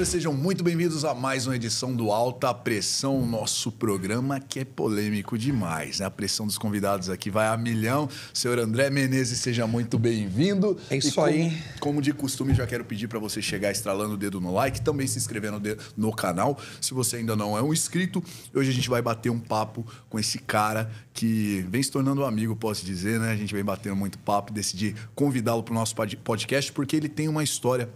sejam muito bem-vindos a mais uma edição do Alta Pressão, nosso programa que é polêmico demais, né? A pressão dos convidados aqui vai a milhão. Senhor André Menezes, seja muito bem-vindo. É isso aí. Como de costume, já quero pedir para você chegar estralando o dedo no like, também se inscrever no canal, se você ainda não é um inscrito. Hoje a gente vai bater um papo com esse cara que vem se tornando um amigo, posso dizer, né? A gente vem batendo muito papo e decidi convidá-lo para o nosso podcast porque ele tem uma história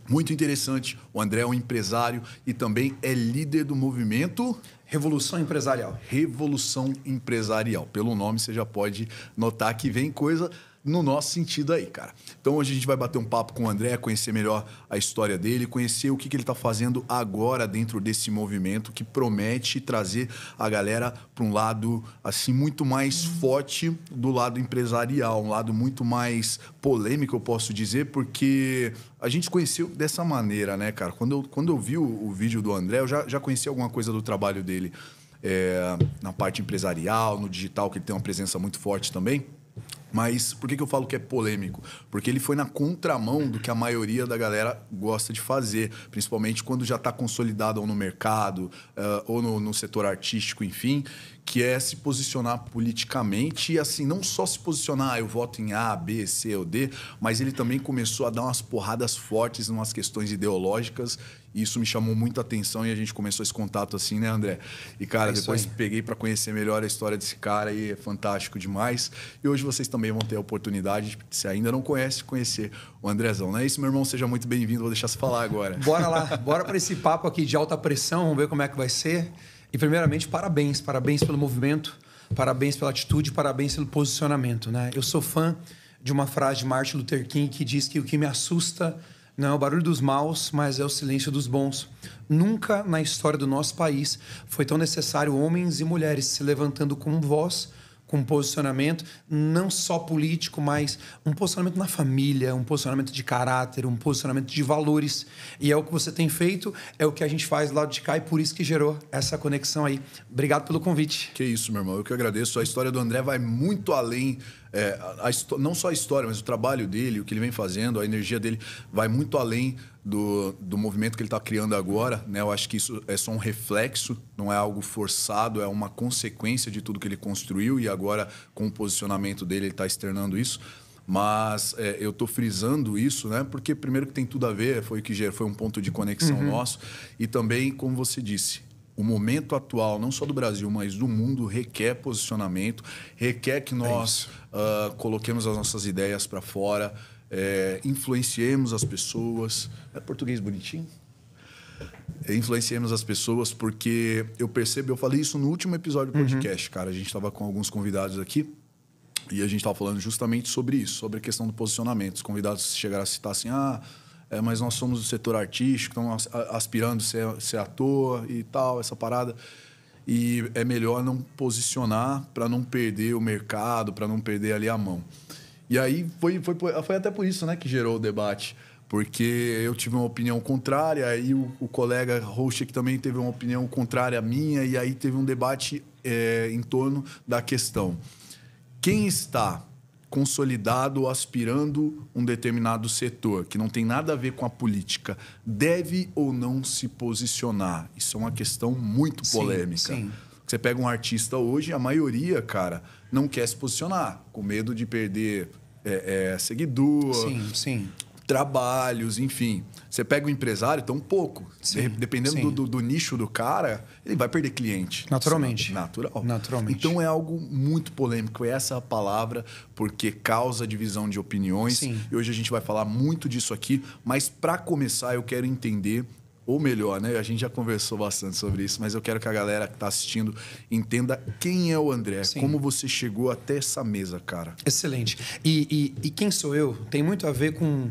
muito interessante. O André é um empresário e também é líder do movimento Revolução Empresarial. Revolução Empresarial. Pelo nome você já pode notar que vem coisa no nosso sentido aí, cara. Então hoje a gente vai bater um papo com o André, conhecer melhor a história dele, conhecer o que ele está fazendo agora dentro desse movimento que promete trazer a galera para um lado assim muito mais forte do lado empresarial, um lado muito mais polêmico, eu posso dizer, porque a gente conheceu dessa maneira, né, cara? Quando eu vi o vídeo do André, eu já conheci alguma coisa do trabalho dele na parte empresarial, no digital, que ele tem uma presença muito forte também. Mas por que eu falo que é polêmico? Porque ele foi na contramão do que a maioria da galera gosta de fazer, principalmente quando já está consolidado ou no mercado, ou no setor artístico, enfim, que é se posicionar politicamente e, assim, não só se posicionar, eu voto em A, B, C ou D, mas ele também começou a dar umas porradas fortes em umas questões ideológicas. E isso me chamou muita atenção e a gente começou esse contato assim, né, André? E, cara, depois peguei para conhecer melhor a história desse cara e é fantástico demais. E hoje vocês também vão ter a oportunidade, se ainda não conhece, conhecer o Andrezão. Não é isso, meu irmão? Seja muito bem-vindo. Vou deixar você falar agora. Bora lá. Bora para esse papo aqui de alta pressão. Vamos ver como é que vai ser. E, primeiramente, parabéns. Parabéns pelo movimento, parabéns pela atitude, parabéns pelo posicionamento, né? Eu sou fã de uma frase de Martin Luther King que diz que o que me assusta não é o barulho dos maus, mas é o silêncio dos bons. Nunca na história do nosso país foi tão necessário homens e mulheres se levantando com voz, com posicionamento, não só político, mas um posicionamento na família, um posicionamento de caráter, um posicionamento de valores. E é o que você tem feito, é o que a gente faz do lado de cá e por isso que gerou essa conexão aí. Obrigado pelo convite. Que isso, meu irmão. Eu que agradeço. A história do André vai muito além, não só a história, mas o trabalho dele, o que ele vem fazendo, a energia dele vai muito além do movimento que ele está criando agora, né? Eu acho que isso é só um reflexo, não é algo forçado, é uma consequência de tudo que ele construiu e agora, com o posicionamento dele, ele está externando isso. Mas eu estou frisando isso, né? Porque primeiro que tem tudo a ver, foi um ponto de conexão nosso. E também, como você disse, o momento atual, não só do Brasil, mas do mundo, requer posicionamento, requer que nós coloquemos as nossas ideias para fora, influenciemos as pessoas. É português bonitinho? Influenciemos as pessoas, porque eu falei isso no último episódio do podcast, cara. A gente estava com alguns convidados aqui e a gente estava falando justamente sobre isso, sobre a questão do posicionamento. Os convidados chegaram a citar assim, mas nós somos do setor artístico, estamos aspirando a ser ator e tal, essa parada. E é melhor não posicionar para não perder o mercado, para não perder ali a mão. E aí foi até por isso, né, que gerou o debate. Porque eu tive uma opinião contrária, aí o colega host aqui também teve uma opinião contrária à minha, e aí teve um debate em torno da questão. Quem está consolidado ou aspirando um determinado setor, que não tem nada a ver com a política, deve ou não se posicionar? Isso é uma questão muito polêmica. Sim. Você pega um artista hoje, a maioria, cara, não quer se posicionar, com medo de perder seguidor, trabalhos, enfim. Você pega um empresário, tão pouco. Dependendo do nicho do cara, ele vai perder cliente. Naturalmente. Naturalmente. Então é algo muito polêmico. Essa é a palavra, porque causa divisão de opiniões. Sim. E hoje a gente vai falar muito disso aqui. Mas para começar, eu quero entender, ou melhor, né? A gente já conversou bastante sobre isso, mas eu quero que a galera que está assistindo entenda quem é o André, como você chegou até essa mesa, cara. Excelente. E quem sou eu tem muito a ver com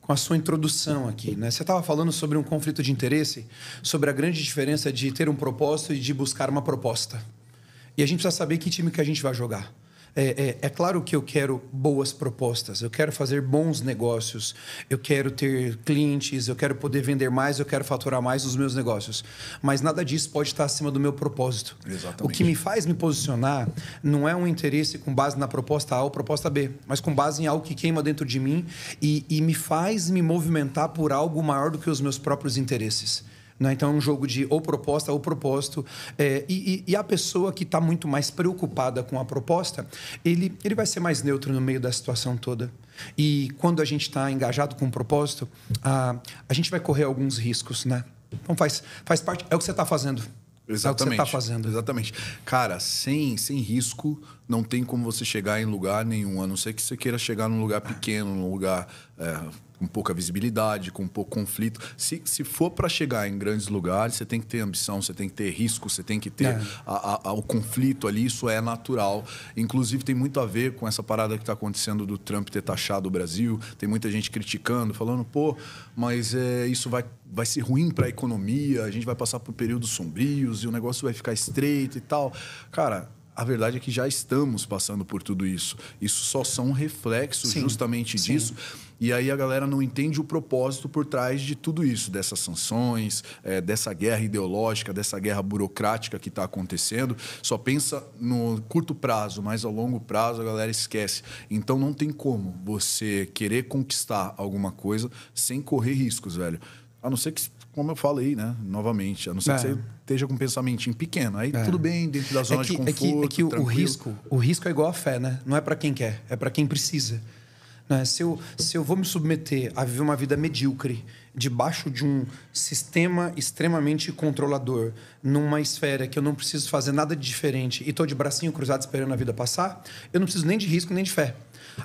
a sua introdução aqui, né? Você estava falando sobre um conflito de interesse, sobre a grande diferença de ter um propósito e de buscar uma proposta. E a gente precisa saber que time que a gente vai jogar. É claro que eu quero boas propostas, eu quero fazer bons negócios, eu quero ter clientes, eu quero poder vender mais, eu quero faturar mais os meus negócios. Mas nada disso pode estar acima do meu propósito. Exatamente. O que me faz me posicionar não é um interesse com base na proposta A ou proposta B, mas com base em algo que queima dentro de mim e me faz me movimentar por algo maior do que os meus próprios interesses. Né? Então, é um jogo de ou proposta ou propósito. E a pessoa que está muito mais preocupada com a proposta, ele vai ser mais neutro no meio da situação toda. E quando a gente está engajado com um propósito, a gente vai correr alguns riscos. Né? Então, faz parte... É o que você está fazendo. Exatamente. É o que você está fazendo. Exatamente. Cara, sem risco, não tem como você chegar em lugar nenhum, a não ser que você queira chegar num lugar pequeno, num lugar com pouca visibilidade, com pouco conflito. Se for para chegar em grandes lugares, você tem que ter ambição, você tem que ter risco, você tem que ter o conflito ali, isso é natural. Inclusive, tem muito a ver com essa parada que está acontecendo do Trump ter taxado o Brasil. Tem muita gente criticando, falando, pô, mas isso vai ser ruim para a economia, a gente vai passar por períodos sombrios e o negócio vai ficar estreito e tal. Cara, a verdade é que já estamos passando por tudo isso. Isso só são reflexos justamente disso. E aí a galera não entende o propósito por trás de tudo isso, dessas sanções, dessa guerra ideológica, dessa guerra burocrática que está acontecendo. Só pensa no curto prazo, mas ao longo prazo a galera esquece. Então não tem como você querer conquistar alguma coisa sem correr riscos, velho. A não ser que, como eu falei, né? Novamente, a não ser que você esteja com um pensamentinho pequeno. Aí tudo bem, dentro da zona de conforto, o risco é igual a fé, né? Não é para quem quer, é para quem precisa. Né? Se eu vou me submeter a viver uma vida medíocre, debaixo de um sistema extremamente controlador, numa esfera que eu não preciso fazer nada de diferente e estou de bracinho cruzado esperando a vida passar, eu não preciso nem de risco nem de fé.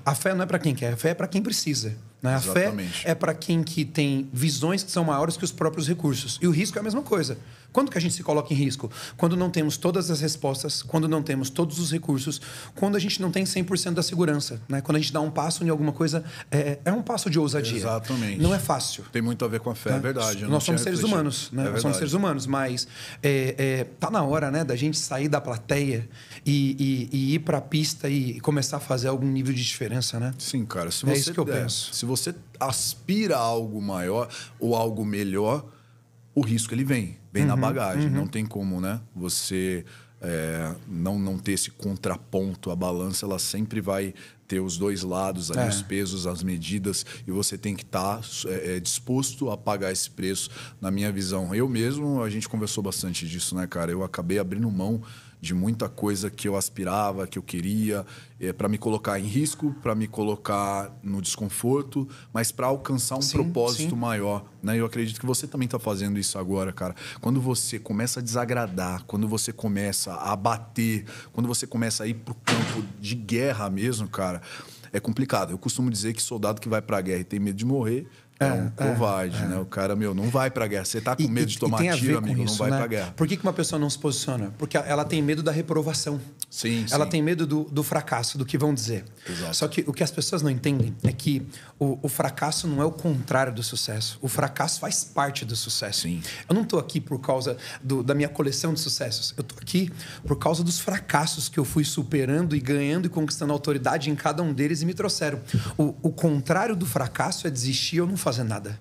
A fé não é para quem quer, a fé é para quem precisa. Né? A fé é para quem que tem visões que são maiores que os próprios recursos. E o risco é a mesma coisa. Quando que a gente se coloca em risco? Quando não temos todas as respostas, quando não temos todos os recursos, quando a gente não tem 100% da segurança. Né? Quando a gente dá um passo em alguma coisa, é um passo de ousadia. Exatamente. Não é fácil. Tem muito a ver com a fé, é verdade. Nós somos seres humanos. Né? Nós somos seres humanos, mas tá na hora, né, da gente sair da plateia e ir para a pista e começar a fazer algum nível de diferença. Né? Sim, cara. É isso que eu penso. Se você aspira a algo maior ou algo melhor, o risco ele vem na bagagem. Não tem como, né? Você não ter esse contraponto. A balança ela sempre vai ter os dois lados, ali, os pesos, as medidas, e você tem que estar disposto a pagar esse preço, na minha visão. Eu mesmo, a gente conversou bastante disso, né, cara? Eu acabei abrindo mão de muita coisa que eu aspirava, que eu queria, para me colocar em risco, para me colocar no desconforto, mas para alcançar um propósito maior. Né? Eu acredito que você também está fazendo isso agora, cara. Quando você começa a desagradar, quando você começa a bater, quando você começa a ir para o campo de guerra mesmo, cara, é complicado. Eu costumo dizer que soldado que vai para a guerra e tem medo de morrer é um covarde, né? O cara, não vai pra guerra. Você tá com medo de tomar tiro, amigo, não vai pra guerra. Por que uma pessoa não se posiciona? Porque ela tem medo da reprovação. Ela tem medo do fracasso, do que vão dizer. Exato. Só que o que as pessoas não entendem é que o fracasso não é o contrário do sucesso. O fracasso faz parte do sucesso. Sim. Eu não tô aqui por causa da minha coleção de sucessos. Eu tô aqui por causa dos fracassos que eu fui superando e ganhando e conquistando autoridade em cada um deles e me trouxeram. O contrário do fracasso é desistir ou não fazer nada.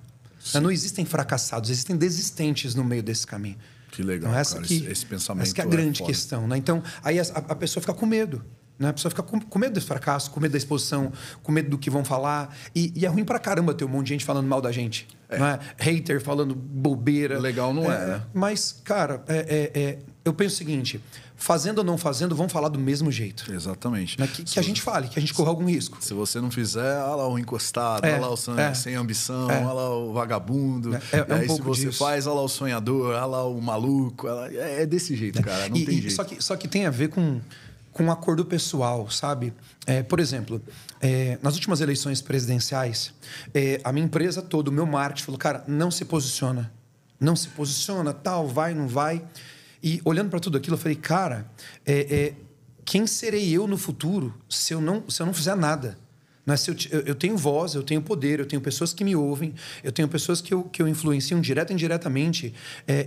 Não existem fracassados, existem desistentes no meio desse caminho. Que legal, então, cara. Esse pensamento essa que é a grande questão. Né? Então, aí a pessoa fica com medo. Né? A pessoa fica com medo desse fracasso, com medo da exposição, com medo do que vão falar. E é ruim pra caramba ter um monte de gente falando mal da gente. Não é? Hater falando bobeira. Legal não é, né? Mas, cara, eu penso o seguinte... Fazendo ou não fazendo, vão falar do mesmo jeito. Exatamente. Né? Que a gente fale, que a gente corra algum risco. Se você não fizer, olha lá o encostado, olha lá o sem ambição, olha lá o vagabundo. Um aí pouco se você faz, olha lá o sonhador, olha lá o maluco. É desse jeito, cara. Não tem jeito. Só que tem a ver com um acordo pessoal, sabe? Por exemplo, nas últimas eleições presidenciais, a minha empresa toda, o meu marketing, falou, cara, não se posiciona. Não se posiciona, tal, vai, não vai... E olhando para tudo aquilo, eu falei, cara, quem serei eu no futuro se eu não fizer nada? Né? Eu tenho voz, eu tenho poder, eu tenho pessoas que me ouvem, eu tenho pessoas que eu influencio direto e indiretamente,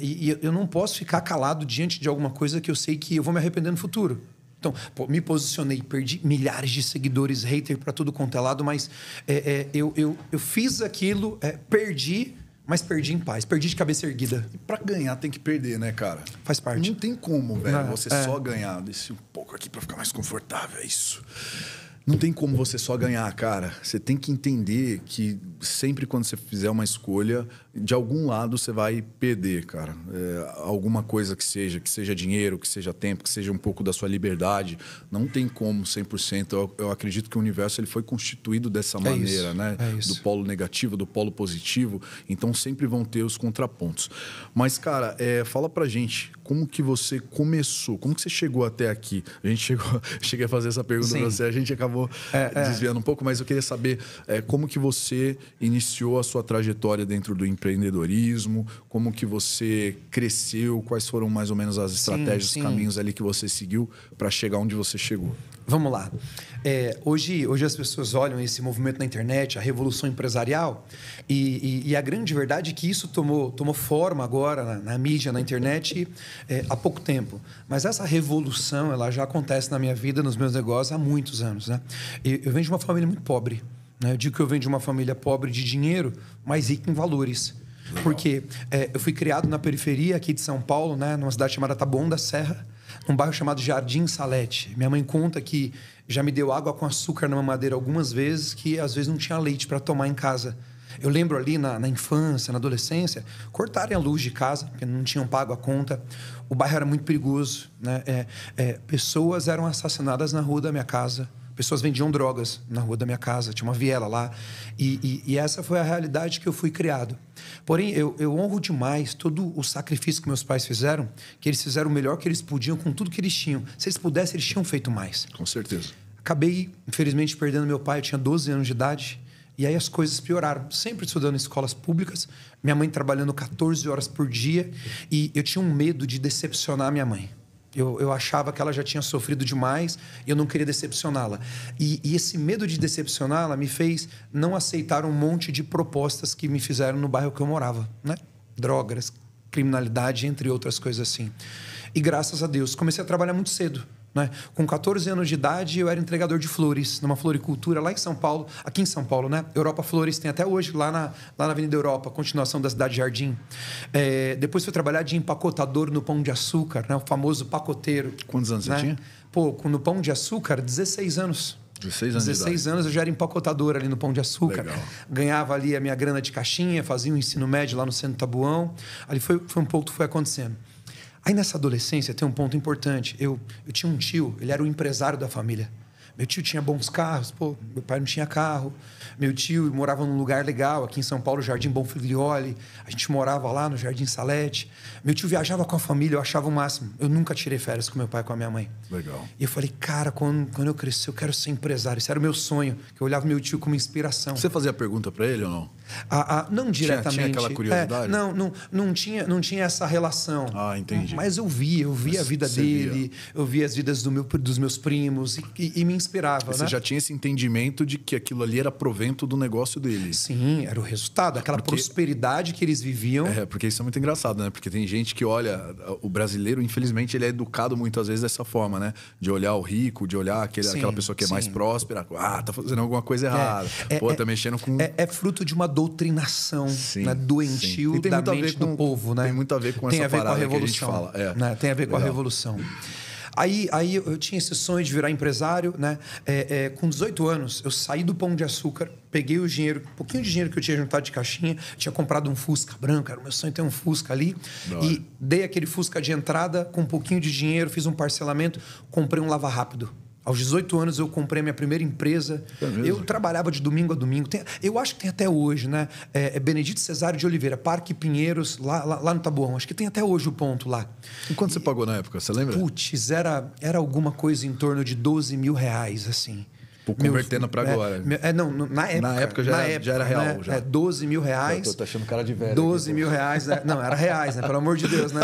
e eu não posso ficar calado diante de alguma coisa que eu sei que eu vou me arrepender no futuro. Então, pô, me posicionei, perdi milhares de seguidores, hater para tudo quanto é lado, mas eu fiz aquilo, perdi, mas perdi em paz, perdi de cabeça erguida. E pra ganhar tem que perder, né, cara? Faz parte. Não tem como, velho, você só ganhar. Desce um pouco aqui pra ficar mais confortável, é isso. Não tem como você só ganhar, cara. Você tem que entender que sempre quando você fizer uma escolha, de algum lado você vai perder, cara. Alguma coisa que seja dinheiro, que seja tempo, que seja um pouco da sua liberdade. Não tem como 100%. Eu acredito que o universo ele foi constituído dessa maneira, isso, né? Do polo negativo, do polo positivo. Então sempre vão ter os contrapontos. Mas, cara, fala pra gente, como que você começou? Como que você chegou até aqui? Cheguei a fazer essa pergunta pra você, a gente acabou desviando um pouco, mas eu queria saber como que você iniciou a sua trajetória dentro do empreendedorismo, como que você cresceu, quais foram mais ou menos as estratégias, os caminhos ali que você seguiu para chegar onde você chegou. Vamos lá. Hoje as pessoas olham esse movimento na internet, a revolução empresarial, e a grande verdade é que isso tomou forma agora na mídia, na internet, há pouco tempo. Mas essa revolução ela já acontece na minha vida, nos meus negócios, há muitos anos. Né? Eu venho de uma família muito pobre. Né? Eu digo que eu venho de uma família pobre de dinheiro, mas rica em valores. Legal. Porque eu fui criado na periferia aqui de São Paulo, né? Numa cidade chamada Taboão da Serra, num bairro chamado Jardim Salete. Minha mãe conta que já me deu água com açúcar na mamadeira algumas vezes, que às vezes não tinha leite para tomar em casa. Eu lembro ali na infância, na adolescência, cortarem a luz de casa, porque não tinham pago a conta. O bairro era muito perigoso. Né? Pessoas eram assassinadas na rua da minha casa. Pessoas vendiam drogas na rua da minha casa, tinha uma viela lá. E essa foi a realidade que eu fui criado. Porém, eu honro demais todo o sacrifício que meus pais fizeram, que eles fizeram o melhor que eles podiam com tudo que eles tinham. Se eles pudessem, eles tinham feito mais. Com certeza. Acabei, infelizmente, perdendo meu pai. Eu tinha 12 anos de idade. E aí as coisas pioraram. Sempre estudando em escolas públicas, minha mãe trabalhando 14 horas por dia. E eu tinha um medo de decepcionar minha mãe. Eu achava que ela já tinha sofrido demais e eu não queria decepcioná-la. E esse medo de decepcioná-la me fez não aceitar um monte de propostas que me fizeram no bairro que eu morava. Né? Drogas, criminalidade, entre outras coisas assim. E graças a Deus, comecei a trabalhar muito cedo. Né? Com 14 anos de idade, eu era entregador de flores numa floricultura lá em São Paulo, aqui em São Paulo, né? Europa Flores tem até hoje lá na Avenida Europa, continuação da Cidade Jardim. Depois fui trabalhar de empacotador no Pão de Açúcar, né? O famoso pacoteiro. Quantos anos você tinha? Pô, no Pão de Açúcar, 16 anos. 16 anos eu já era empacotador ali no Pão de Açúcar. Legal. Ganhava ali a minha grana de caixinha, fazia um ensino médio lá no Centro Tabuão. Ali foi um pouco que foi acontecendo. Aí, nessa adolescência, tem um ponto importante. Eu tinha um tio, ele era o empresário da família. Meu tio tinha bons carros, pô, meu pai não tinha carro. Meu tio morava num lugar legal, aqui em São Paulo, Jardim Bonfiglioli. A gente morava lá no Jardim Salete. Meu tio viajava com a família, eu achava o máximo. Eu nunca tirei férias com meu pai e com a minha mãe. Legal. E eu falei, cara, quando eu crescer, eu quero ser empresário. Esse era o meu sonho, que eu olhava meu tio como inspiração. Você fazia pergunta para ele ou não? Não diretamente. Tinha aquela curiosidade? Não tinha essa relação. Ah, entendi. Mas eu via a vida dele, eu via as vidas dos meus primos e me inspirava. Você já tinha esse entendimento de que aquilo ali era provento do negócio dele. Sim, era o resultado, aquela prosperidade que eles viviam. Porque isso é muito engraçado, né? Porque tem gente que olha, o brasileiro, infelizmente, ele é educado muitas vezes dessa forma, né? De olhar o rico, de olhar aquela pessoa que é mais próspera. Tá fazendo alguma coisa errada. Tá mexendo com... É fruto de uma doutrinação, né, doentio da mente do povo, né? Tem muito a ver com essa parada que a gente fala. Né? Tem a ver com a revolução. Aí eu tinha esse sonho de virar empresário, né? Com 18 anos, eu saí do Pão de Açúcar, peguei o dinheiro, um pouquinho de dinheiro que eu tinha juntado de caixinha, tinha comprado um Fusca branco, era o meu sonho ter um Fusca ali, e dei aquele Fusca de entrada com um pouquinho de dinheiro, fiz um parcelamento, comprei um lava rápido. Aos 18 anos eu comprei a minha primeira empresa. Eu trabalhava de domingo a domingo. Eu acho que tem até hoje, né? Benedito Cesário de Oliveira, Parque Pinheiros, lá no Taboão. Acho que tem até hoje o ponto lá. E quanto você pagou na época? Você lembra? Putz, era alguma coisa em torno de 12 mil reais, assim. Convertendo para agora. Na época. Na época já era real. Né? Já. 12 mil reais. Eu tô achando cara de velho. 12 aqui, mil reais. Né? Não, era reais, né? Pelo amor de Deus, né?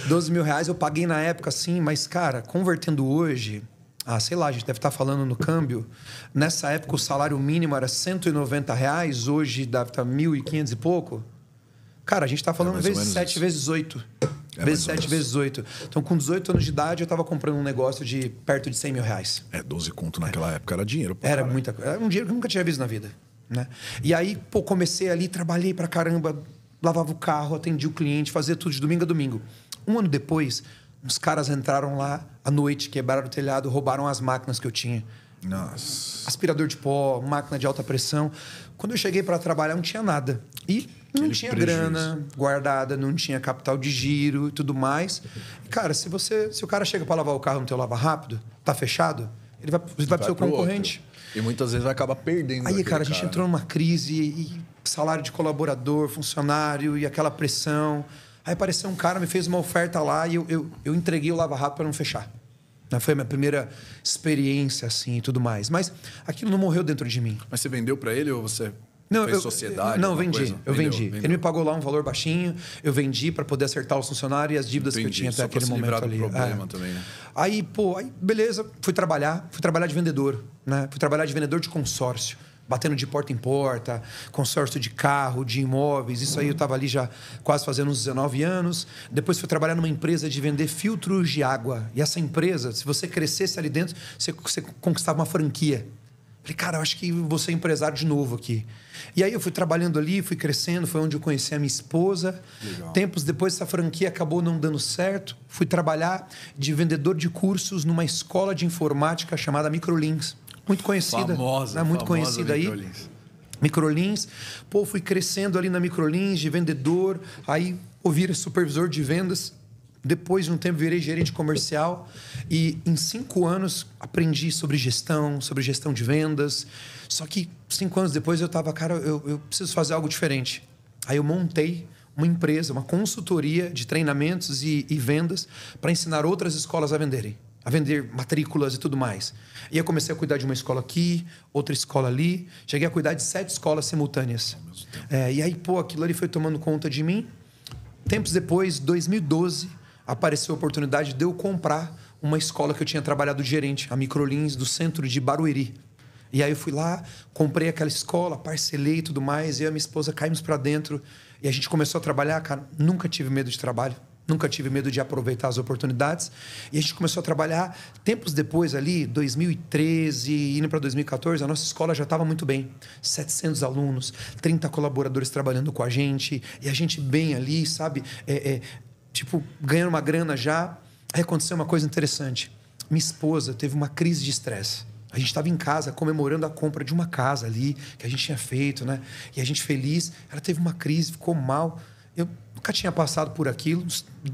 12 mil reais eu paguei na época, sim, mas, cara, convertendo hoje, sei lá, a gente deve estar falando no câmbio. Nessa época o salário mínimo era 190 reais, hoje deve estar 1.500 e pouco. Cara, a gente está falando vezes 7, vezes 8. vezes 7, vezes 8. Então, com 18 anos de idade, eu estava comprando um negócio de perto de 100 mil reais. 12 conto naquela época era dinheiro. Era muita coisa. Era um dinheiro que eu nunca tinha visto na vida. Né? E aí, comecei ali, trabalhei pra caramba, lavava o carro, atendia o cliente, fazia tudo de domingo a domingo. Um ano depois, uns caras entraram lá à noite, quebraram o telhado, roubaram as máquinas que eu tinha. Nossa. Aspirador de pó, máquina de alta pressão. Quando eu cheguei para trabalhar, não tinha nada. E não tinha grana guardada, não tinha capital de giro e tudo mais. E, cara, se o cara chega para lavar o carro no teu lava rápido, tá fechado, ele vai pro seu concorrente. Outro. E muitas vezes vai acabar perdendo. Aí, cara, a gente entrou numa crise e salário de colaborador, funcionário e aquela pressão. Aí apareceu um cara, me fez uma oferta lá e eu entreguei o lava rápido para não fechar. Foi a minha primeira experiência, assim, e tudo mais. Mas aquilo não morreu dentro de mim. Mas você vendeu para ele ou você fez sociedade? Não, vendi. Eu vendi. Ele me pagou lá um valor baixinho, eu vendi para poder acertar o funcionário e as dívidas que eu tinha até aquele momento ali. Problema também, né? Aí, beleza, fui trabalhar de vendedor, né? Fui trabalhar de vendedor de consórcio, batendo de porta em porta, consórcio de carro, de imóveis. Isso aí eu estava ali já quase fazendo uns 19 anos. Depois fui trabalhar numa empresa de vender filtros de água. E essa empresa, se você crescesse ali dentro, você conquistava uma franquia. Falei, cara, eu acho que vou ser empresário de novo aqui. E aí eu fui trabalhando ali, fui crescendo, foi onde eu conheci a minha esposa. Legal. Tempos depois, essa franquia acabou não dando certo. Fui trabalhar de vendedor de cursos numa escola de informática chamada Microlins. Muito conhecida. Famosa, muito conhecida aí. Microlins. Fui crescendo ali na Microlins, de vendedor. Aí eu virei supervisor de vendas. Depois de um tempo, virei gerente comercial. E em 5 anos, aprendi sobre gestão de vendas. Só que 5 anos depois, eu estava, cara, eu preciso fazer algo diferente. Aí eu montei uma empresa, uma consultoria de treinamentos e vendas para ensinar outras escolas a vender matrículas e tudo mais. E eu comecei a cuidar de uma escola aqui, outra escola ali. Cheguei a cuidar de 7 escolas simultâneas. E aí, aquilo ali foi tomando conta de mim. Tempos depois, 2012, apareceu a oportunidade de eu comprar uma escola que eu tinha trabalhado de gerente, a Microlins, do centro de Barueri. E aí eu fui lá, comprei aquela escola, parcelei e tudo mais. Eu e a minha esposa caímos para dentro e a gente começou a trabalhar. Cara, nunca tive medo de trabalho. Nunca tive medo de aproveitar as oportunidades. E a gente começou a trabalhar. Tempos depois, ali, 2013, indo para 2014, a nossa escola já estava muito bem. 700 alunos, 30 colaboradores trabalhando com a gente. E a gente bem ali, sabe? Ganhando uma grana já. Aí aconteceu uma coisa interessante. Minha esposa teve uma crise de estresse. A gente estava em casa comemorando a compra de uma casa ali, que a gente tinha feito, né? E a gente feliz. Ela teve uma crise, ficou mal. Eu nunca tinha passado por aquilo.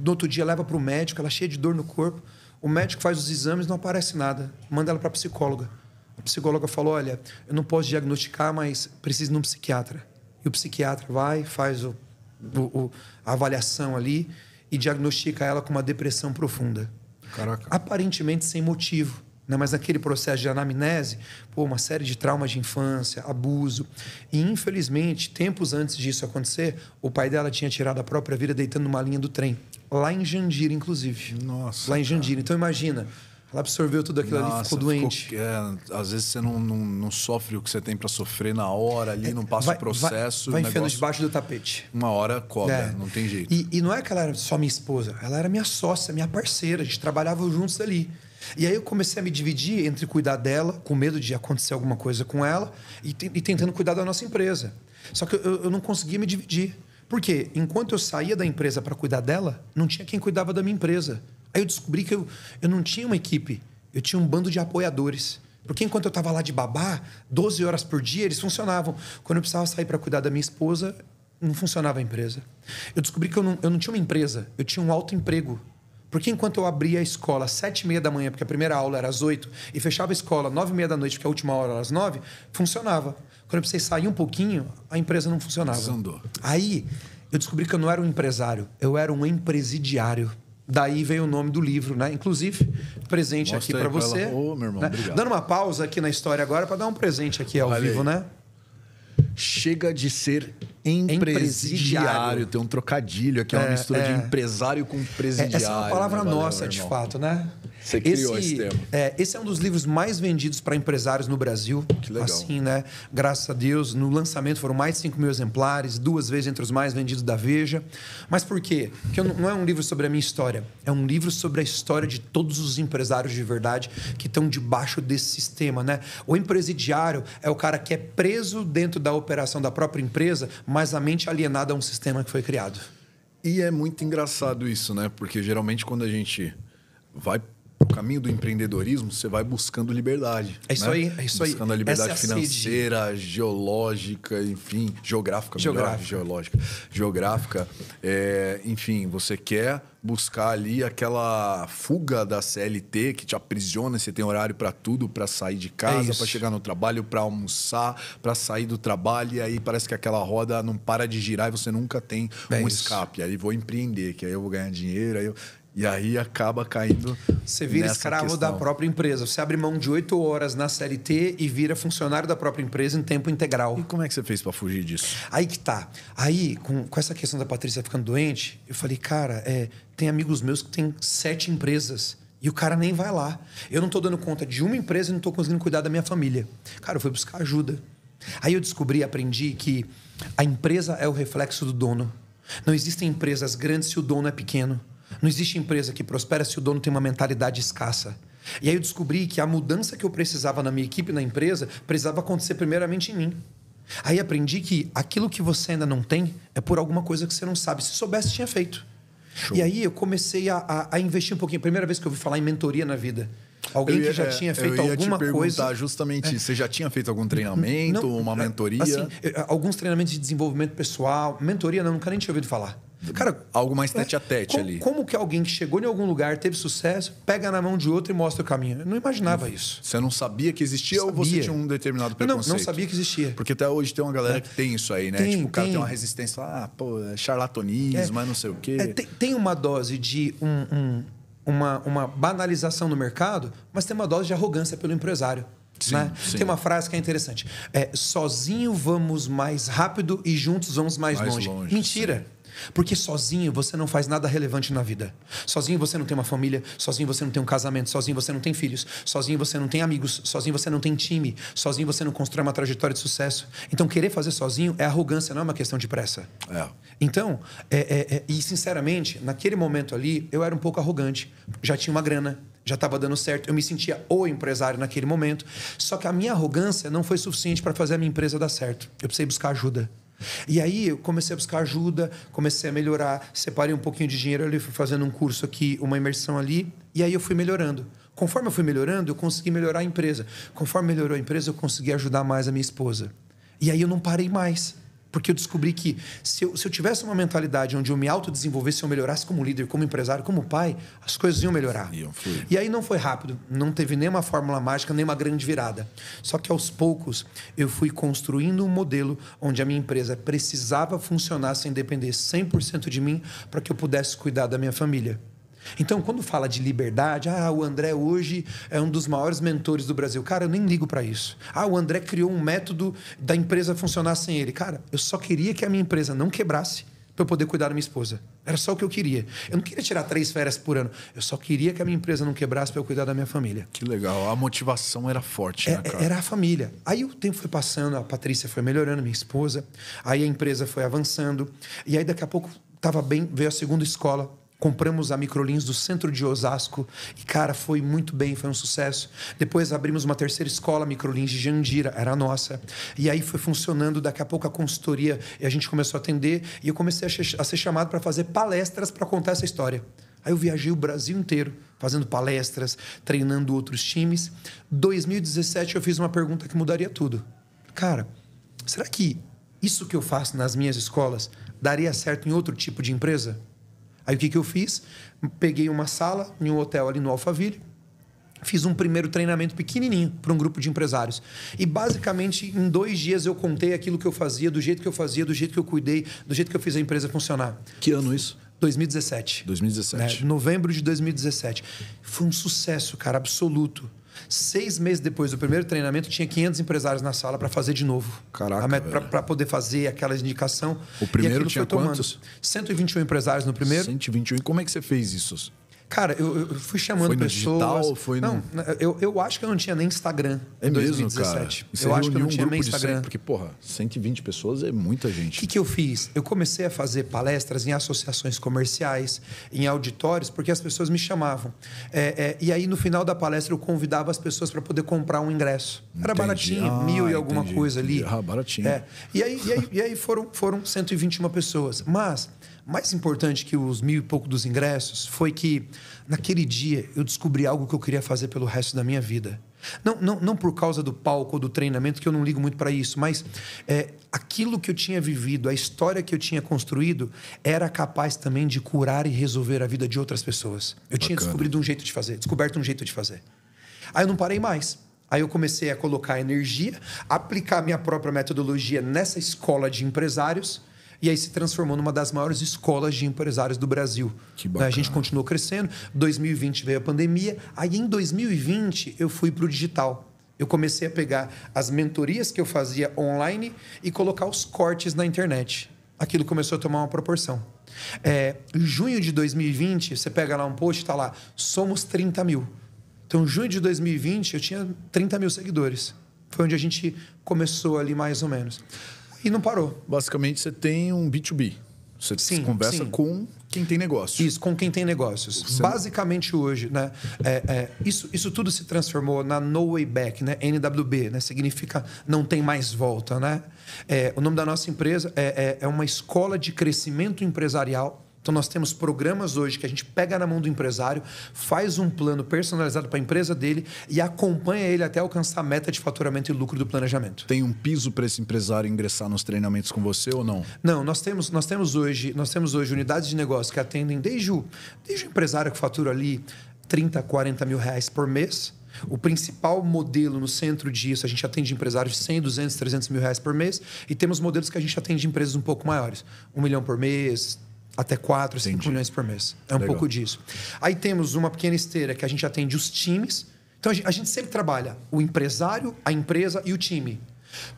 No outro dia, leva para o médico, ela cheia de dor no corpo. O médico faz os exames, não aparece nada. Manda ela para a psicóloga. A psicóloga falou, olha, eu não posso diagnosticar, mas preciso de um psiquiatra. E o psiquiatra vai, faz a avaliação ali e diagnostica ela com uma depressão profunda. Caraca. Aparentemente sem motivo. Né? Mas naquele processo de anamnese, uma série de traumas de infância, abuso. E, infelizmente, tempos antes disso acontecer, o pai dela tinha tirado a própria vida deitando numa linha do trem. Lá em Jandira, inclusive. Nossa. Lá em Jandira. Então, imagina, ela absorveu tudo aquilo ali, ficou doente. Às vezes você não sofre o que você tem para sofrer na hora ali, não passa o processo. Vai enfiando debaixo do tapete. Uma hora cobra, não tem jeito. E não é que ela era só minha esposa, ela era minha sócia, minha parceira, a gente trabalhava juntos ali. E aí eu comecei a me dividir entre cuidar dela, com medo de acontecer alguma coisa com ela, e tentando cuidar da nossa empresa. Só que eu não conseguia me dividir. Por quê? Enquanto eu saía da empresa para cuidar dela, não tinha quem cuidava da minha empresa. Aí eu descobri que eu não tinha uma equipe, eu tinha um bando de apoiadores. Porque enquanto eu estava lá de babá, 12 horas por dia, eles funcionavam. Quando eu precisava sair para cuidar da minha esposa, não funcionava a empresa. Eu descobri que eu não tinha uma empresa, eu tinha um autoemprego. Porque enquanto eu abria a escola às 7h30 da manhã, porque a primeira aula era às 8h, e fechava a escola às 9h30 da noite, porque a última hora era às 9h, funcionava. Quando eu precisei sair um pouquinho, a empresa não funcionava. Desandou. Aí eu descobri que eu não era um empresário, eu era um empresidiário. Daí veio o nome do livro, né? Inclusive, presente Mostra aqui para você. Ô, meu irmão, né? Obrigado. Dando uma pausa aqui na história agora para dar um presente aqui ao vivo, né? Chega de ser empresidiário. Tem um trocadilho aqui, uma mistura de empresário com presidiário. Essa é uma palavra nossa, de fato, né? Você criou esse termo. Esse é um dos livros mais vendidos para empresários no Brasil. Que legal. Assim, né? Graças a Deus, no lançamento foram mais de 5 mil exemplares, 2 vezes entre os mais vendidos da Veja. Mas por quê? Porque não é um livro sobre a minha história, é um livro sobre a história de todos os empresários de verdade que estão debaixo desse sistema, né? O empresidiário é o cara que é preso dentro da operação da própria empresa, mas a mente alienada a um sistema que foi criado. E é muito engraçado isso, né? Porque geralmente quando a gente vai pro caminho do empreendedorismo, você vai buscando liberdade. É isso, né? aí, é isso aí. Buscando a liberdade financeira, geológica, enfim, geográfica. Geográfica. Enfim, você quer buscar ali aquela fuga da CLT que te aprisiona, você tem horário para tudo, para sair de casa, para chegar no trabalho, para almoçar, para sair do trabalho, e aí parece que aquela roda não para de girar e você nunca tem um escape. Aí vou empreender, que aí eu vou ganhar dinheiro, e aí acaba caindo. Você vira escravo da própria empresa. Você abre mão de 8 horas na CLT e vira funcionário da própria empresa em tempo integral. E como é que você fez para fugir disso? Aí que tá. Aí, com essa questão da Patrícia ficando doente, eu falei, cara, tem amigos meus que têm 7 empresas e o cara nem vai lá. Eu não tô dando conta de uma empresa e não tô conseguindo cuidar da minha família. Cara, eu fui buscar ajuda. Aí eu aprendi que a empresa é o reflexo do dono. Não existem empresas grandes se o dono é pequeno. Não existe empresa que prospera se o dono tem uma mentalidade escassa. E aí eu descobri que a mudança que eu precisava na minha equipe, na empresa, precisava acontecer primeiramente em mim. Aí aprendi que aquilo que você ainda não tem é por alguma coisa que você não sabe. Se soubesse, tinha feito. Show. E aí eu comecei a investir um pouquinho. Primeira vez que eu ouvi falar em mentoria na vida. Alguém que já tinha feito alguma coisa. Justamente isso. Você já tinha feito algum treinamento, uma mentoria? Assim, alguns treinamentos de desenvolvimento pessoal. Mentoria, não, nunca nem tinha ouvido falar. Cara, algo mais tete a tete ali. Como que alguém que chegou em algum lugar, teve sucesso, pega na mão de outro e mostra o caminho? Eu não imaginava isso. Você não sabia que existia ou você tinha um determinado preconceito? Não sabia que existia. Porque até hoje tem uma galera que tem isso aí, né? Tipo, o cara tem uma resistência, é charlatonismo, mas não sei o quê. Tem uma dose de uma banalização no mercado, mas tem uma dose de arrogância pelo empresário. Sim, né? Sim. Tem uma frase que é interessante. Sozinho vamos mais rápido e juntos vamos mais longe. Mentira. Sim. Porque sozinho você não faz nada relevante na vida. Sozinho você não tem uma família, sozinho você não tem um casamento, sozinho você não tem filhos, sozinho você não tem amigos, sozinho você não tem time, sozinho você não constrói uma trajetória de sucesso. Então, querer fazer sozinho é arrogância, não é uma questão de pressa. Então, e sinceramente, naquele momento ali, eu era um pouco arrogante. Já tinha uma grana, já estava dando certo, eu me sentia o empresário naquele momento. Só que a minha arrogância não foi suficiente para fazer a minha empresa dar certo. Eu precisei buscar ajuda. E aí eu comecei a buscar ajuda, comecei a melhorar, separei um pouquinho de dinheiro ali, fui fazendo um curso aqui, uma imersão ali, e aí eu fui melhorando. Conforme eu fui melhorando, eu consegui melhorar a empresa. Conforme melhorou a empresa, eu consegui ajudar mais a minha esposa. E aí eu não parei mais. Porque eu descobri que se eu tivesse uma mentalidade onde eu me autodesenvolvesse, se eu melhorasse como líder, como empresário, como pai, as coisas iam melhorar. E aí não foi rápido, não teve nenhuma fórmula mágica, nem uma grande virada. Só que aos poucos eu fui construindo um modelo onde a minha empresa precisava funcionar sem depender 100% de mim para que eu pudesse cuidar da minha família. Então, quando fala de liberdade, o André hoje é um dos maiores mentores do Brasil. Cara, eu nem ligo para isso. O André criou um método da empresa funcionar sem ele. Cara, eu só queria que a minha empresa não quebrasse para eu poder cuidar da minha esposa. Era só o que eu queria. Eu não queria tirar 3 férias por ano. Eu só queria que a minha empresa não quebrasse para eu cuidar da minha família. Que legal. A motivação era forte, né, cara? Era a família. Aí o tempo foi passando, a Patrícia foi melhorando, minha esposa. Aí a empresa foi avançando. E aí daqui a pouco estava bem, veio a segunda escola. Compramos a Microlins do centro de Osasco e, cara, foi muito bem, foi um sucesso. Depois abrimos uma terceira escola, Microlins de Jandira, era a nossa. E aí foi funcionando, daqui a pouco a consultoria, e a gente começou a atender, e eu comecei a ser chamado para fazer palestras para contar essa história. Aí eu viajei o Brasil inteiro, fazendo palestras, treinando outros times. 2017 eu fiz uma pergunta que mudaria tudo. Cara, será que isso que eu faço nas minhas escolas daria certo em outro tipo de empresa? Aí o que eu fiz? Peguei uma sala em um hotel ali no Alphaville, fiz um primeiro treinamento pequenininho para um grupo de empresários. E basicamente em 2 dias eu contei aquilo que eu fazia, do jeito que eu fazia, do jeito que eu cuidei, do jeito que eu fiz a empresa funcionar. Que ano isso? 2017. 2017. Novembro de 2017. Foi um sucesso, cara, absoluto. 6 meses depois do primeiro treinamento, tinha 500 empresários na sala para fazer de novo. Caraca, para poder fazer aquela indicação. O primeiro tinha quantos? 121 empresários no primeiro. 121. E como é que você fez isso? Cara, eu fui chamando foi no pessoas. Digital, ou foi não, eu acho que eu não tinha nem Instagram em 2017. Mesmo, cara. Eu acho que eu não tinha nem Instagram. Porque, porra, 120 pessoas é muita gente. O que eu fiz? Eu comecei a fazer palestras em associações comerciais, em auditórios, porque as pessoas me chamavam. E aí, no final da palestra, eu convidava as pessoas para poder comprar um ingresso. Era baratinho, 1.000 e alguma coisa ali. Baratinho. E aí foram 121 pessoas. Mas mais importante que os 1.000 e pouco dos ingressos foi que, naquele dia, eu descobri algo que eu queria fazer pelo resto da minha vida. Não por causa do palco ou do treinamento, que eu não ligo muito para isso, mas aquilo que eu tinha vivido, a história que eu tinha construído, era capaz também de curar e resolver a vida de outras pessoas. Eu tinha descoberto um jeito de fazer. Aí eu não parei mais. Aí eu comecei a colocar energia, aplicar minha própria metodologia nessa escola de empresários. E aí se transformou numa das maiores escolas de empresários do Brasil. Que bacana. A gente continuou crescendo. 2020 veio a pandemia. Aí em 2020 eu fui para o digital. Eu comecei a pegar as mentorias que eu fazia online e colocar os cortes na internet. Aquilo começou a tomar uma proporção. Em junho de 2020, você pega lá um post e está lá, somos 30 mil. Então, em junho de 2020, eu tinha 30 mil seguidores. Foi onde a gente começou ali mais ou menos. E não parou. Basicamente, você tem um B2B. Você conversa com quem tem negócio. Isso, com quem tem negócios. Basicamente hoje, né? Isso tudo se transformou na No Way Back, né? NWB, né? Significa não tem mais volta, né? O nome da nossa empresa é uma escola de crescimento empresarial. Então, nós temos programas hoje que a gente pega na mão do empresário, faz um plano personalizado para a empresa dele e acompanha ele até alcançar a meta de faturamento e lucro do planejamento. Tem um piso para esse empresário ingressar nos treinamentos com você ou não? Não, nós temos hoje unidades de negócio que atendem desde o empresário que fatura ali 30, 40 mil reais por mês. O principal modelo no centro disso, a gente atende empresários de 100, 200, 300 mil reais por mês. E temos modelos que a gente atende empresas um pouco maiores. 1 milhão por mês, até 4, 5 milhões por mês. É um pouco disso. Aí temos uma pequena esteira que a gente atende os times. Então, a gente sempre trabalha o empresário, a empresa e o time.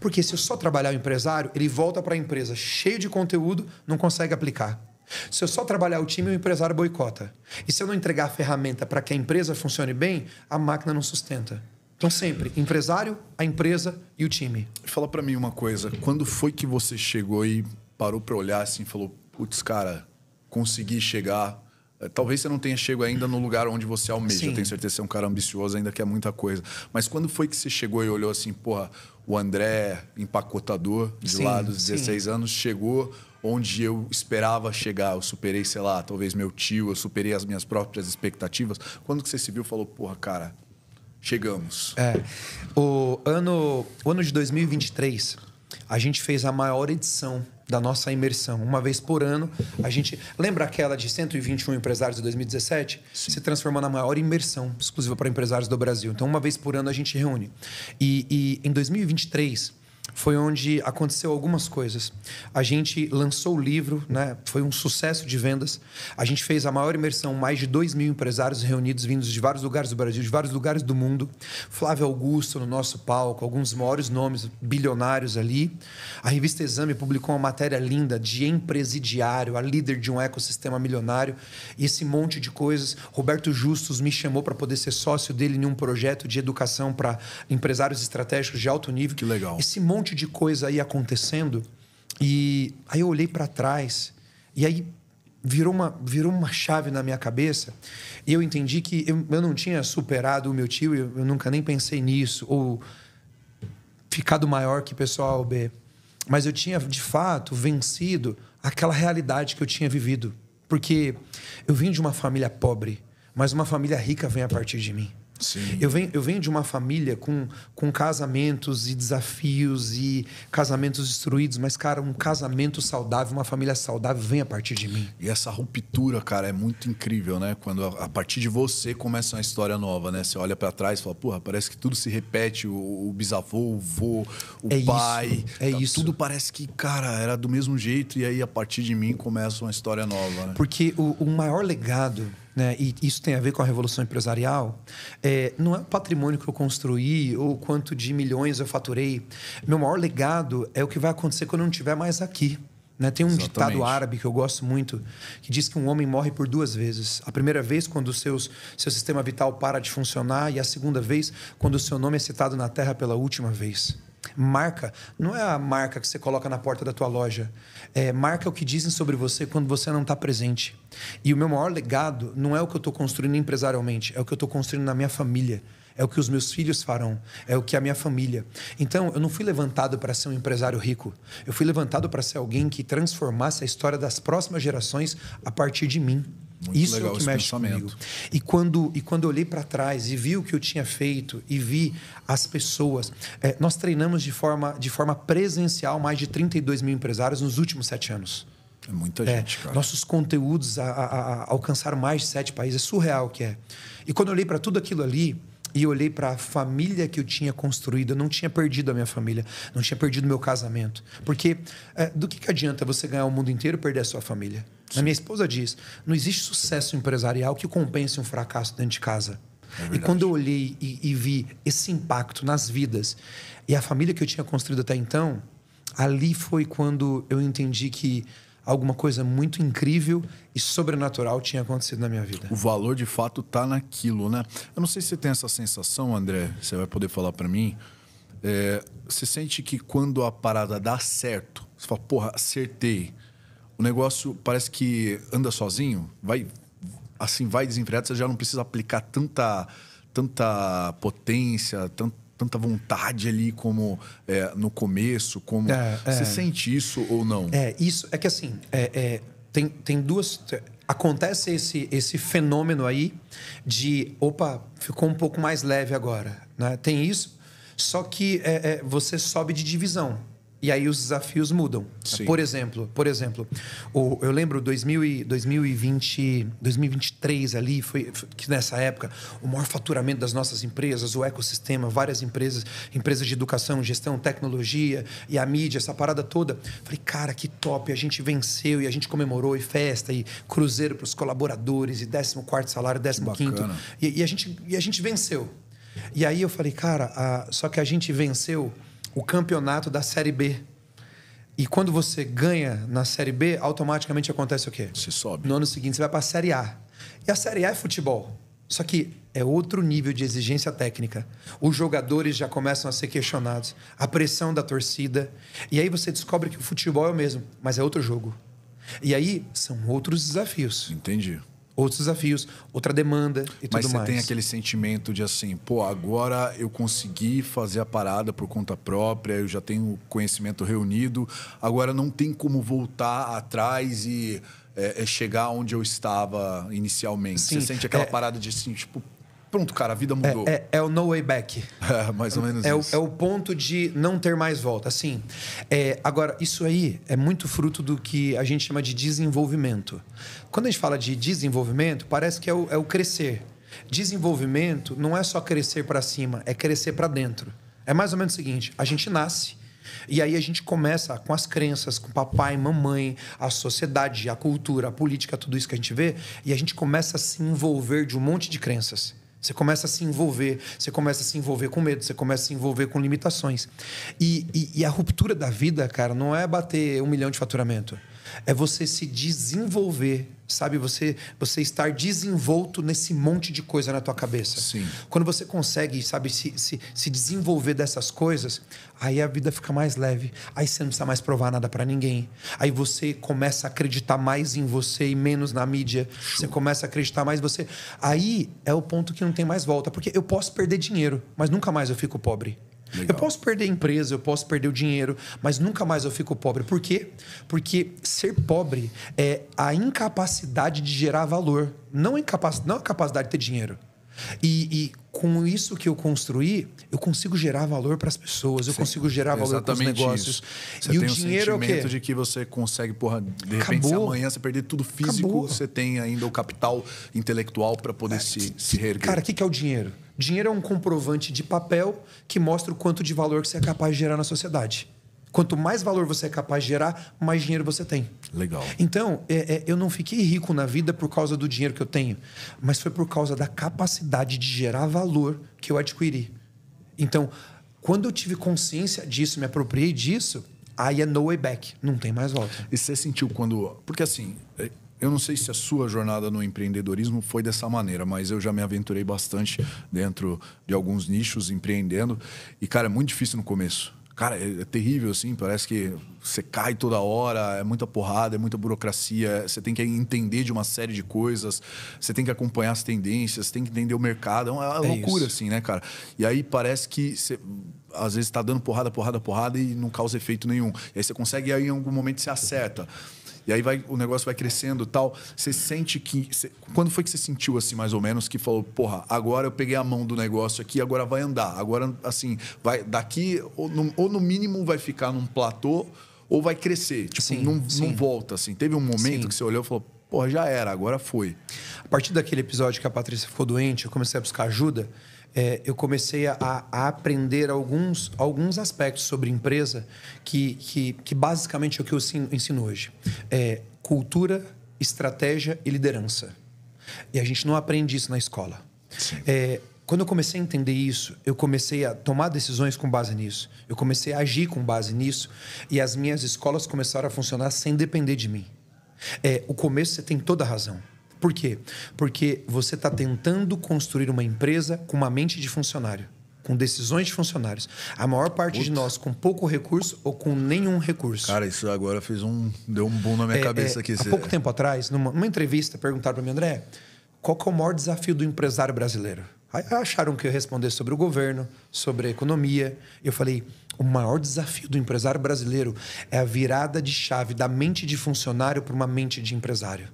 Porque se eu só trabalhar o empresário, ele volta para a empresa cheio de conteúdo, não consegue aplicar. Se eu só trabalhar o time, o empresário boicota. E se eu não entregar a ferramenta para que a empresa funcione bem, a máquina não sustenta. Então, sempre, empresário, a empresa e o time. Fala para mim uma coisa. Quando foi que você chegou e parou para olhar assim e falou... Putz, cara, consegui chegar. Talvez você não tenha chegado ainda no lugar onde você almeja. Sim. Eu tenho certeza que você é um cara ambicioso, ainda quer muita coisa. Mas quando foi que você chegou e olhou assim, porra, o André, empacotador, de lá dos 16 anos, chegou onde eu esperava chegar. Eu superei, sei lá, talvez meu tio, eu superei as minhas próprias expectativas. Quando que você se viu e falou, porra, cara, chegamos? O ano de 2023, a gente fez a maior edição da nossa imersão. Uma vez por ano, a gente... Lembra aquela de 121 empresários de 2017? Sim. Se transformou na maior imersão exclusiva para empresários do Brasil. Então, uma vez por ano, a gente reúne. E em 2023... foi onde aconteceu algumas coisas. A gente lançou o livro, né? Foi um sucesso de vendas. A gente fez a maior imersão, mais de 2.000 empresários reunidos, vindos de vários lugares do Brasil, de vários lugares do mundo. Flávio Augusto no nosso palco, alguns maiores nomes bilionários ali. A revista Exame publicou uma matéria linda de empresidiário, a líder de um ecossistema milionário. E esse monte de coisas. Roberto Justus me chamou para poder ser sócio dele em um projeto de educação para empresários estratégicos de alto nível. Que legal. Esse monte de coisa aí acontecendo, e aí eu olhei para trás e aí virou uma chave na minha cabeça e eu entendi que eu não tinha superado o meu tio, eu nunca nem pensei nisso, ou ficado maior que o pessoal B, mas eu tinha de fato vencido aquela realidade que eu tinha vivido, porque eu vim de uma família pobre, mas uma família rica vem a partir de mim. Sim. Eu venho de uma família com casamentos e desafios e casamentos destruídos, mas, cara, um casamento saudável, uma família saudável vem a partir de mim. E essa ruptura, cara, é muito incrível, né? Quando a partir de você começa uma história nova, né? Você olha pra trás e fala, porra, parece que tudo se repete, o bisavô, o vô, o pai. Isso. Tudo parece que, cara, era do mesmo jeito e aí a partir de mim começa uma história nova, né? Porque o maior legado, né, e isso tem a ver com a revolução empresarial, não é o patrimônio que eu construí ou quanto de milhões eu faturei. Meu maior legado é o que vai acontecer quando eu não estiver mais aqui. Né? Tem um Exatamente. ditado árabe que eu gosto muito, que diz que um homem morre por 2 vezes. A primeira vez, quando seu sistema vital para de funcionar, e a segunda vez, quando o seu nome é citado na terra pela última vez. Marca não é a marca que você coloca na porta da tua loja. Marca o que dizem sobre você quando você não está presente. E o meu maior legado não é o que eu estou construindo empresarialmente, é o que eu estou construindo na minha família. É o que os meus filhos farão, é o que a minha família. Então, eu não fui levantado para ser um empresário rico. Eu fui levantado para ser alguém que transformasse a história das próximas gerações a partir de mim. Muito Isso legal é o que esse mexe pensamento. comigo. E quando eu olhei para trás e vi o que eu tinha feito e vi as pessoas... nós treinamos de forma presencial mais de 32 mil empresários nos últimos 7 anos. É muita gente, cara. Nossos conteúdos alcançaram mais de 7 países. É surreal o que é. E quando eu olhei para tudo aquilo ali... E olhei para a família que eu tinha construído. Eu não tinha perdido a minha família. Não tinha perdido o meu casamento. Porque do que adianta você ganhar o mundo inteiro e perder a sua família? A minha esposa diz, não existe sucesso empresarial que compense um fracasso dentro de casa. E quando eu olhei e vi esse impacto nas vidas e a família que eu tinha construído até então, ali foi quando eu entendi que alguma coisa muito incrível e sobrenatural tinha acontecido na minha vida. O valor, de fato, tá naquilo, né? Eu não sei se você tem essa sensação, André, você vai poder falar para mim. Você sente que quando a parada dá certo, você fala, porra, acertei. O negócio parece que anda sozinho, vai desenfreado, você já não precisa aplicar tanta potência, tanta vontade ali como no começo, como... Você sente isso ou não? Isso é que assim, tem duas... Acontece esse fenômeno aí de, opa, ficou um pouco mais leve agora, né? Tem isso, só que você sobe de divisão. E aí os desafios mudam. Sim. Por exemplo, eu lembro 2023 ali, foi que nessa época, o maior faturamento das nossas empresas, o ecossistema, várias empresas de educação, gestão, tecnologia e a mídia, essa parada toda. Falei, cara, que top, a gente venceu e a gente comemorou, e festa, e cruzeiro para os colaboradores, e 14º salário, 15º. E a gente venceu. E aí eu falei, cara, só que a gente venceu o campeonato da Série B. E quando você ganha na Série B, automaticamente acontece o quê? Você sobe. No ano seguinte, você vai para a Série A. E a Série A é futebol. Só que é outro nível de exigência técnica. Os jogadores já começam a ser questionados. A pressão da torcida. E aí você descobre que o futebol é o mesmo, mas é outro jogo. E aí são outros desafios. Entendi. Outros desafios, outra demanda e tudo mais. Mas você tem aquele sentimento de assim, pô, agora eu consegui fazer a parada por conta própria, eu já tenho conhecimento reunido, agora não tem como voltar atrás e chegar onde eu estava inicialmente. Sim, você sente aquela parada de assim, tipo, pronto, cara, a vida mudou. É o no way back. Mais ou menos isso. É o ponto de não ter mais volta. Assim, agora, isso aí é muito fruto do que a gente chama de desenvolvimento. Quando a gente fala de desenvolvimento, parece que é o crescer. Desenvolvimento não é só crescer para cima, é crescer para dentro. É mais ou menos o seguinte, a gente nasce e aí a gente começa com as crenças, com papai, mamãe, a sociedade, a cultura, a política, tudo isso que a gente vê, e a gente começa a se envolver de um monte de crenças. Você começa a se envolver com medo, você começa a se envolver com limitações. E a ruptura da vida, cara, não é bater 1 milhão de faturamento. É você se desenvolver, sabe? Você estar desenvolto nesse monte de coisa na tua cabeça. Sim. Quando você consegue, sabe, se desenvolver dessas coisas, aí a vida fica mais leve. Aí você não precisa mais provar nada pra ninguém. Aí você começa a acreditar mais em você e menos na mídia. Você começa a acreditar mais em você. Aí é o ponto que não tem mais volta. Porque eu posso perder dinheiro, mas nunca mais eu fico pobre. Legal. Eu posso perder a empresa, eu posso perder o dinheiro, mas nunca mais eu fico pobre. Por quê? Porque ser pobre é a incapacidade de gerar valor, não a capacidade de ter dinheiro. E com isso que eu construí, eu consigo gerar valor para as pessoas, eu consigo gerar valor para os negócios. Você e tem o dinheiro é o quê? de que você consegue, porra, de repente, se amanhã você perder tudo físico, você tem ainda o capital intelectual para poder se reerguer. Cara, o que é o dinheiro? Dinheiro é um comprovante de papel que mostra o quanto de valor que você é capaz de gerar na sociedade. Quanto mais valor você é capaz de gerar, mais dinheiro você tem. Legal. Então, eu não fiquei rico na vida por causa do dinheiro que eu tenho, mas foi por causa da capacidade de gerar valor que eu adquiri. Então, quando eu tive consciência disso, me apropriei disso, aí é no way back. Não tem mais volta. E você sentiu quando... Porque assim, eu não sei se a sua jornada no empreendedorismo foi dessa maneira, mas eu já me aventurei bastante dentro de alguns nichos empreendendo. E, cara, é muito difícil no começo. Cara, é terrível, assim, parece que você cai toda hora, é muita porrada, é muita burocracia, você tem que entender de uma série de coisas, você tem que acompanhar as tendências, você tem que entender o mercado, é uma loucura, assim, né, cara? E aí parece que você, às vezes, está dando porrada e não causa efeito nenhum. E aí você consegue, aí em algum momento você acerta. E aí o negócio vai crescendo e tal. Você sente que... Quando foi que você sentiu, assim, mais ou menos, que falou, porra, agora eu peguei a mão do negócio aqui, agora vai andar. Agora, assim, vai daqui, ou no mínimo vai ficar num platô, ou vai crescer. Tipo, não volta, assim. Teve um momento que você olhou e falou, porra, já era, agora foi. A partir daquele episódio que a Patrícia ficou doente, eu comecei a buscar ajuda. Eu comecei a aprender alguns aspectos sobre empresa que basicamente é o que eu ensino hoje. Cultura, estratégia e liderança. E a gente não aprende isso na escola. Quando eu comecei a entender isso, eu comecei a tomar decisões com base nisso. Eu comecei a agir com base nisso. E as minhas escolas começaram a funcionar sem depender de mim. O começo, você tem toda a razão. Por quê? Porque você está tentando construir uma empresa com uma mente de funcionário, com decisões de funcionários. A maior parte de nós com pouco recurso ou com nenhum recurso. Cara, isso agora deu um boom na minha cabeça aqui. Há pouco tempo atrás, numa entrevista, perguntaram para mim, André, qual que é o maior desafio do empresário brasileiro? Aí acharam que eu ia responder sobre o governo, sobre a economia. Eu falei, o maior desafio do empresário brasileiro é a virada de chave da mente de funcionário para uma mente de empresário.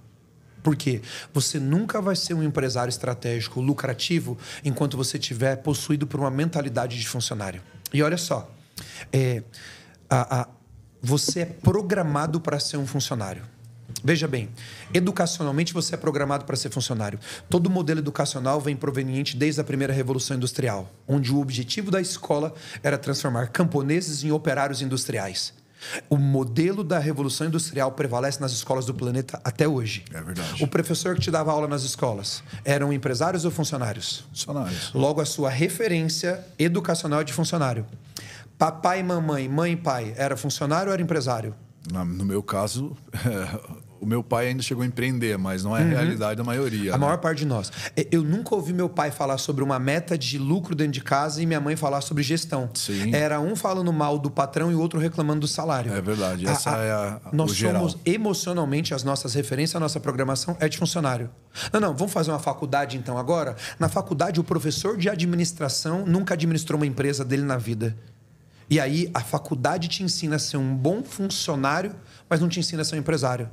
Por quê? Você nunca vai ser um empresário estratégico lucrativo enquanto você estiver possuído por uma mentalidade de funcionário. E olha só, você é programado para ser um funcionário. Veja bem, educacionalmente você é programado para ser funcionário. Todo modelo educacional vem proveniente desde a primeira Revolução Industrial, onde o objetivo da escola era transformar camponeses em operários industriais. O modelo da Revolução Industrial prevalece nas escolas do planeta até hoje. É verdade. O professor que te dava aula nas escolas eram empresários ou funcionários? Funcionários. Logo, a sua referência educacional é de funcionário. Papai e mamãe, mãe e pai, era funcionário ou era empresário? No meu caso, o meu pai ainda chegou a empreender, mas não é a realidade da maioria. A maior parte de nós. Eu nunca ouvi meu pai falar sobre uma meta de lucro dentro de casa e minha mãe falar sobre gestão. Sim. Era um falando mal do patrão e o outro reclamando do salário. É verdade. Essa é nós o geral. somos emocionalmente, as nossas referências, a nossa programação é de funcionário. Não, vamos fazer uma faculdade então agora? Na faculdade, o professor de administração nunca administrou uma empresa dele na vida. E aí, a faculdade te ensina a ser um bom funcionário, mas não te ensina a ser um empresário.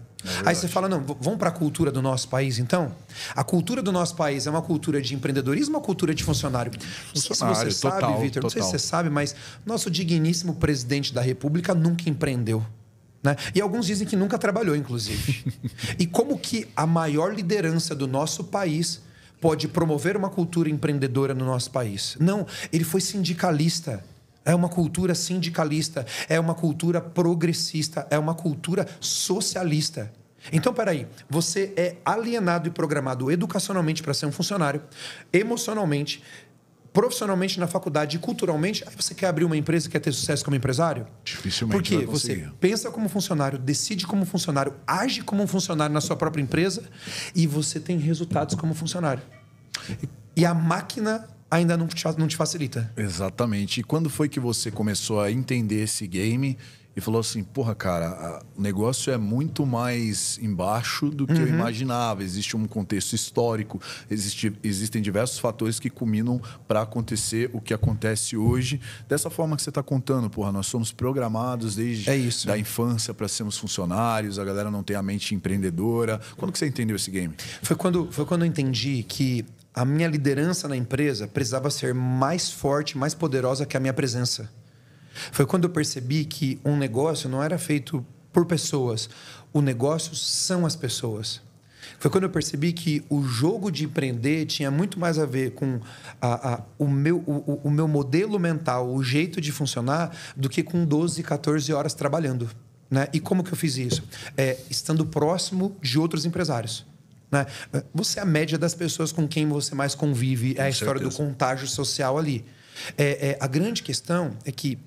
Aí você fala, não, vamos para a cultura do nosso país, então? A cultura do nosso país é uma cultura de empreendedorismo ou uma cultura de funcionário? Não sei se você sabe, Vitor, não sei se você sabe, mas nosso digníssimo presidente da República nunca empreendeu. Né? E alguns dizem que nunca trabalhou, inclusive. E como que a maior liderança do nosso país pode promover uma cultura empreendedora no nosso país? Não, ele foi sindicalista. É uma cultura sindicalista, é uma cultura progressista, é uma cultura socialista. Então, peraí, você é alienado e programado educacionalmente para ser um funcionário, emocionalmente, profissionalmente na faculdade e culturalmente, aí você quer abrir uma empresa e quer ter sucesso como empresário? Dificilmente. Porque você pensa como funcionário, decide como funcionário, age como um funcionário na sua própria empresa e você tem resultados como funcionário. E a máquina ainda não te facilita. Exatamente. E quando foi que você começou a entender esse game e falou assim, porra, cara, o negócio é muito mais embaixo do que eu imaginava. Existe um contexto histórico, existem diversos fatores que culminam para acontecer o que acontece hoje. Dessa forma que você está contando, porra, nós somos programados desde da infância para sermos funcionários, a galera não tem a mente empreendedora. Quando que você entendeu esse game? Foi quando eu entendi que a minha liderança na empresa precisava ser mais forte, mais poderosa que a minha presença. Foi quando eu percebi que um negócio não era feito por pessoas. O negócio são as pessoas. Foi quando eu percebi que o jogo de empreender tinha muito mais a ver com o meu modelo mental, o jeito de funcionar, do que com 12, 14 horas trabalhando. Né? E como que eu fiz isso? Estando próximo de outros empresários. Né? Você é a média das pessoas com quem você mais convive, é a história do contágio social ali. A grande questão é que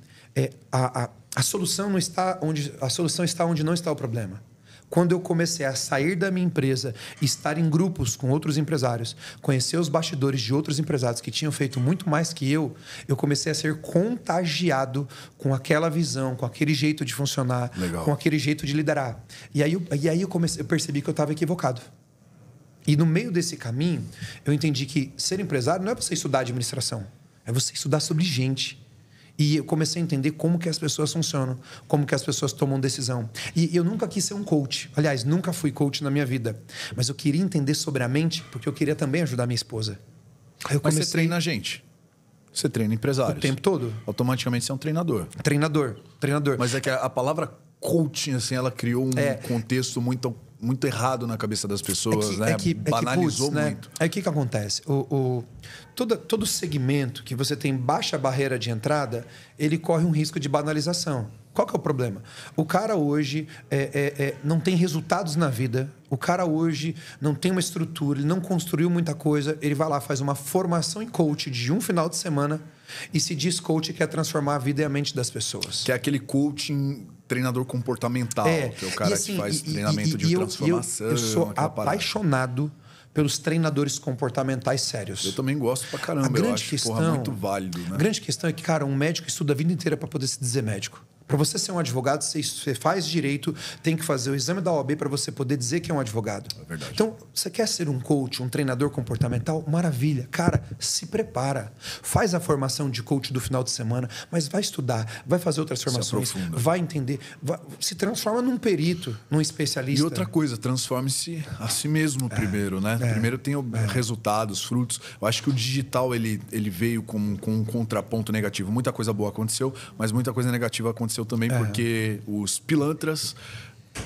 A solução está onde não está o problema. Quando eu comecei a sair da minha empresa, estar em grupos com outros empresários, conhecer os bastidores de outros empresários que tinham feito muito mais que eu comecei a ser contagiado com aquela visão, com aquele jeito de funcionar, Legal. com aquele jeito de liderar. E aí eu percebi que eu estava equivocado. E no meio desse caminho, eu entendi que ser empresário não é você estudar administração, é você estudar sobre gente. E eu comecei a entender como que as pessoas funcionam, como que as pessoas tomam decisão. E eu nunca quis ser um coach. Aliás, nunca fui coach na minha vida. Mas eu queria entender sobre a mente, porque eu queria também ajudar minha esposa. Aí Mas você treina a gente. Você treina empresários. O tempo todo. Automaticamente você é um treinador. Treinador. Mas é que a palavra coaching, assim, ela criou um contexto muito errado na cabeça das pessoas, né? Banalizou muito. Aí o que acontece? Todo segmento que você tem baixa barreira de entrada, ele corre um risco de banalização. Qual que é o problema? O cara hoje não tem resultados na vida, o cara hoje não tem uma estrutura, ele não construiu muita coisa, ele vai lá, faz uma formação em coach de um final de semana e se diz coach e quer transformar a vida e a mente das pessoas. Que é aquele coaching treinador comportamental, que é o cara que faz treinamento de transformação. Eu sou apaixonado pelos treinadores comportamentais sérios. Eu também gosto pra caramba, eu acho muito válido. Né? A grande questão é que, cara, um médico estuda a vida inteira para poder se dizer médico. Para você ser um advogado, você faz direito, tem que fazer o exame da OAB para você poder dizer que é um advogado. É verdade. Então, você quer ser um coach, um treinador comportamental? Maravilha. Cara, se prepara. Faz a formação de coach do final de semana, mas vai estudar, vai fazer outras formações, vai entender, se transforma num perito, num especialista. E outra coisa, transforme-se a si mesmo primeiro, né? Primeiro tem resultados, frutos. Eu acho que o digital ele veio com um contraponto negativo. Muita coisa boa aconteceu, mas muita coisa negativa aconteceu também porque os pilantras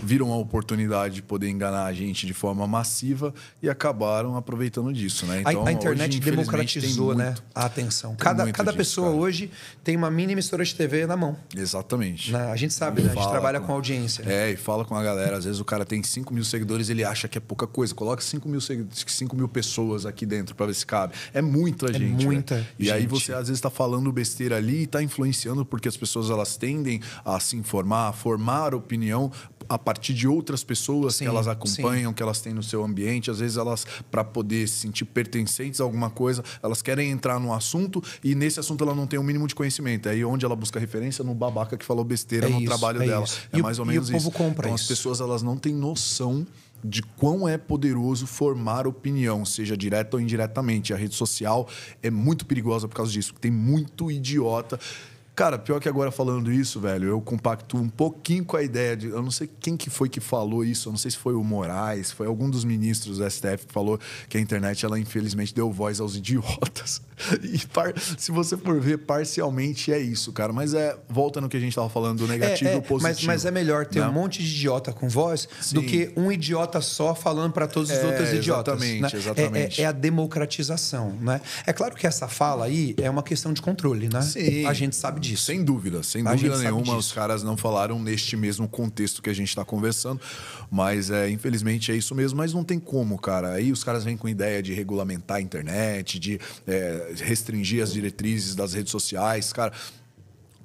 viram a oportunidade de poder enganar a gente de forma massiva e acabaram aproveitando disso, né? Então, a internet hoje, democratizou, né, a atenção. Cada pessoa hoje tem uma mini emissora de TV na mão. Exatamente. A gente sabe, né? A gente trabalha com audiência. E fala com a galera. Às vezes o cara tem 5 mil seguidores, ele acha que é pouca coisa. Coloca 5 mil pessoas aqui dentro para ver se cabe. É muita gente. Muita gente. E aí você às vezes está falando besteira ali e está influenciando porque as pessoas elas tendem a se informar, a formar opinião a partir de outras pessoas que elas acompanham, que elas têm no seu ambiente. Às vezes elas, para poder se sentir pertencentes a alguma coisa, elas querem entrar no assunto e nesse assunto ela não tem o mínimo de conhecimento. É aí onde ela busca referência no babaca que falou besteira no trabalho dela. É mais ou menos isso. Então as pessoas elas não têm noção de quão é poderoso formar opinião, seja direta ou indiretamente. A rede social é muito perigosa por causa disso, porque tem muito idiota. Cara, pior que agora falando isso, velho, eu compacto um pouquinho com a ideia de... Eu não sei quem que foi que falou isso, eu não sei se foi o Moraes, foi algum dos ministros do STF que falou que a internet, ela infelizmente deu voz aos idiotas. E se você for ver, parcialmente é isso, cara. Mas volta no que a gente estava falando do negativo e do positivo. Mas é melhor ter um monte de idiota com voz do que um idiota só falando para todos os outros idiotas. Exatamente. É a democratização, né? É claro que essa fala aí é uma questão de controle, né? Sim. A gente sabe disso. Sem dúvida nenhuma, os caras não falaram neste mesmo contexto que a gente está conversando, mas infelizmente é isso mesmo, mas não tem como, cara. Aí os caras vêm com ideia de regulamentar a internet, de restringir as diretrizes das redes sociais, cara,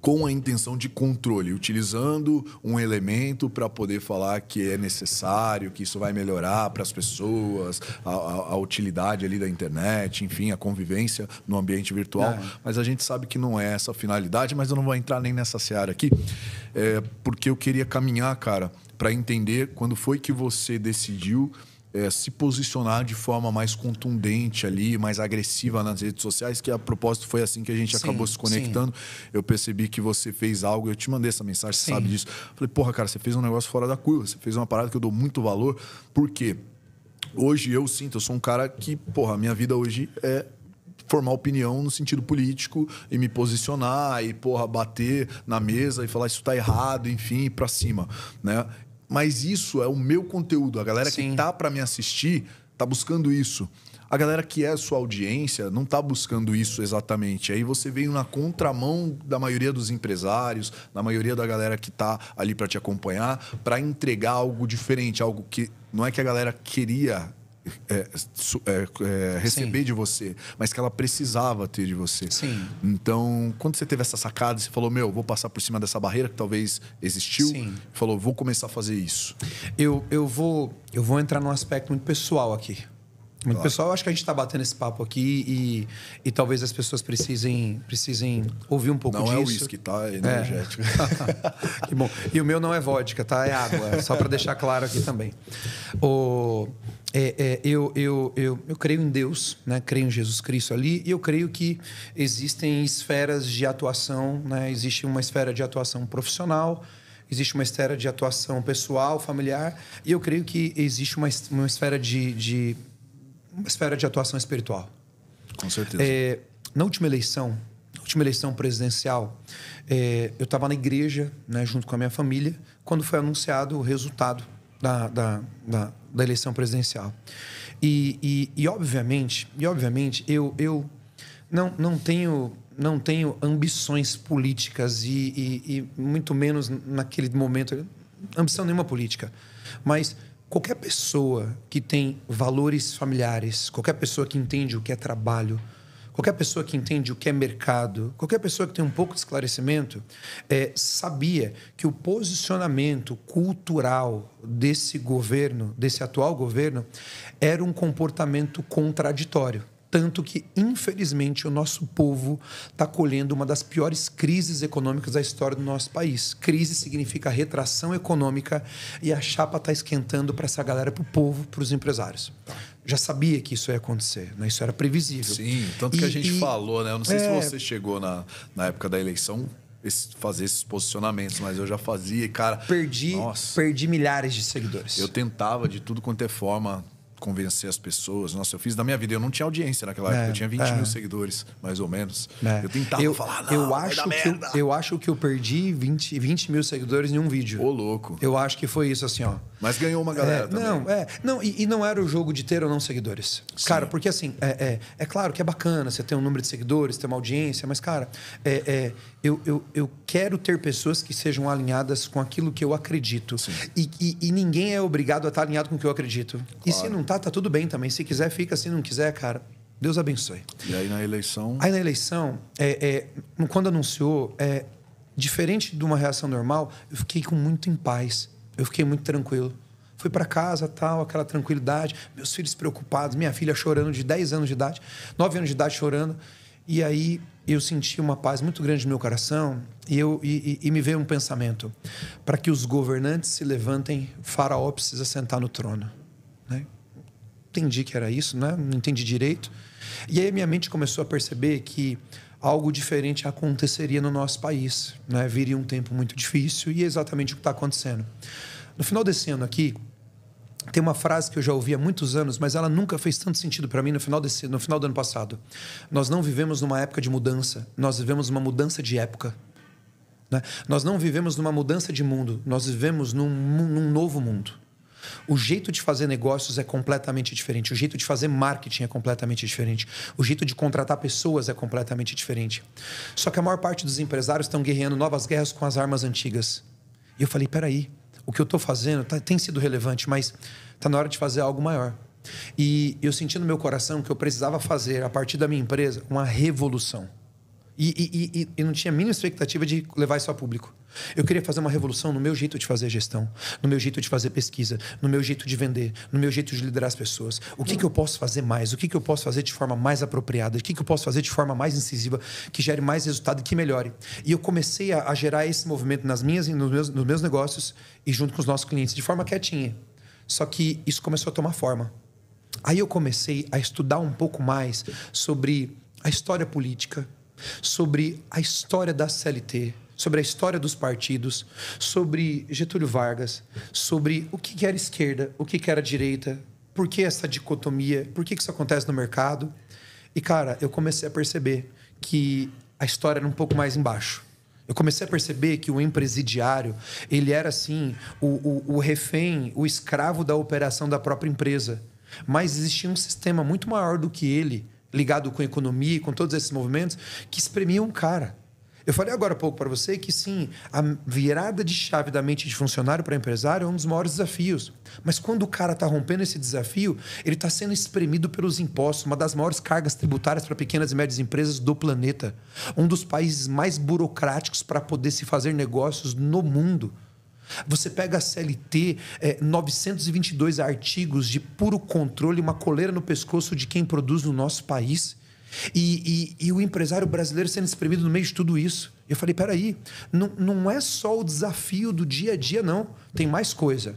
com a intenção de controle, utilizando um elemento para poder falar que é necessário, que isso vai melhorar para as pessoas, a utilidade ali da internet, enfim, a convivência no ambiente virtual. Mas a gente sabe que não é essa a finalidade, mas eu não vou entrar nem nessa seara aqui, porque eu queria caminhar, cara, para entender quando foi que você decidiu se posicionar de forma mais contundente ali, mais agressiva nas redes sociais, que a propósito foi assim que a gente acabou se conectando. Eu percebi que você fez algo, eu te mandei essa mensagem, você sabe disso. Falei, porra, cara, você fez um negócio fora da curva, você fez uma parada que eu dou muito valor, porque hoje eu sou um cara que, porra, a minha vida hoje é formar opinião no sentido político e me posicionar e, porra, bater na mesa e falar isso tá errado, enfim, ir pra cima, né? Mas isso é o meu conteúdo. A galera que tá para me assistir tá buscando isso. A galera que é a sua audiência não tá buscando isso exatamente. Aí você veio na contramão da maioria dos empresários, da maioria da galera que tá ali para te acompanhar, para entregar algo diferente, algo que não é que a galera queria receber de você, mas que ela precisava ter de você. Sim. Então, quando você teve essa sacada, você falou, vou passar por cima dessa barreira que talvez existiu. Sim. Falou, vou começar a fazer isso. Eu vou entrar num aspecto muito pessoal aqui. Muito pessoal, eu acho que a gente está batendo esse papo aqui e talvez as pessoas precisem ouvir um pouco disso. Não é uísque, tá? É energético. Que bom. E o meu não é vodka, tá? É água. Só para deixar claro aqui também. Eu creio em Deus, né? Creio em Jesus Cristo ali, e eu creio que existem esferas de atuação, né? Existe uma esfera de atuação profissional, existe uma esfera de atuação pessoal, familiar, e eu creio que existe uma esfera uma esfera de atuação espiritual. Com certeza. Na última eleição presidencial, eu estava na igreja, né, junto com a minha família, quando foi anunciado o resultado da eleição presidencial. E obviamente, eu não tenho ambições políticas e muito menos naquele momento, ambição nenhuma política, mas qualquer pessoa que tem valores familiares, qualquer pessoa que entende o que é trabalho, qualquer pessoa que entende o que é mercado, qualquer pessoa que tem um pouco de esclarecimento, sabia que o posicionamento cultural desse governo, desse atual governo, era um comportamento contraditório. Tanto que, infelizmente, o nosso povo está colhendo uma das piores crises econômicas da história do nosso país. Crise significa retração econômica e a chapa está esquentando para essa galera, para o povo, para os empresários. Já sabia que isso ia acontecer, né? Isso era previsível. Sim, tanto que a gente falou, né? Eu não sei se você chegou na época da eleição fazer esses posicionamentos, mas eu já fazia e, cara... Perdi milhares de seguidores. Eu tentava de tudo quanto é forma convencer as pessoas. Nossa, eu fiz da minha vida. Eu não tinha audiência naquela época. Eu tinha 20 mil seguidores, mais ou menos. Eu tentava falar, eu acho que eu perdi 20 mil seguidores em um vídeo. Ô, louco. Eu acho que foi isso, assim, ó. Mas ganhou uma galera também. E não era o jogo de ter ou não seguidores. Sim. Cara, porque assim, é claro que é bacana você ter um número de seguidores, ter uma audiência, mas, cara, eu quero ter pessoas que sejam alinhadas com aquilo que eu acredito. E ninguém é obrigado a estar alinhado com o que eu acredito. Claro. E se não tá tudo bem também. Se quiser, fica. Se não quiser, cara, Deus abençoe. E aí na eleição? Quando anunciou, diferente de uma reação normal, eu fiquei muito em paz. Eu fiquei muito tranquilo. Fui para casa, tal, aquela tranquilidade. Meus filhos preocupados, minha filha chorando de 10 anos de idade, 9 anos de idade chorando. E aí eu senti uma paz muito grande no meu coração e me veio um pensamento. Para que os governantes se levantem, Faraó precisa sentar no trono. Né? Entendi que era isso, né? Não entendi direito. E aí minha mente começou a perceber que algo diferente aconteceria no nosso país. Né? Viria um tempo muito difícil e é exatamente o que está acontecendo. No final desse ano aqui, tem uma frase que eu já ouvi há muitos anos, mas ela nunca fez tanto sentido para mim no final do ano passado. Nós não vivemos numa época de mudança, nós vivemos uma mudança de época. Né? Nós não vivemos numa mudança de mundo, nós vivemos num novo mundo. O jeito de fazer negócios é completamente diferente. O jeito de fazer marketing é completamente diferente. O jeito de contratar pessoas é completamente diferente. Só que a maior parte dos empresários estão guerreando novas guerras com as armas antigas. E eu falei, peraí, o que eu estou fazendo tem sido relevante, mas está na hora de fazer algo maior. E eu senti no meu coração que eu precisava fazer, a partir da minha empresa, uma revolução. E não tinha a mínima expectativa de levar isso a público. Eu queria fazer uma revolução no meu jeito de fazer gestão, no meu jeito de fazer pesquisa, no meu jeito de vender, no meu jeito de liderar as pessoas. O que eu posso fazer mais? O que eu posso fazer de forma mais apropriada? O que eu posso fazer de forma mais incisiva, que gere mais resultado e que melhore? E eu comecei a gerar esse movimento nos meus negócios e junto com os nossos clientes, de forma quietinha. Só que isso começou a tomar forma. Aí eu comecei a estudar um pouco mais sobre a história política, sobre a história da CLT, sobre a história dos partidos, sobre Getúlio Vargas, sobre o que era esquerda, o que era direita, por que essa dicotomia, por que isso acontece no mercado. E, cara, eu comecei a perceber que a história era um pouco mais embaixo. Eu comecei a perceber que o empresidiário, ele era, assim, o refém, o escravo da operação da própria empresa. Mas existia um sistema muito maior do que ele, ligado com a economia, com todos esses movimentos, que espremiam o cara. Eu falei agora há pouco para você que sim, a virada de chave da mente de funcionário para empresário é um dos maiores desafios. Mas quando o cara está rompendo esse desafio, ele está sendo espremido pelos impostos, uma das maiores cargas tributárias para pequenas e médias empresas do planeta. Um dos países mais burocráticos para poder se fazer negócios no mundo. Você pega a CLT, 922 artigos de puro controle, uma coleira no pescoço de quem produz no nosso país. E o empresário brasileiro sendo espremido no meio de tudo isso. Eu falei, peraí, não é só o desafio do dia a dia, não. Tem mais coisa.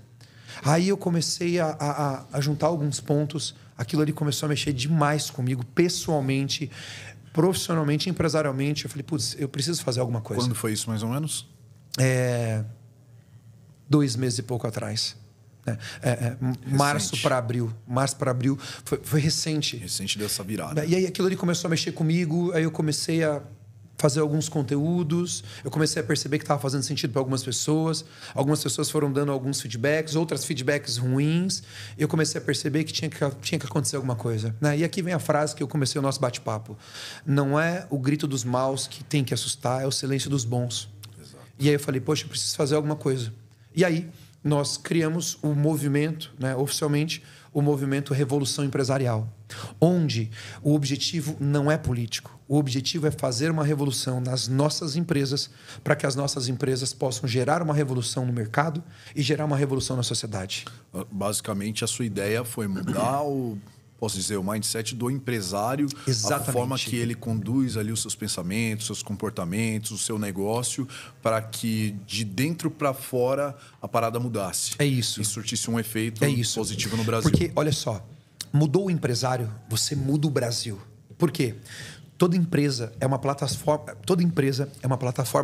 Aí eu comecei a juntar alguns pontos. Aquilo ali começou a mexer demais comigo, pessoalmente, profissionalmente, empresarialmente. Eu falei, putz, eu preciso fazer alguma coisa. Quando foi isso, mais ou menos? 2 meses e pouco atrás. Março para abril. Março para abril. Foi recente. Recente dessa virada. E aí aquilo ali começou a mexer comigo. Aí eu comecei a fazer alguns conteúdos. Eu comecei a perceber que estava fazendo sentido para algumas pessoas. Algumas pessoas foram dando alguns feedbacks, outras feedbacks ruins. Eu comecei a perceber que tinha que acontecer alguma coisa. E aqui vem a frase que eu comecei o nosso bate-papo. Não é o grito dos maus que tem que assustar, é o silêncio dos bons. Exato. E aí eu falei, poxa, eu preciso fazer alguma coisa. E aí nós criamos o movimento, oficialmente, o movimento Revolução Empresarial, onde o objetivo não é político. O objetivo é fazer uma revolução nas nossas empresas para que as nossas empresas possam gerar uma revolução no mercado e gerar uma revolução na sociedade. Basicamente, a sua ideia foi mudar posso dizer, o mindset do empresário, Exatamente. A forma que ele conduz ali os seus pensamentos, seus comportamentos, o seu negócio, para que de dentro para fora a parada mudasse. É isso. E surtisse um efeito positivo no Brasil. Porque, olha só, mudou o empresário, você muda o Brasil. Por quê? Toda empresa é uma plataforma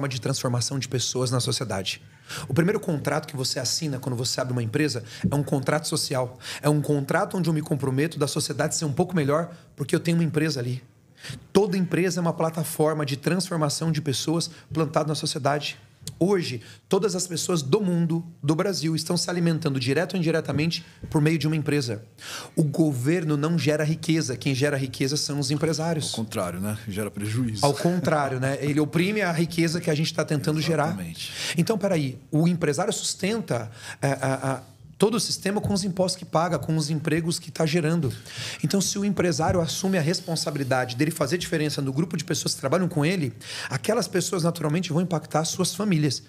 de transformação de pessoas na sociedade. O primeiro contrato que você assina quando você abre uma empresa é um contrato social. É um contrato onde eu me comprometo da sociedade ser um pouco melhor porque eu tenho uma empresa ali. Toda empresa é uma plataforma de transformação de pessoas plantada na sociedade. Hoje, todas as pessoas do mundo, do Brasil, estão se alimentando direto ou indiretamente por meio de uma empresa. O governo não gera riqueza. Quem gera riqueza são os empresários. Ao contrário, né? Gera prejuízo. Ao contrário, né? Ele oprime a riqueza que a gente está tentando Exatamente. gerar. Então, peraí, o empresário sustenta todo o sistema com os impostos que paga, com os empregos que está gerando. Então, se o empresário assume a responsabilidade dele fazer diferença no grupo de pessoas que trabalham com ele, aquelas pessoas naturalmente vão impactar as suas famílias.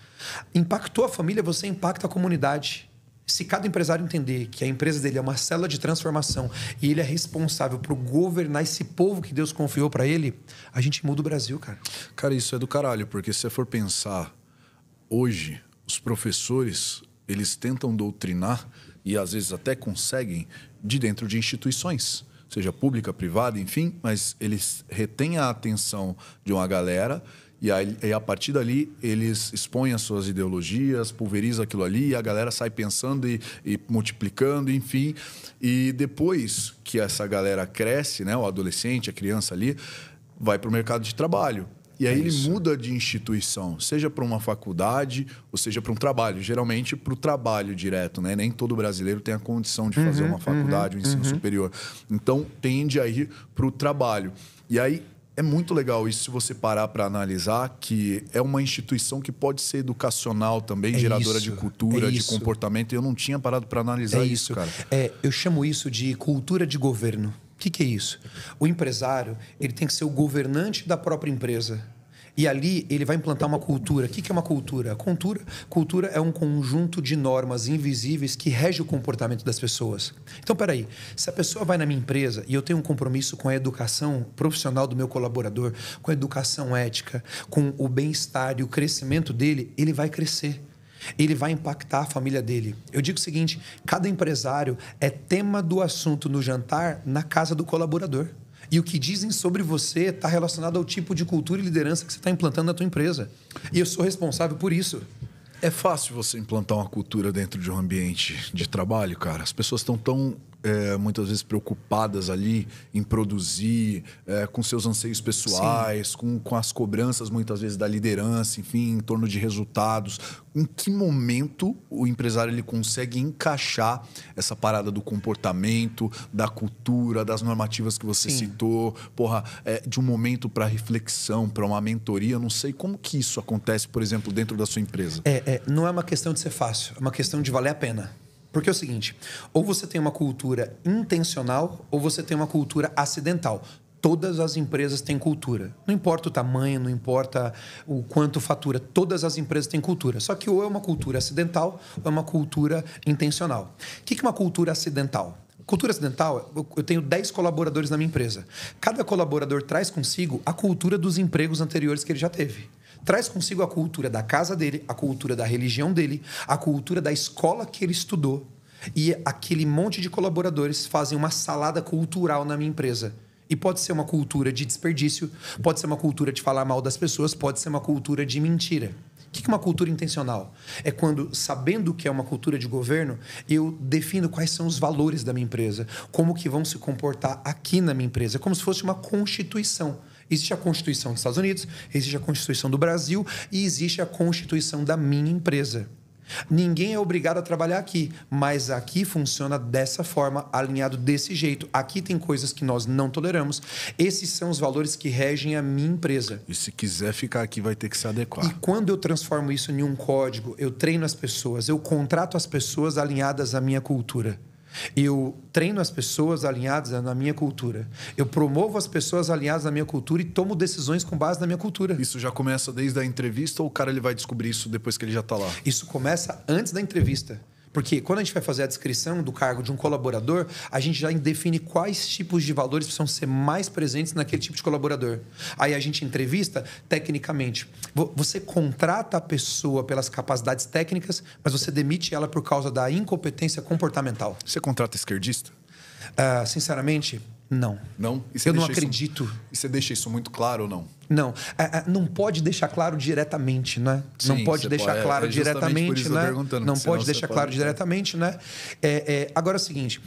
Impactou a família, você impacta a comunidade. Se cada empresário entender que a empresa dele é uma célula de transformação e ele é responsável por governar esse povo que Deus confiou para ele, a gente muda o Brasil, cara. Cara, isso é do caralho, porque se você for pensar, hoje, os professores, eles tentam doutrinar e às vezes até conseguem de dentro de instituições, seja pública, privada, enfim, mas eles retêm a atenção de uma galera e aí, a partir dali, eles expõem as suas ideologias, pulverizam aquilo ali e a galera sai pensando e multiplicando, enfim. E depois que essa galera cresce, né, o adolescente, a criança ali, vai para o mercado de trabalho. E aí ele muda de instituição, seja para uma faculdade ou seja para um trabalho. Geralmente para o trabalho direto, né? Nem todo brasileiro tem a condição de fazer uma faculdade, um ensino superior. Então tende a ir para o trabalho. E aí é muito legal isso se você parar para analisar que é uma instituição que pode ser educacional também, geradora de cultura, de comportamento. E eu não tinha parado para analisar isso, cara. Eu chamo isso de cultura de governo. O que é isso? O empresário ele tem que ser o governante da própria empresa. E ali ele vai implantar uma cultura. O que é uma cultura? Cultura é um conjunto de normas invisíveis que rege o comportamento das pessoas. Então, peraí, se a pessoa vai na minha empresa e eu tenho um compromisso com a educação profissional do meu colaborador, com a educação ética, com o bem-estar e o crescimento dele, ele vai crescer. Ele vai impactar a família dele. Eu digo o seguinte, cada empresário é tema do assunto no jantar na casa do colaborador. E o que dizem sobre você está relacionado ao tipo de cultura e liderança que você está implantando na tua empresa. E eu sou responsável por isso. É fácil você implantar uma cultura dentro de um ambiente de trabalho, cara? As pessoas estão tão muitas vezes preocupadas ali em produzir, com seus anseios pessoais, com as cobranças muitas vezes da liderança, enfim, em torno de resultados. Em que momento o empresário ele consegue encaixar essa parada do comportamento, da cultura, das normativas que você citou, de um momento para reflexão, para uma mentoria? Eu não sei como que isso acontece, por exemplo, dentro da sua empresa. Não é uma questão de ser fácil, é uma questão de valer a pena. Porque é o seguinte, ou você tem uma cultura intencional ou você tem uma cultura acidental. Todas as empresas têm cultura. Não importa o tamanho, não importa o quanto fatura, todas as empresas têm cultura. Só que ou é uma cultura acidental ou é uma cultura intencional. O que é uma cultura acidental? Cultura acidental, eu tenho 10 colaboradores na minha empresa. Cada colaborador traz consigo a cultura dos empregos anteriores que ele já teve. Traz consigo a cultura da casa dele, a cultura da religião dele, a cultura da escola que ele estudou. E aquele monte de colaboradores fazem uma salada cultural na minha empresa. E pode ser uma cultura de desperdício, pode ser uma cultura de falar mal das pessoas, pode ser uma cultura de mentira. O que é uma cultura intencional? É quando, sabendo que é uma cultura de governo, eu defino quais são os valores da minha empresa, como que vão se comportar aqui na minha empresa. É como se fosse uma constituição. Existe a Constituição dos Estados Unidos, existe a Constituição do Brasil e existe a Constituição da minha empresa. Ninguém é obrigado a trabalhar aqui, mas aqui funciona dessa forma, alinhado desse jeito. Aqui tem coisas que nós não toleramos. Esses são os valores que regem a minha empresa. E se quiser ficar aqui, vai ter que se adequar. E quando eu transformo isso em um código, eu treino as pessoas, eu contrato as pessoas alinhadas à minha cultura. Eu treino as pessoas alinhadas na minha cultura. Eu promovo as pessoas alinhadas na minha cultura e tomo decisões com base na minha cultura. Isso já começa desde a entrevista ou o cara ele vai descobrir isso depois que ele já está lá? Isso começa antes da entrevista. Porque quando a gente vai fazer a descrição do cargo de um colaborador, a gente já define quais tipos de valores precisam ser mais presentes naquele tipo de colaborador. Aí a gente entrevista tecnicamente. Você contrata a pessoa pelas capacidades técnicas, mas você demite ela por causa da incompetência comportamental. Você contrata esquerdista? Sinceramente, não. Não? Eu não acredito. E você deixa isso muito claro ou não? Não. Não pode deixar claro diretamente, né? Sim, não pode deixar claro diretamente, né? Não pode deixar claro diretamente, né? Agora é o seguinte,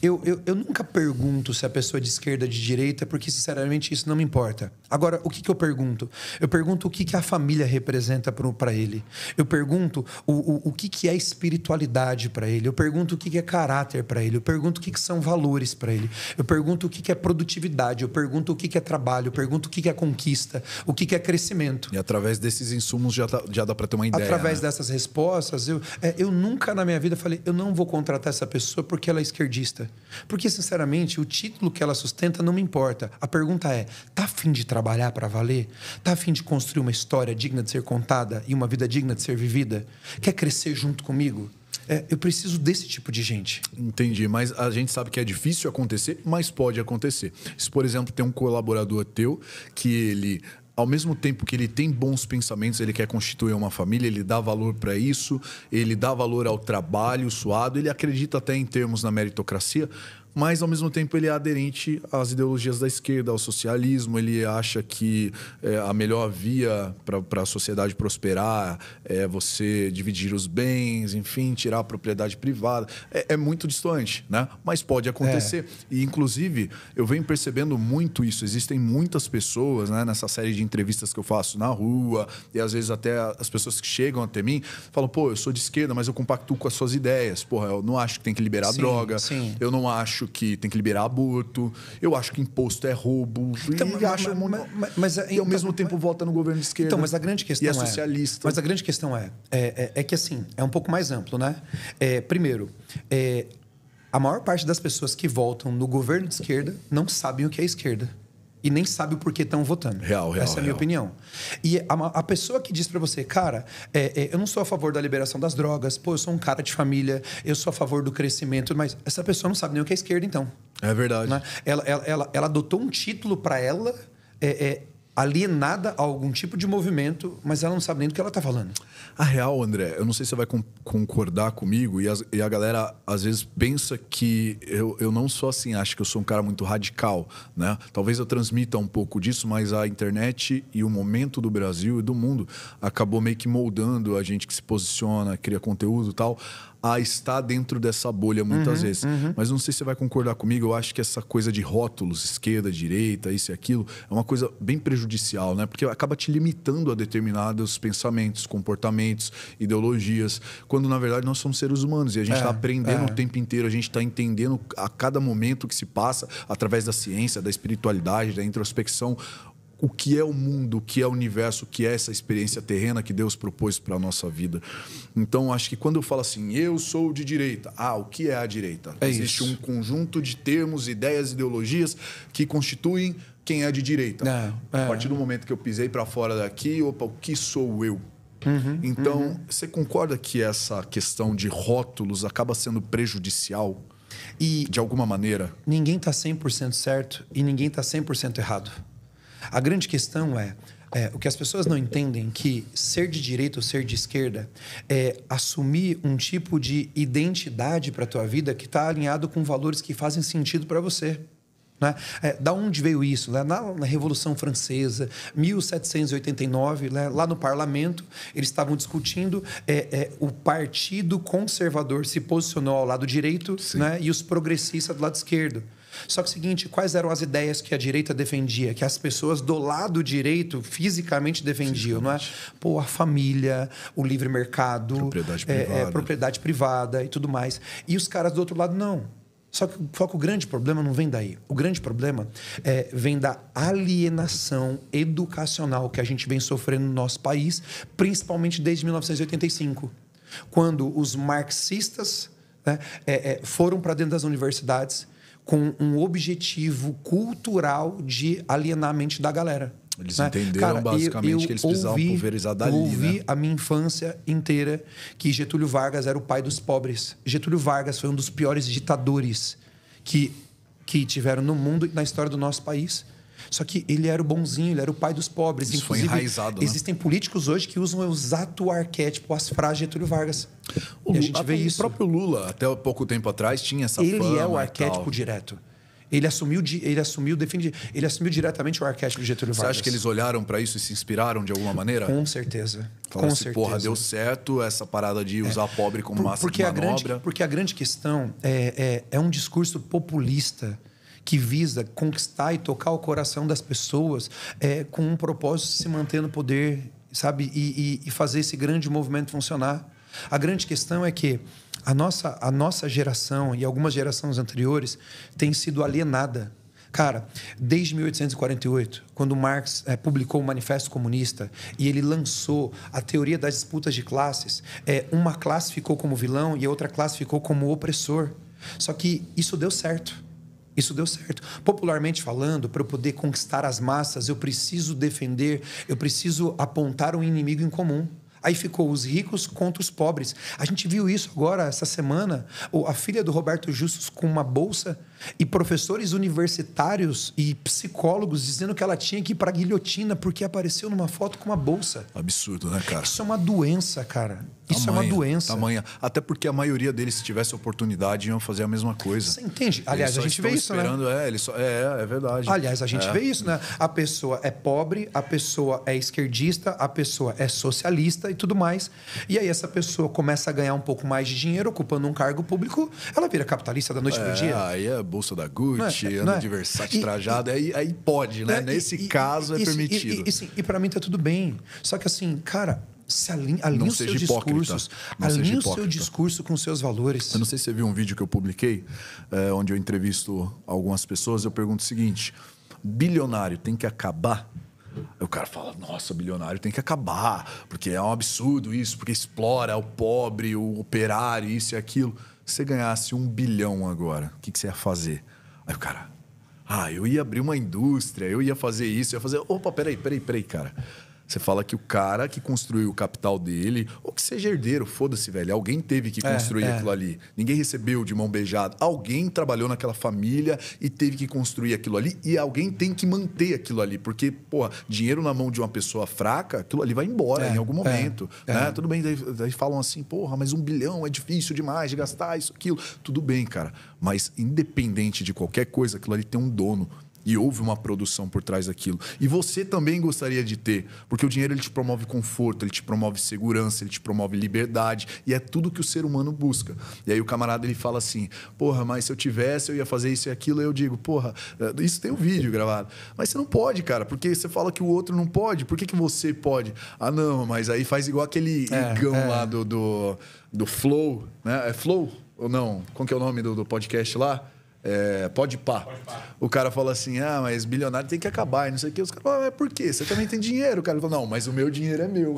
eu nunca pergunto se a pessoa é de esquerda ou de direita, porque, sinceramente, isso não me importa. Agora, o que eu pergunto? Eu pergunto o que a família representa para ele. Eu pergunto o que é espiritualidade para ele. Eu pergunto o que é caráter para ele. Eu pergunto o que são valores para ele. Eu pergunto o que é produtividade. Eu pergunto o que é trabalho. Eu pergunto o que é conquista, o que é crescimento. E através desses insumos já dá para ter uma ideia. Através né? dessas respostas, eu nunca na minha vida falei, eu não vou contratar essa pessoa porque ela é esquerdista. Porque, sinceramente, o título que ela sustenta não me importa. A pergunta é, tá a fim de trabalhar para valer? Tá a fim de construir uma história digna de ser contada e uma vida digna de ser vivida? Quer crescer junto comigo? Eu preciso desse tipo de gente. Entendi, mas a gente sabe que é difícil acontecer, mas pode acontecer. Se, por exemplo, tem um colaborador teu que ele, ao mesmo tempo que ele tem bons pensamentos, ele quer constituir uma família, ele dá valor para isso, ele dá valor ao trabalho suado, ele acredita até em termos na meritocracia, mas, ao mesmo tempo, ele é aderente às ideologias da esquerda, ao socialismo. Ele acha que a melhor via para a sociedade prosperar é você dividir os bens, enfim, tirar a propriedade privada. É muito distante, né? Mas pode acontecer. E, inclusive, eu venho percebendo muito isso. Existem muitas pessoas, né, nessa série de entrevistas que eu faço na rua, e às vezes até as pessoas que chegam até mim falam, pô, eu sou de esquerda, mas eu compactuo com as suas ideias. Porra, eu não acho que tem que liberar droga. Sim. Eu não acho que tem que liberar aborto, eu acho que imposto é roubo, e ao mesmo tempo vota no governo de esquerda. Então, mas a grande questão é socialista. Mas a grande questão é que, assim, é um pouco mais amplo, né? Primeiro, a maior parte das pessoas que votam no governo de esquerda não sabem o que é esquerda. E nem sabe o porquê estão votando. Essa é a minha opinião. E a pessoa que diz para você, cara, eu não sou a favor da liberação das drogas, pô, eu sou um cara de família, eu sou a favor do crescimento, mas essa pessoa não sabe nem o que é esquerda, então. É verdade. Né? Ela adotou um título para ela, alienada a algum tipo de movimento, mas ela não sabe nem do que ela está falando. A real, André, eu não sei se você vai concordar comigo, e a galera às vezes pensa que eu não sou assim, acho que eu sou um cara muito radical, né? Talvez eu transmita um pouco disso, mas a internet e o momento do Brasil e do mundo acabou meio que moldando a gente que se posiciona, cria conteúdo e tal, a estar dentro dessa bolha muitas vezes. Mas não sei se você vai concordar comigo, eu acho que essa coisa de rótulos, esquerda, direita, isso e aquilo, é uma coisa bem prejudicial, né? Porque acaba te limitando a determinados pensamentos, comportamentos, ideologias, quando na verdade nós somos seres humanos e a gente está aprendendo o tempo inteiro, a gente está entendendo a cada momento que se passa, através da ciência, da espiritualidade, da introspecção, o que é o mundo, o que é o universo, o que é essa experiência terrena que Deus propôs para a nossa vida. Então, acho que quando eu falo assim, eu sou de direita, o que é a direita? Existe um conjunto de termos, ideias, ideologias que constituem quem é de direita. A partir do momento que eu pisei para fora daqui, opa, o que sou eu? Então, você concorda que essa questão de rótulos acaba sendo prejudicial? E de alguma maneira? Ninguém está 100% certo e ninguém está 100% errado. A grande questão é o que as pessoas não entendem, que ser de direita ou ser de esquerda é assumir um tipo de identidade para a tua vida que está alinhado com valores que fazem sentido para você. Né? Da onde veio isso? Né? Na Revolução Francesa, 1789, né? Lá no parlamento, eles estavam discutindo, o partido conservador se posicionou ao lado direito, né? E os progressistas do lado esquerdo. Só que é o seguinte, quais eram as ideias que a direita defendia? Que as pessoas do lado direito fisicamente defendiam, não é? Pô, a família, o livre mercado, propriedade privada e tudo mais. E os caras do outro lado, não. Só que o grande problema não vem daí. O grande problema vem da alienação educacional que a gente vem sofrendo no nosso país, principalmente desde 1985, quando os marxistas, né, foram para dentro das universidades com um objetivo cultural de alienar a mente da galera. Eles entenderam basicamente que eles precisavam pulverizar dali. Eu ouvi a minha infância inteira que Getúlio Vargas era o pai dos pobres. Getúlio Vargas foi um dos piores ditadores que tiveram no mundo e na história do nosso país. Só que ele era o bonzinho, ele era o pai dos pobres. Isso foi enraizado, né? Existem políticos hoje que usam o exato arquétipo, as frases de Getúlio Vargas. E a gente vê isso. O próprio Lula, até pouco tempo atrás, tinha essa fama. Ele é o e arquétipo tal. Ele assumiu diretamente o arquétipo de Getúlio Vargas. Você acha que eles olharam para isso e se inspiraram de alguma maneira? Com certeza. Falaram assim, porra, deu certo essa parada de usar pobre como massa de manobra. Porque a grande questão é um discurso populista que visa conquistar e tocar o coração das pessoas com um propósito de se manter no poder, sabe? E fazer esse grande movimento funcionar. A grande questão é que a nossa geração e algumas gerações anteriores tem sido alienada. Cara, desde 1848, quando Marx publicou o Manifesto Comunista e ele lançou a teoria das disputas de classes, uma classe ficou como vilão e a outra classe ficou como opressor. Só que isso deu certo. Isso deu certo. Popularmente falando, para eu poder conquistar as massas, eu preciso defender, eu preciso apontar um inimigo em comum. Aí ficou os ricos contra os pobres. A gente viu isso agora, essa semana. A filha do Roberto Justus com uma bolsa e professores universitários e psicólogos dizendo que ela tinha que ir para a guilhotina porque apareceu numa foto com uma bolsa. Absurdo, né, cara? Isso é uma doença, cara. Isso é uma doença. Tamanha. Até porque a maioria deles, se tivesse oportunidade, iam fazer a mesma coisa. Você entende? Aliás, a gente vê isso, né? É verdade. Aliás, a gente vê isso, né? A pessoa é pobre, a pessoa é esquerdista, a pessoa é socialista e tudo mais. E aí essa pessoa começa a ganhar um pouco mais de dinheiro, ocupando um cargo público, ela vira capitalista da noite pro dia. Aí é bolsa da Gucci, anda de Versace trajado, aí pode, né? Nesse caso é permitido. E para mim tá tudo bem. Só que assim, cara, se alinha os seus discursos, alinha o seu discurso com os seus valores. Eu não sei se você viu um vídeo que eu publiquei, onde eu entrevisto algumas pessoas, eu pergunto o seguinte: bilionário tem que acabar? Aí o cara fala, nossa, bilionário tem que acabar, porque é um absurdo isso, porque explora o pobre, o operário, isso e aquilo. Se você ganhasse 1 bilhão agora, o que você ia fazer? Aí o cara, eu ia abrir uma indústria, eu ia fazer isso, eu ia fazer... Opa, peraí, cara. Você fala que o cara que construiu o capital dele, ou que seja herdeiro, foda-se, velho. Alguém teve que construir aquilo ali. Ninguém recebeu de mão beijada. Alguém trabalhou naquela família e teve que construir aquilo ali. E alguém tem que manter aquilo ali. Porque, porra, dinheiro na mão de uma pessoa fraca, aquilo ali vai embora em algum momento. Né? Tudo bem, daí falam assim, porra, mas 1 bilhão é difícil demais de gastar isso, aquilo. Tudo bem, cara. Mas independente de qualquer coisa, aquilo ali tem um dono. E houve uma produção por trás daquilo. E você também gostaria de ter. Porque o dinheiro ele te promove conforto, ele te promove segurança, ele te promove liberdade. E é tudo que o ser humano busca. E aí o camarada ele fala assim, porra, mas se eu tivesse, eu ia fazer isso e aquilo. Aí eu digo, porra, isso tem um vídeo gravado. Mas você não pode, cara, porque você fala que o outro não pode. Por que você pode? Ah, não, mas aí faz igual aquele Igão lá do Flow, né? É Flow ou não? Qual que é o nome do podcast lá? Pode pá. O cara fala assim, mas bilionário tem que acabar, e não sei o quê. Os caras falam, mas por quê? Você também tem dinheiro. O cara fala, não, mas o meu dinheiro é meu.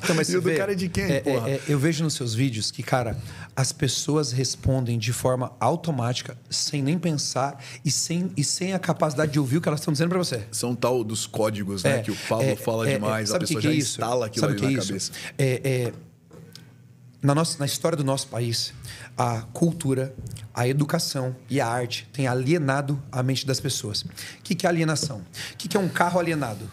Então, mas e o do cara é de quem, porra? Eu vejo nos seus vídeos que, cara, as pessoas respondem de forma automática, sem nem pensar e sem a capacidade de ouvir o que elas estão dizendo para você. São tal dos códigos, né? Que o Pablo fala demais, a pessoa já instala aquilo ali na cabeça. Na história do nosso país, a cultura, a educação e a arte têm alienado a mente das pessoas. O que é alienação? O que é um carro alienado?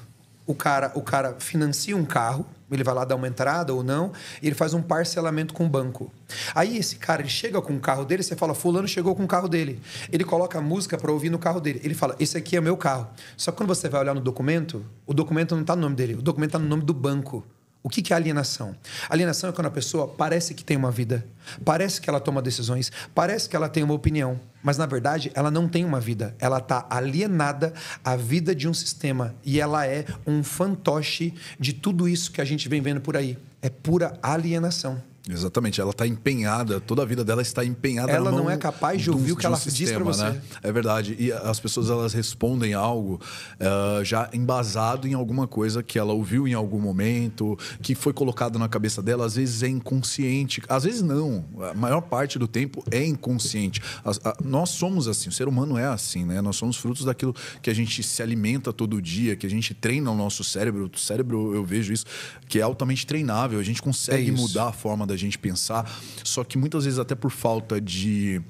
O cara financia um carro, ele vai lá dar uma entrada ou não, e ele faz um parcelamento com o banco. Aí esse cara, ele chega com o carro dele, você fala, fulano chegou com o carro dele. Ele coloca a música para ouvir no carro dele. Ele fala, esse aqui é o meu carro. Só que quando você vai olhar no documento, o documento não está no nome dele, o documento está no nome do banco. O que é alienação? Alienação é quando a pessoa parece que tem uma vida, parece que ela toma decisões, parece que ela tem uma opinião, mas na verdade ela não tem uma vida. Ela está alienada à vida de um sistema e ela é um fantoche de tudo isso que a gente vem vendo por aí. É pura alienação. Exatamente, ela está empenhada, toda a vida dela está empenhada ela na mão não é capaz de ouvir o que ela diz para você. Né? É verdade, e as pessoas elas respondem algo já embasado em alguma coisa que ela ouviu em algum momento, que foi colocado na cabeça dela, às vezes é inconsciente, às vezes não, a maior parte do tempo é inconsciente. Nós somos assim, o ser humano é assim, né? Nós somos frutos daquilo que a gente se alimenta todo dia, que a gente treina o nosso cérebro. O cérebro, eu vejo isso, que é altamente treinável, a gente consegue mudar a forma da gente pensar, só que muitas vezes até por falta de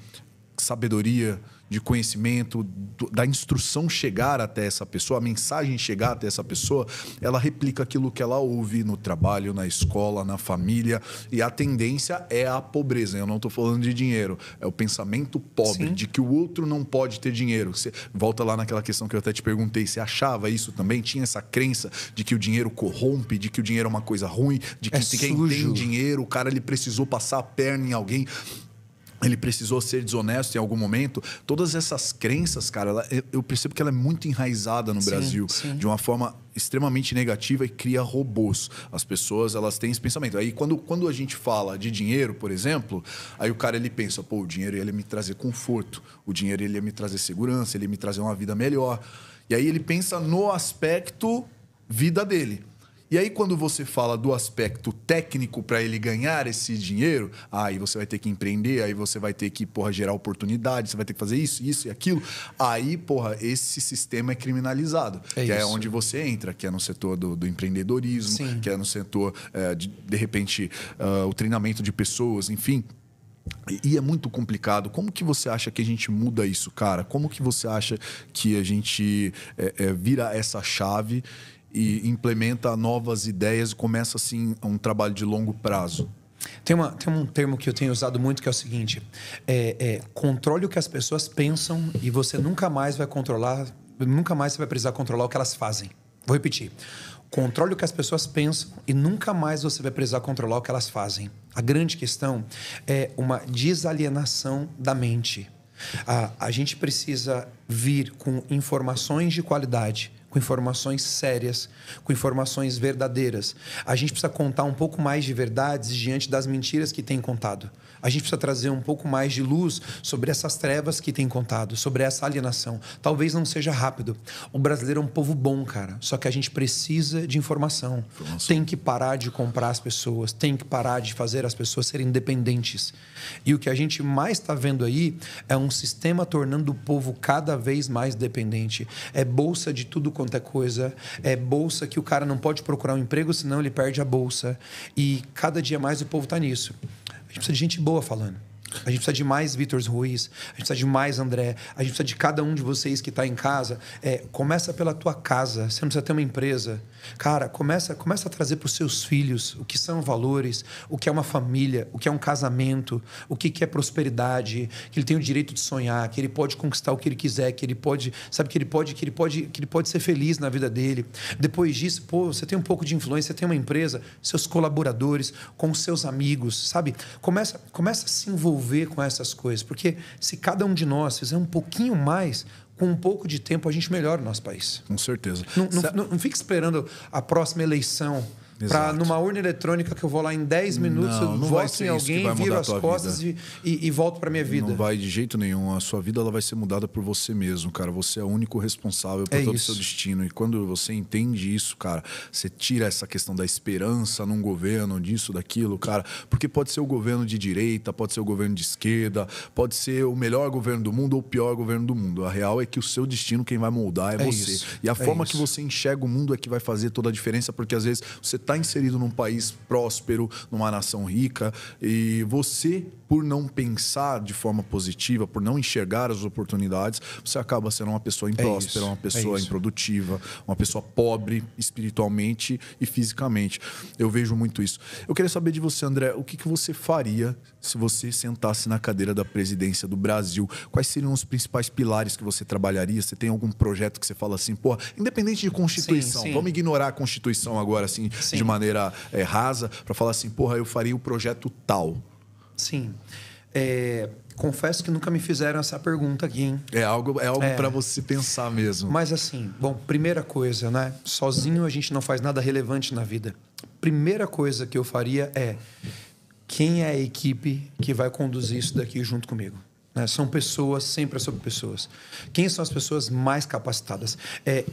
sabedoria, de conhecimento, da instrução chegar até essa pessoa, a mensagem chegar até essa pessoa, ela replica aquilo que ela ouve no trabalho, na escola, na família, e a tendência é a pobreza. Eu não estou falando de dinheiro, é o pensamento pobre, de que o outro não pode ter dinheiro. Você volta lá naquela questão que eu até te perguntei, você achava isso também? Tinha essa crença de que o dinheiro corrompe, de que o dinheiro é uma coisa ruim, de que quem tem dinheiro, o cara ele precisou passar a perna em alguém, ele precisou ser desonesto em algum momento. Todas essas crenças, cara, eu percebo que ela é muito enraizada no Brasil, de uma forma extremamente negativa e cria robôs. As pessoas, elas têm esse pensamento. Aí, quando a gente fala de dinheiro, por exemplo, aí o cara, ele pensa, pô, o dinheiro ia me trazer conforto, o dinheiro ele ia me trazer segurança, ele ia me trazer uma vida melhor. E aí ele pensa no aspecto vida dele. E aí, quando você fala do aspecto técnico para ele ganhar esse dinheiro, aí você vai ter que empreender, aí você vai ter que, gerar oportunidade, você vai ter que fazer isso, isso e aquilo. Aí, esse sistema é criminalizado. Que é onde você entra, que é no setor do empreendedorismo, que é no setor, de repente, o treinamento de pessoas, enfim. E é muito complicado. Como que você acha que a gente muda isso, cara? Como que você acha que a gente vira essa chave e implementa novas ideias e começa, assim, um trabalho de longo prazo? Tem um termo que eu tenho usado muito, que é o seguinte: controle o que as pessoas pensam e você nunca mais vai precisar controlar o que elas fazem. Vou repetir. Controle o que as pessoas pensam e nunca mais você vai precisar controlar o que elas fazem. A grande questão é uma desalienação da mente. A gente precisa vir com informações de qualidade, com informações sérias, com informações verdadeiras. A gente precisa contar um pouco mais de verdades diante das mentiras que tem contado. A gente precisa trazer um pouco mais de luz sobre essas trevas que tem contado, sobre essa alienação. Talvez não seja rápido. O brasileiro é um povo bom, cara. Só que a gente precisa de informação. Tem que parar de comprar as pessoas. Tem que parar de fazer as pessoas serem independentes. E o que a gente mais está vendo aí é um sistema tornando o povo cada vez mais dependente. É bolsa de tudo quanto é coisa. É bolsa que o cara não pode procurar um emprego, senão ele perde a bolsa. E cada dia mais o povo está nisso. A gente precisa de gente boa falando. A gente precisa de mais Vitor Ruiz, a gente precisa de mais André, a gente precisa de cada um de vocês que está em casa. Começa pela tua casa, você não precisa ter uma empresa. Cara, começa a trazer para os seus filhos o que são valores, o que é uma família, o que é um casamento, o que é prosperidade, que ele tem o direito de sonhar, que ele pode conquistar o que ele quiser, que ele pode, sabe, que ele pode ser feliz na vida dele. Depois disso, você tem um pouco de influência, você tem uma empresa, seus colaboradores, com seus amigos, sabe? Começa a se envolver com essas coisas, porque se cada um de nós fizer um pouquinho mais, com um pouco de tempo a gente melhora o nosso país. Com certeza. Não fique esperando a próxima eleição para numa urna eletrônica que eu vou lá em 10 minutos, eu voto em alguém, viro as costas e volto para minha vida. Não vai de jeito nenhum. A sua vida ela vai ser mudada por você mesmo, cara. Você é o único responsável por todo o seu destino. E quando você entende isso, cara, você tira essa questão da esperança num governo, disso, daquilo, cara. Porque pode ser o governo de direita, pode ser o governo de esquerda, pode ser o melhor governo do mundo ou o pior governo do mundo. A real é que o seu destino, quem vai moldar é você. Isso. E a forma que você enxerga o mundo é que vai fazer toda a diferença, porque às vezes você está inserido num país próspero, numa nação rica, e você, por não pensar de forma positiva, por não enxergar as oportunidades, você acaba sendo uma pessoa impróspera, uma pessoa improdutiva, uma pessoa pobre espiritualmente e fisicamente. Eu vejo muito isso. Eu queria saber de você, André, o que você faria se você sentasse na cadeira da presidência do Brasil? Quais seriam os principais pilares que você trabalharia? Você tem algum projeto que você fala assim, pô, independente de Constituição, vamos ignorar a Constituição agora, assim, de maneira rasa, para falar assim, porra, eu faria o projeto tal. Sim. Confesso que nunca me fizeram essa pergunta aqui, hein? É algo para você pensar mesmo. Mas assim, bom, primeira coisa, né? Sozinho a gente não faz nada relevante na vida. Primeira coisa que eu faria é quem é a equipe que vai conduzir isso daqui junto comigo? São pessoas, sempre é sobre pessoas. Quem são as pessoas mais capacitadas?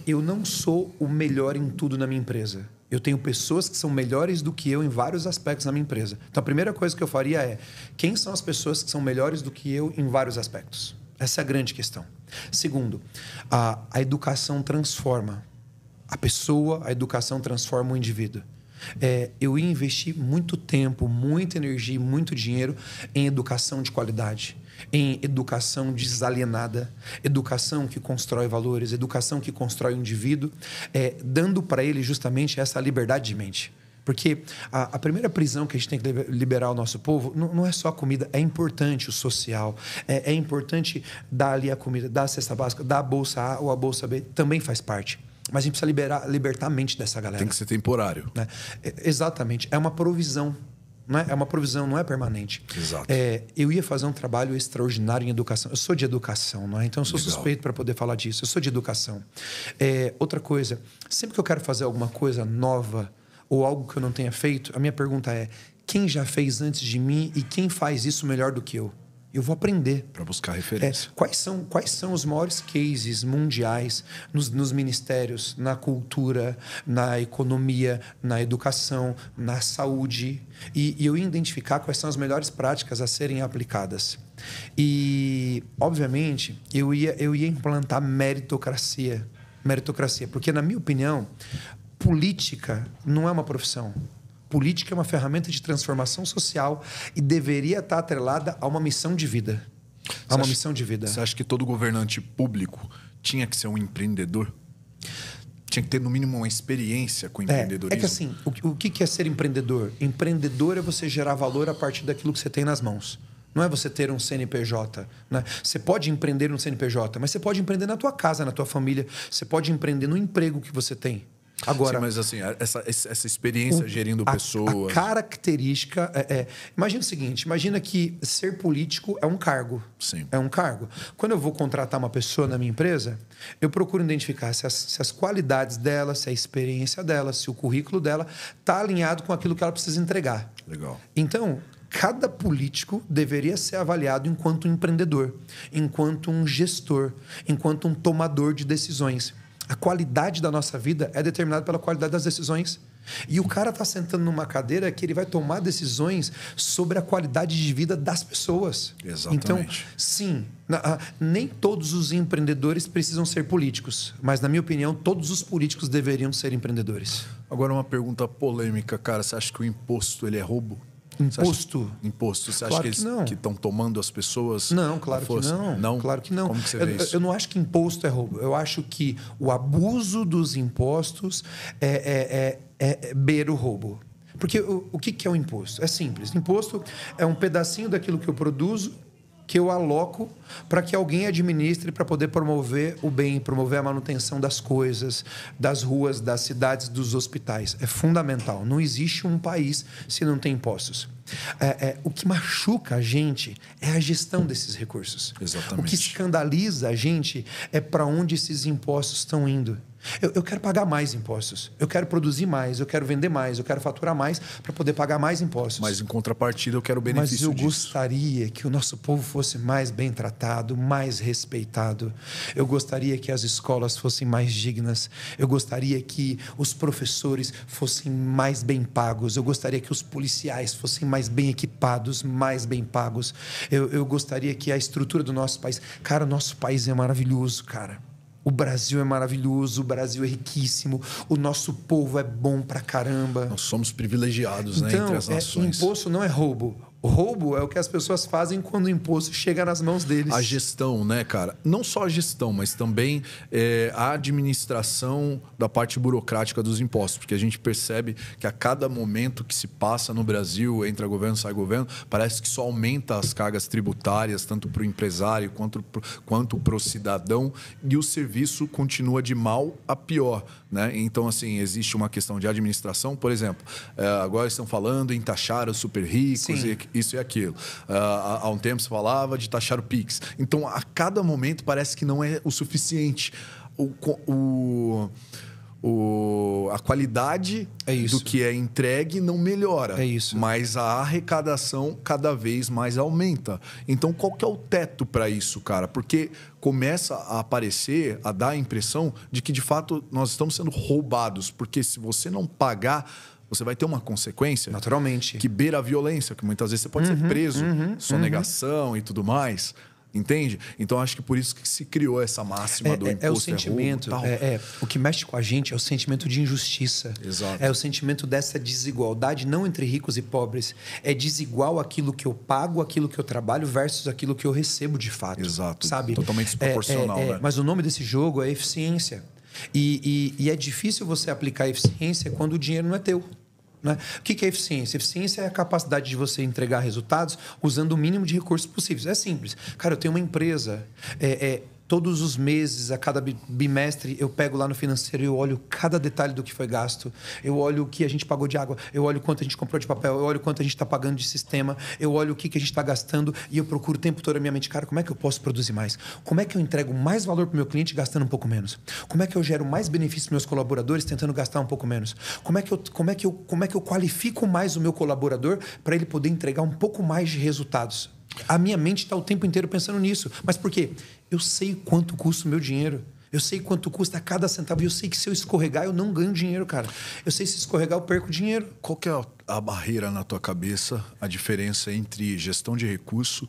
Eu não sou o melhor em tudo na minha empresa. Eu tenho pessoas que são melhores do que eu em vários aspectos na minha empresa. Então, a primeira coisa que eu faria é quem são as pessoas que são melhores do que eu em vários aspectos? Essa é a grande questão. Segundo, a educação transforma a pessoa, a educação transforma o indivíduo. Eu ia investir muito tempo, muita energia e muito dinheiro em educação de qualidade, em educação desalienada, educação que constrói valores, educação que constrói o indivíduo, dando para ele justamente essa liberdade de mente. Porque a primeira prisão que a gente tem que liberar ao nosso povo não é só a comida, é importante o social, é importante dar ali a comida, dar a cesta básica, dar a bolsa A ou a bolsa B, também faz parte. Mas a gente precisa libertar a mente dessa galera. Tem que ser temporário. Né? Exatamente. É uma provisão. Não é uma provisão, não é permanente. Exato. Eu ia fazer um trabalho extraordinário em educação. Eu sou de educação, não é? Então eu sou suspeito para poder falar disso. Eu sou de educação. Outra coisa, sempre que eu quero fazer alguma coisa nova ou algo que eu não tenha feito, a minha pergunta é: quem já fez antes de mim e quem faz isso melhor do que eu? Eu vou aprender. Para buscar referência. Quais são os maiores cases mundiais nos ministérios, na cultura, na economia, na educação, na saúde? E eu ia identificar quais são as melhores práticas a serem aplicadas. E, obviamente, eu ia implantar meritocracia. Porque, na minha opinião, política não é uma profissão. Política é uma ferramenta de transformação social e deveria estar atrelada a uma missão de vida. Você acha que todo governante público tinha que ser um empreendedor? Tinha que ter, no mínimo, uma experiência com empreendedorismo? É que assim, o que é ser empreendedor? Empreendedor é você gerar valor a partir daquilo que você tem nas mãos. Não é você ter um CNPJ. Né? Você pode empreender no CNPJ, mas você pode empreender na tua casa, na tua família. Você pode empreender no emprego que você tem. Agora, sim, mas assim, essa experiência gerindo pessoas... A característica... imagina o seguinte, imagina que ser político é um cargo. Sim. É um cargo. Quando eu vou contratar uma pessoa na minha empresa, eu procuro identificar se as qualidades dela, se a experiência dela, se o currículo dela está alinhado com aquilo que ela precisa entregar. Legal. Então, cada político deveria ser avaliado enquanto um empreendedor, enquanto um gestor, enquanto um tomador de decisões. A qualidade da nossa vida é determinada pela qualidade das decisões. E o cara está sentando numa cadeira que ele vai tomar decisões sobre a qualidade de vida das pessoas. Exatamente. Então, sim, nem todos os empreendedores precisam ser políticos, mas, na minha opinião, todos os políticos deveriam ser empreendedores. Agora, uma pergunta polêmica, cara. Você acha que o imposto ele é roubo? Imposto? Imposto. Você Claro acha que estão tomando as pessoas? Não, claro que não. Não? Claro que não. Como que você vê isso? Eu não acho que imposto é roubo. Eu acho que o abuso dos impostos beira o roubo. Porque o que é o imposto? É simples. Imposto é um pedacinho daquilo que eu produzo, que eu aloco para que alguém administre para poder promover o bem, promover a manutenção das coisas, das ruas, das cidades, dos hospitais. É fundamental. Não existe um país se não tem impostos. O que machuca a gente é a gestão desses recursos. Exatamente. O que escandaliza a gente é para onde esses impostos estão indo. Eu quero pagar mais impostos. Eu quero produzir mais, eu quero vender mais, eu quero faturar mais para poder pagar mais impostos. Mas, em contrapartida, eu quero o benefício disso. Mas eu disso. gostaria que o nosso povo fosse mais bem tratado, mais respeitado. Eu gostaria que as escolas fossem mais dignas. Eu gostaria que os professores fossem mais bem pagos. Eu gostaria que os policiais fossem mais bem equipados, mais bem pagos. Eu gostaria que a estrutura do nosso país... Cara, o nosso país é maravilhoso, cara. O Brasil é maravilhoso, o Brasil é riquíssimo, o nosso povo é bom pra caramba. Nós somos privilegiados, né, entre as nações. Imposto não é roubo. O roubo é o que as pessoas fazem quando o imposto chega nas mãos deles. A gestão, né, cara? Não só a gestão, mas também a administração da parte burocrática dos impostos. Porque a gente percebe que a cada momento que se passa no Brasil, entra governo, sai governo, parece que só aumenta as cargas tributárias, tanto para o empresário quanto para o cidadão, e o serviço continua de mal a pior, né? Então, assim, existe uma questão de administração. Por exemplo, agora estão falando em taxar os super ricos. Sim. Isso e aquilo. Há um tempo se falava de taxar o Pix. Então, a cada momento parece que não é o suficiente. A qualidade do que é entregue não melhora. Mas a arrecadação cada vez mais aumenta. Então, qual que é o teto para isso, cara? Porque começa a aparecer, a dar a impressão de que, de fato, nós estamos sendo roubados. Porque se você não pagar, você vai ter uma consequência... Naturalmente. Que beira a violência, que muitas vezes você pode ser preso, sonegação e tudo mais. Entende? Então, acho que por isso que se criou essa máxima do imposto é o sentimento. O que mexe com a gente é o sentimento de injustiça. Exato. É o sentimento dessa desigualdade, não entre ricos e pobres. É desigual aquilo que eu pago, aquilo que eu trabalho versus aquilo que eu recebo de fato. Exato. Sabe? Totalmente desproporcional. Né? Mas o nome desse jogo é eficiência. E é difícil você aplicar eficiência quando o dinheiro não é teu. Né? O que é eficiência? Eficiência é a capacidade de você entregar resultados usando o mínimo de recursos possíveis. É simples. Cara, eu tenho uma empresa... Todos os meses, a cada bimestre, eu pego lá no financeiro e eu olho cada detalhe do que foi gasto. Eu olho o que a gente pagou de água, eu olho quanto a gente comprou de papel, eu olho quanto a gente está pagando de sistema, eu olho o que a gente está gastando e eu procuro o tempo todo na minha mente, cara, como é que eu posso produzir mais? Como é que eu entrego mais valor para o meu cliente gastando um pouco menos? Como é que eu gero mais benefícios para meus colaboradores tentando gastar um pouco menos? Como é que eu qualifico mais o meu colaborador para ele poder entregar um pouco mais de resultados? A minha mente está o tempo inteiro pensando nisso. Mas por quê? Eu sei quanto custa o meu dinheiro. Eu sei quanto custa cada centavo. E eu sei que se eu escorregar, eu não ganho dinheiro, cara. Eu sei se escorregar, eu perco dinheiro. Qual que é a barreira na tua cabeça, a diferença entre gestão de recurso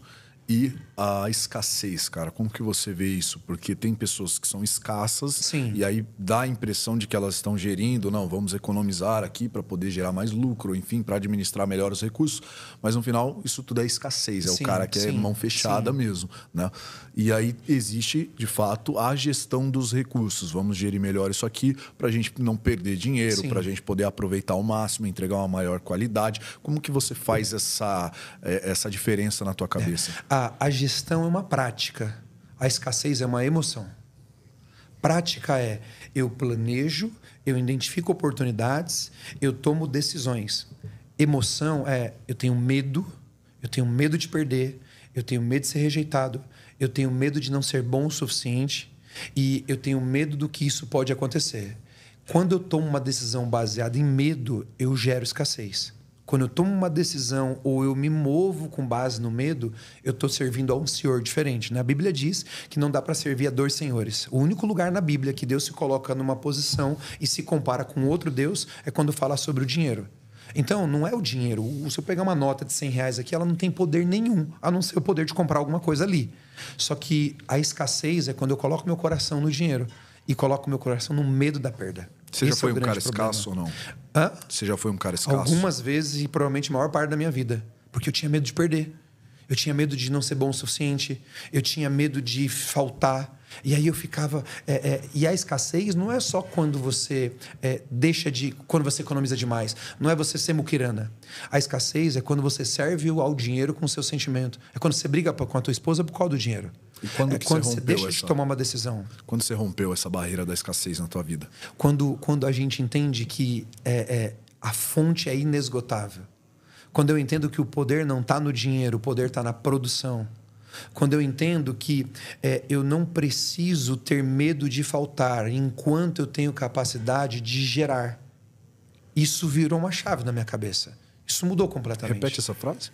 e a escassez, cara? Como que você vê isso? Porque tem pessoas que são escassas. Sim. E aí dá a impressão de que elas estão gerindo, não, vamos economizar aqui para poder gerar mais lucro, enfim, para administrar melhor os recursos. Mas no final, isso tudo é escassez. É o cara que é mão fechada mesmo, né? E aí existe, de fato, a gestão dos recursos. Vamos gerir melhor isso aqui para a gente não perder dinheiro, para a gente poder aproveitar ao máximo, entregar uma maior qualidade. Como que você faz essa diferença na tua cabeça? A gestão é uma prática. A escassez é uma emoção. Prática é eu planejo, eu identifico oportunidades, eu tomo decisões. Emoção é eu tenho medo de perder, eu tenho medo de ser rejeitado, eu tenho medo de não ser bom o suficiente e eu tenho medo do que isso pode acontecer. Quando eu tomo uma decisão baseada em medo, eu gero escassez. Quando eu tomo uma decisão ou eu me movo com base no medo, eu estou servindo a um senhor diferente. Né? A Bíblia diz que não dá para servir a dois senhores. O único lugar na Bíblia que Deus se coloca numa posição e se compara com outro Deus é quando fala sobre o dinheiro. Então, não é o dinheiro. Se eu pegar uma nota de R$100 aqui, ela não tem poder nenhum, a não ser o poder de comprar alguma coisa ali. Só que a escassez é quando eu coloco meu coração no dinheiro e coloco meu coração no medo da perda. Você já foi um cara escasso ou não? Hã? Você já foi um cara escasso? Algumas vezes e provavelmente a maior parte da minha vida. Porque eu tinha medo de perder. Eu tinha medo de não ser bom o suficiente. Eu tinha medo de faltar. E aí eu ficava... E a escassez não é só quando você quando você economiza demais. Não é você ser muquirana. A escassez é quando você serve ao dinheiro com o seu sentimento. É quando você briga com a tua esposa por causa do dinheiro. E quando você deixa de tomar uma decisão. Quando você rompeu essa barreira da escassez na tua vida? Quando a gente entende que a fonte é inesgotável. Quando eu entendo que o poder não está no dinheiro, o poder está na produção. Quando eu entendo que eu não preciso ter medo de faltar enquanto eu tenho capacidade de gerar. Isso virou uma chave na minha cabeça. Isso mudou completamente. Repete essa frase.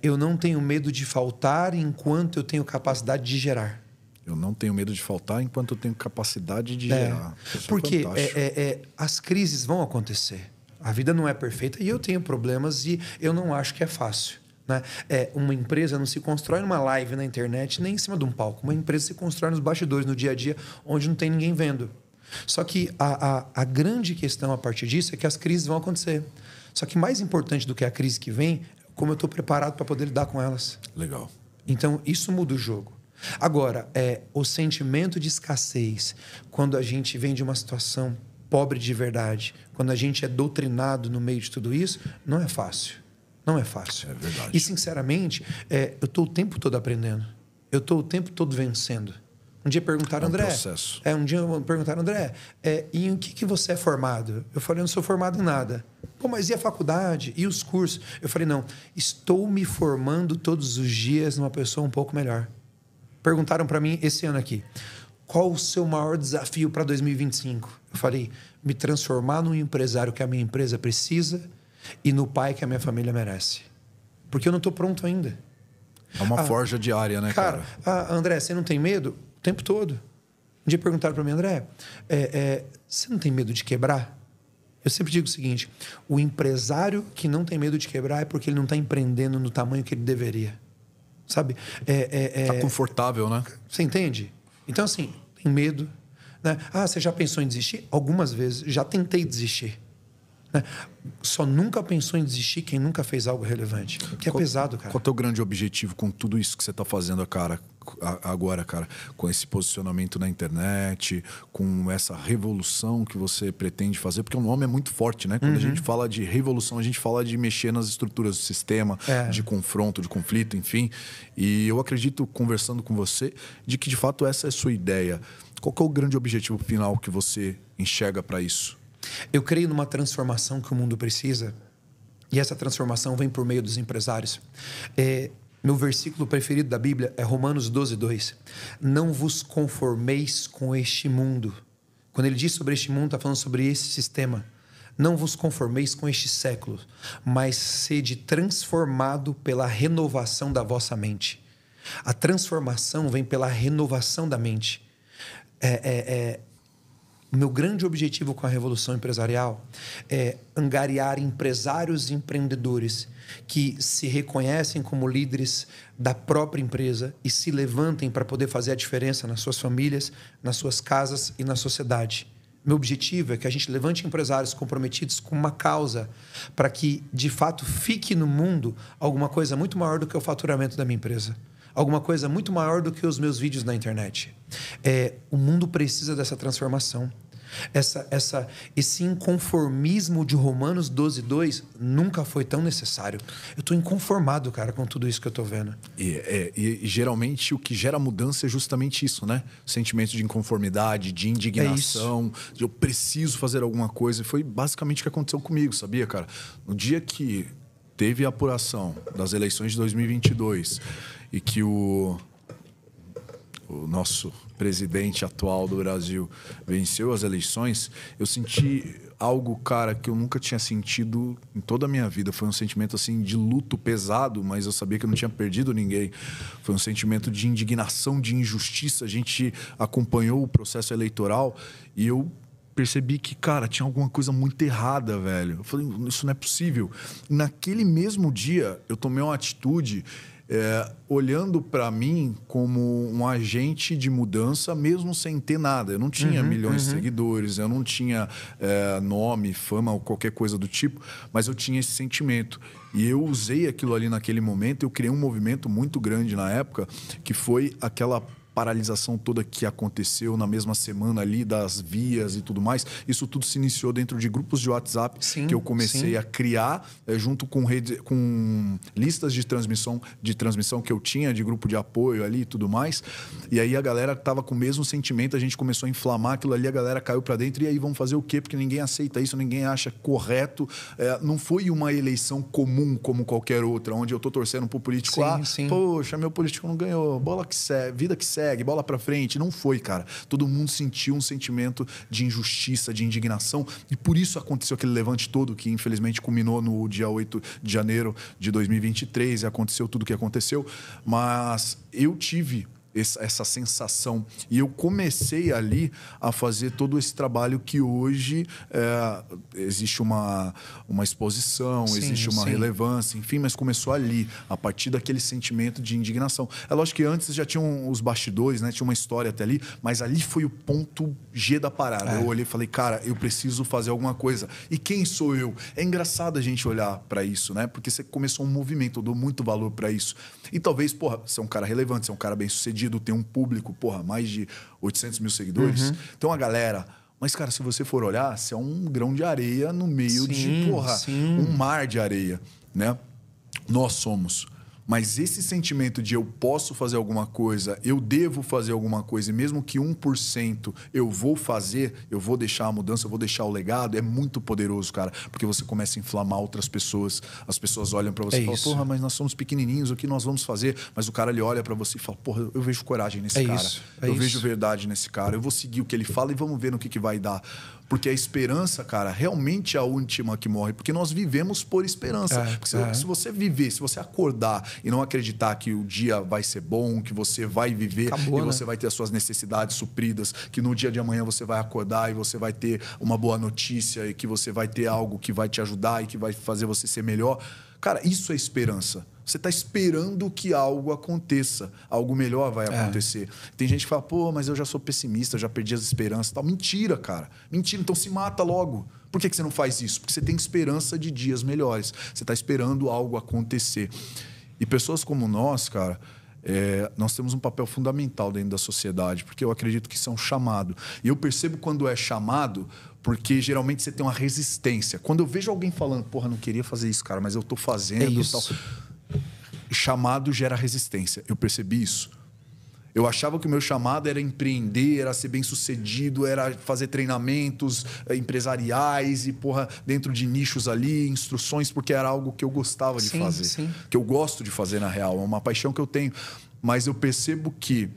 Eu não tenho medo de faltar enquanto eu tenho capacidade de gerar. Eu não tenho medo de faltar enquanto eu tenho capacidade de gerar. Porque as crises vão acontecer. A vida não é perfeita e eu tenho problemas e eu não acho que é fácil. Né? Uma empresa não se constrói numa live na internet nem em cima de um palco. Uma empresa se constrói nos bastidores, no dia a dia, onde não tem ninguém vendo. Só que a grande questão a partir disso é que as crises vão acontecer. Só que mais importante do que a crise que vem, como eu estou preparado para poder lidar com elas. Legal. Então, isso muda o jogo. Agora, o sentimento de escassez, quando a gente vem de uma situação pobre de verdade, quando a gente é doutrinado no meio de tudo isso, não é fácil. Não é fácil. É verdade. E, sinceramente, eu estou o tempo todo aprendendo. Eu estou o tempo todo vencendo. Um dia perguntaram, André... processo. Um dia perguntaram, André, e em que você é formado? Eu falei, eu não sou formado em nada. Pô, mas e a faculdade? E os cursos? Eu falei, não, estou me formando todos os dias numa pessoa um pouco melhor. Perguntaram para mim esse ano aqui, qual o seu maior desafio para 2025? Eu falei, me transformar num empresário que a minha empresa precisa e no pai que a minha família merece. Porque eu não estou pronto ainda. É uma forja diária, né, cara? André, você não tem medo? O tempo todo. Um dia perguntaram para mim, André, você não tem medo de quebrar? Eu sempre digo o seguinte, o empresário que não tem medo de quebrar é porque ele não está empreendendo no tamanho que ele deveria. Sabe? Tá confortável, né? Você entende? Então, assim, tem medo. Né? Você já pensou em desistir? Algumas vezes. Já tentei desistir. Né? Só nunca pensou em desistir quem nunca fez algo relevante. Que é pesado, cara. Qual é o teu grande objetivo com tudo isso que você está fazendo, agora, cara? Com esse posicionamento na internet, com essa revolução que você pretende fazer? Porque o nome é muito forte, né? Quando a gente fala de revolução, a gente fala de mexer nas estruturas do sistema, de confronto, de conflito, enfim. E eu acredito, conversando com você, de que, de fato, essa é a sua ideia. Qual que é o grande objetivo final que você enxerga para isso? Eu creio numa transformação que o mundo precisa e essa transformação vem por meio dos empresários. Meu versículo preferido da Bíblia é Romanos 12:2. Não vos conformeis com este mundo. Quando ele diz sobre este mundo, está falando sobre esse sistema. Não vos conformeis com este século, mas sede transformado pela renovação da vossa mente. A transformação vem pela renovação da mente. Meu grande objetivo com a Revolução Empresarial é angariar empresários e empreendedores que se reconhecem como líderes da própria empresa e se levantem para poder fazer a diferença nas suas famílias, nas suas casas e na sociedade. Meu objetivo é que a gente levante empresários comprometidos com uma causa para que, de fato, fique no mundo alguma coisa muito maior do que o faturamento da minha empresa. Alguma coisa muito maior do que os meus vídeos na internet. O mundo precisa dessa transformação. Esse inconformismo de Romanos 12:2 nunca foi tão necessário. Eu estou inconformado, cara, com tudo isso que eu estou vendo. E geralmente o que gera mudança é justamente isso, né? Sentimento de inconformidade, de indignação, de eu preciso fazer alguma coisa. E foi basicamente o que aconteceu comigo, sabia, cara? No dia que teve a apuração das eleições de 2022 e que o nosso presidente atual do Brasil, venceu as eleições, eu senti algo, cara, que eu nunca tinha sentido em toda a minha vida. Foi um sentimento, assim, de luto pesado, mas eu sabia que eu não tinha perdido ninguém. Foi um sentimento de indignação, de injustiça. A gente acompanhou o processo eleitoral e eu percebi que, cara, tinha alguma coisa muito errada, velho. Eu falei, isso não é possível. Naquele mesmo dia, eu tomei uma atitude olhando para mim como um agente de mudança, mesmo sem ter nada. Eu não tinha milhões de seguidores, eu não tinha nome, fama ou qualquer coisa do tipo, mas eu tinha esse sentimento. E eu usei aquilo ali naquele momento, eu criei um movimento muito grande na época, que foi aquela paralisação toda que aconteceu na mesma semana ali, das vias e tudo mais. Isso tudo se iniciou dentro de grupos de WhatsApp, que eu comecei a criar junto com listas de transmissão que eu tinha, de grupo de apoio ali e tudo mais. E aí a galera estava com o mesmo sentimento, a gente começou a inflamar aquilo ali, a galera caiu para dentro. E aí vamos fazer o quê? Porque ninguém aceita isso, ninguém acha correto. Não foi uma eleição comum como qualquer outra, onde eu estou torcendo para o político poxa, meu político não ganhou, bola que segue, vida que segue, bola pra frente. Não foi, cara. Todo mundo sentiu um sentimento de injustiça, de indignação, e por isso aconteceu aquele levante todo que infelizmente culminou no dia 8 de janeiro de 2023 e aconteceu tudo o que aconteceu. Mas eu tive essa sensação. E eu comecei ali a fazer todo esse trabalho que hoje existe uma exposição, existe uma relevância, enfim, mas começou ali, a partir daquele sentimento de indignação. É lógico que antes já tinham os bastidores, né? Tinha uma história até ali, mas ali foi o ponto G da parada. Eu olhei e falei, cara, eu preciso fazer alguma coisa. E quem sou eu? É engraçado a gente olhar para isso, né? Porque você começou um movimento, eu dou muito valor para isso. E talvez, porra, você é um cara relevante, você é um cara bem sucedido, tem um público, porra, mais de 800 mil seguidores. Tem uma galera. Mas, cara, se você for olhar, você é um grão de areia no meio de, porra, um mar de areia, né? Nós somos. Mas esse sentimento de eu posso fazer alguma coisa, eu devo fazer alguma coisa, e mesmo que 1% eu vou fazer, eu vou deixar a mudança, eu vou deixar o legado, é muito poderoso, cara. Porque você começa a inflamar outras pessoas, as pessoas olham pra você e falam, porra, mas nós somos pequenininhos, o que nós vamos fazer? Mas o cara, ele olha pra você e fala, porra, eu vejo coragem nesse cara. Eu vejo verdade nesse cara, eu vou seguir o que ele fala e vamos ver no que vai dar. Porque a esperança, cara, realmente é a última que morre. Porque nós vivemos por esperança. Porque se você viver, se você acordar e não acreditar que o dia vai ser bom, que você vai viver, e você vai ter as suas necessidades supridas, que no dia de amanhã você vai acordar e você vai ter uma boa notícia e que você vai ter algo que vai te ajudar e que vai fazer você ser melhor. Cara, isso é esperança. Você está esperando que algo aconteça, algo melhor vai acontecer. Tem gente que fala, pô, mas eu já sou pessimista, eu já perdi as esperanças e tal. Mentira, cara. Mentira, então se mata logo. Por que você não faz isso? Porque você tem esperança de dias melhores. Você está esperando algo acontecer. E pessoas como nós, cara, nós temos um papel fundamental dentro da sociedade, porque eu acredito que isso é um chamado. E eu percebo quando é chamado, porque geralmente você tem uma resistência. Quando eu vejo alguém falando, porra, não queria fazer isso, cara, mas eu estou fazendo e tal. Chamado gera resistência. Eu percebi isso. Eu achava que o meu chamado era empreender, era ser bem-sucedido, era fazer treinamentos empresariais e, porra, dentro de nichos ali, instruções, porque era algo que eu gostava de fazer. Que eu gosto de fazer, na real. É uma paixão que eu tenho. Mas eu percebo que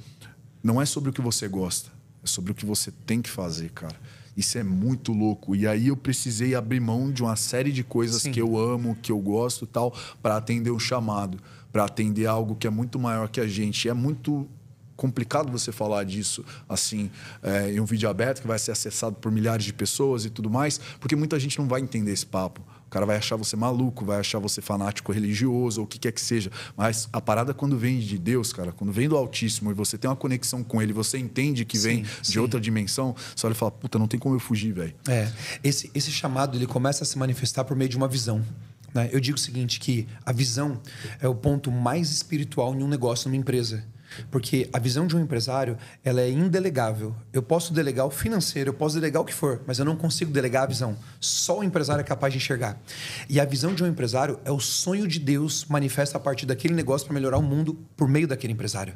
não é sobre o que você gosta, é sobre o que você tem que fazer, cara. Isso é muito louco. E aí eu precisei abrir mão de uma série de coisas que eu amo, que eu gosto e tal, para atender o chamado, para atender algo que é muito maior que a gente. E é muito complicado você falar disso assim em um vídeo aberto que vai ser acessado por milhares de pessoas e tudo mais, porque muita gente não vai entender esse papo. O cara vai achar você maluco, vai achar você fanático religioso ou o que quer que seja. Mas a parada, quando vem de Deus, cara, quando vem do Altíssimo e você tem uma conexão com Ele, você entende que vem de outra dimensão, você olha e fala, puta, não tem como eu fugir, velho. Esse chamado, ele começa a se manifestar por meio de uma visão. Né? Eu digo o seguinte, que a visão é o ponto mais espiritual em um negócio, numa empresa. Porque a visão de um empresário, ela é indelegável. Eu posso delegar o financeiro, eu posso delegar o que for, mas eu não consigo delegar a visão. Só o empresário é capaz de enxergar. E a visão de um empresário é o sonho de Deus manifesta a partir daquele negócio para melhorar o mundo por meio daquele empresário.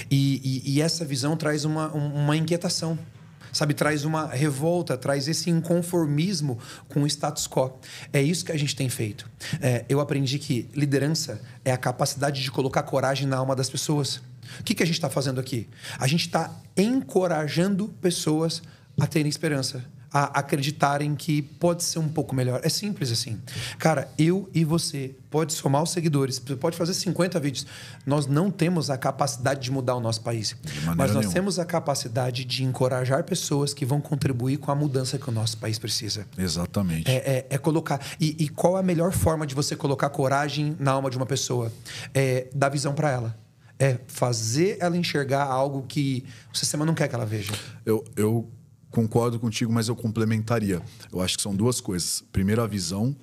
E essa visão traz uma inquietação. Sabe, traz uma revolta, traz esse inconformismo com o status quo. É isso que a gente tem feito. Eu aprendi que liderança é a capacidade de colocar coragem na alma das pessoas. O que a gente está fazendo aqui? A gente está encorajando pessoas a terem esperança, a acreditarem que pode ser um pouco melhor. É simples assim. Cara, eu e você pode somar os seguidores, você pode fazer 50 vídeos. Nós não temos a capacidade de mudar o nosso país, mas nós temos a capacidade de encorajar pessoas que vão contribuir com a mudança que o nosso país precisa. Exatamente. É colocar... E qual a melhor forma de você colocar coragem na alma de uma pessoa? É dar visão para ela. É fazer ela enxergar algo que o sistema não quer que ela veja. Eu concordo contigo, mas eu complementaria. Eu acho que são duas coisas. Primeiro, a visão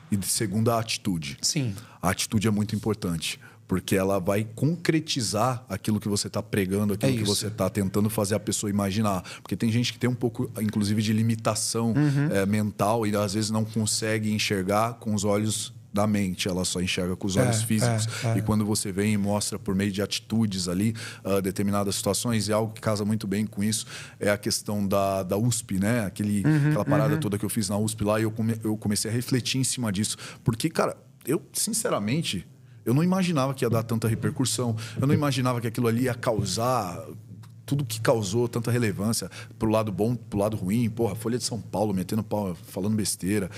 e, segundo, a atitude. Sim. A atitude é muito importante, porque ela vai concretizar aquilo que você está pregando, aquilo que você está tentando fazer a pessoa imaginar. Porque tem gente que tem um pouco, inclusive, de limitação mental e, às vezes, não consegue enxergar com os olhos da mente, ela só enxerga com os olhos físicos. E quando você vem e mostra por meio de atitudes ali determinadas situações, e algo que casa muito bem com isso é a questão da USP, né? Aquela parada toda que eu fiz na USP lá, e eu comecei a refletir em cima disso. Porque, cara, eu, sinceramente, eu não imaginava que ia dar tanta repercussão. Eu não imaginava que aquilo ali ia causar... Tudo que causou tanta relevância pro lado bom, pro lado ruim. Porra, Folha de São Paulo metendo pau, falando besteira.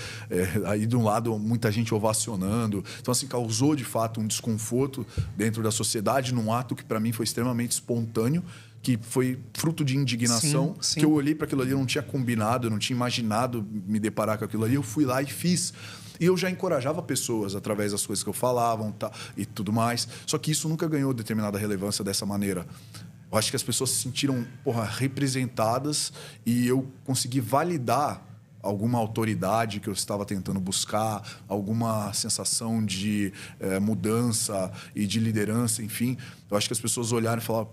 Aí, de um lado, muita gente ovacionando. Então, assim, causou, de fato, um desconforto dentro da sociedade num ato que, para mim, foi extremamente espontâneo, que foi fruto de indignação, que eu olhei para aquilo ali, eu não tinha combinado, eu não tinha imaginado me deparar com aquilo ali. Eu fui lá e fiz. E eu já encorajava pessoas através das coisas que eu falava e tudo mais. Só que isso nunca ganhou determinada relevância dessa maneira. Eu acho que as pessoas se sentiram, representadas, e eu consegui validar alguma autoridade que eu estava tentando buscar, alguma sensação de mudança e de liderança, enfim. Eu acho que as pessoas olharam e falaram,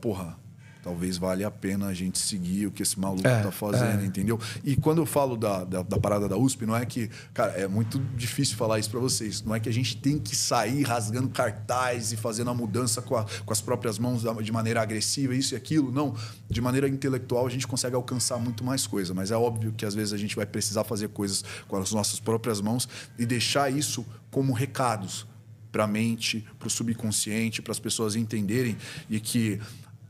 talvez valha a pena a gente seguir o que esse maluco está fazendo, entendeu? E quando eu falo da parada da USP, não é que... Cara, é muito difícil falar isso para vocês. Não é que a gente tem que sair rasgando cartaz e fazendo a mudança com as próprias mãos de maneira agressiva, isso e aquilo. Não. De maneira intelectual, a gente consegue alcançar muito mais coisa. Mas é óbvio que, às vezes, a gente vai precisar fazer coisas com as nossas próprias mãos e deixar isso como recados para a mente, para o subconsciente, para as pessoas entenderem, e que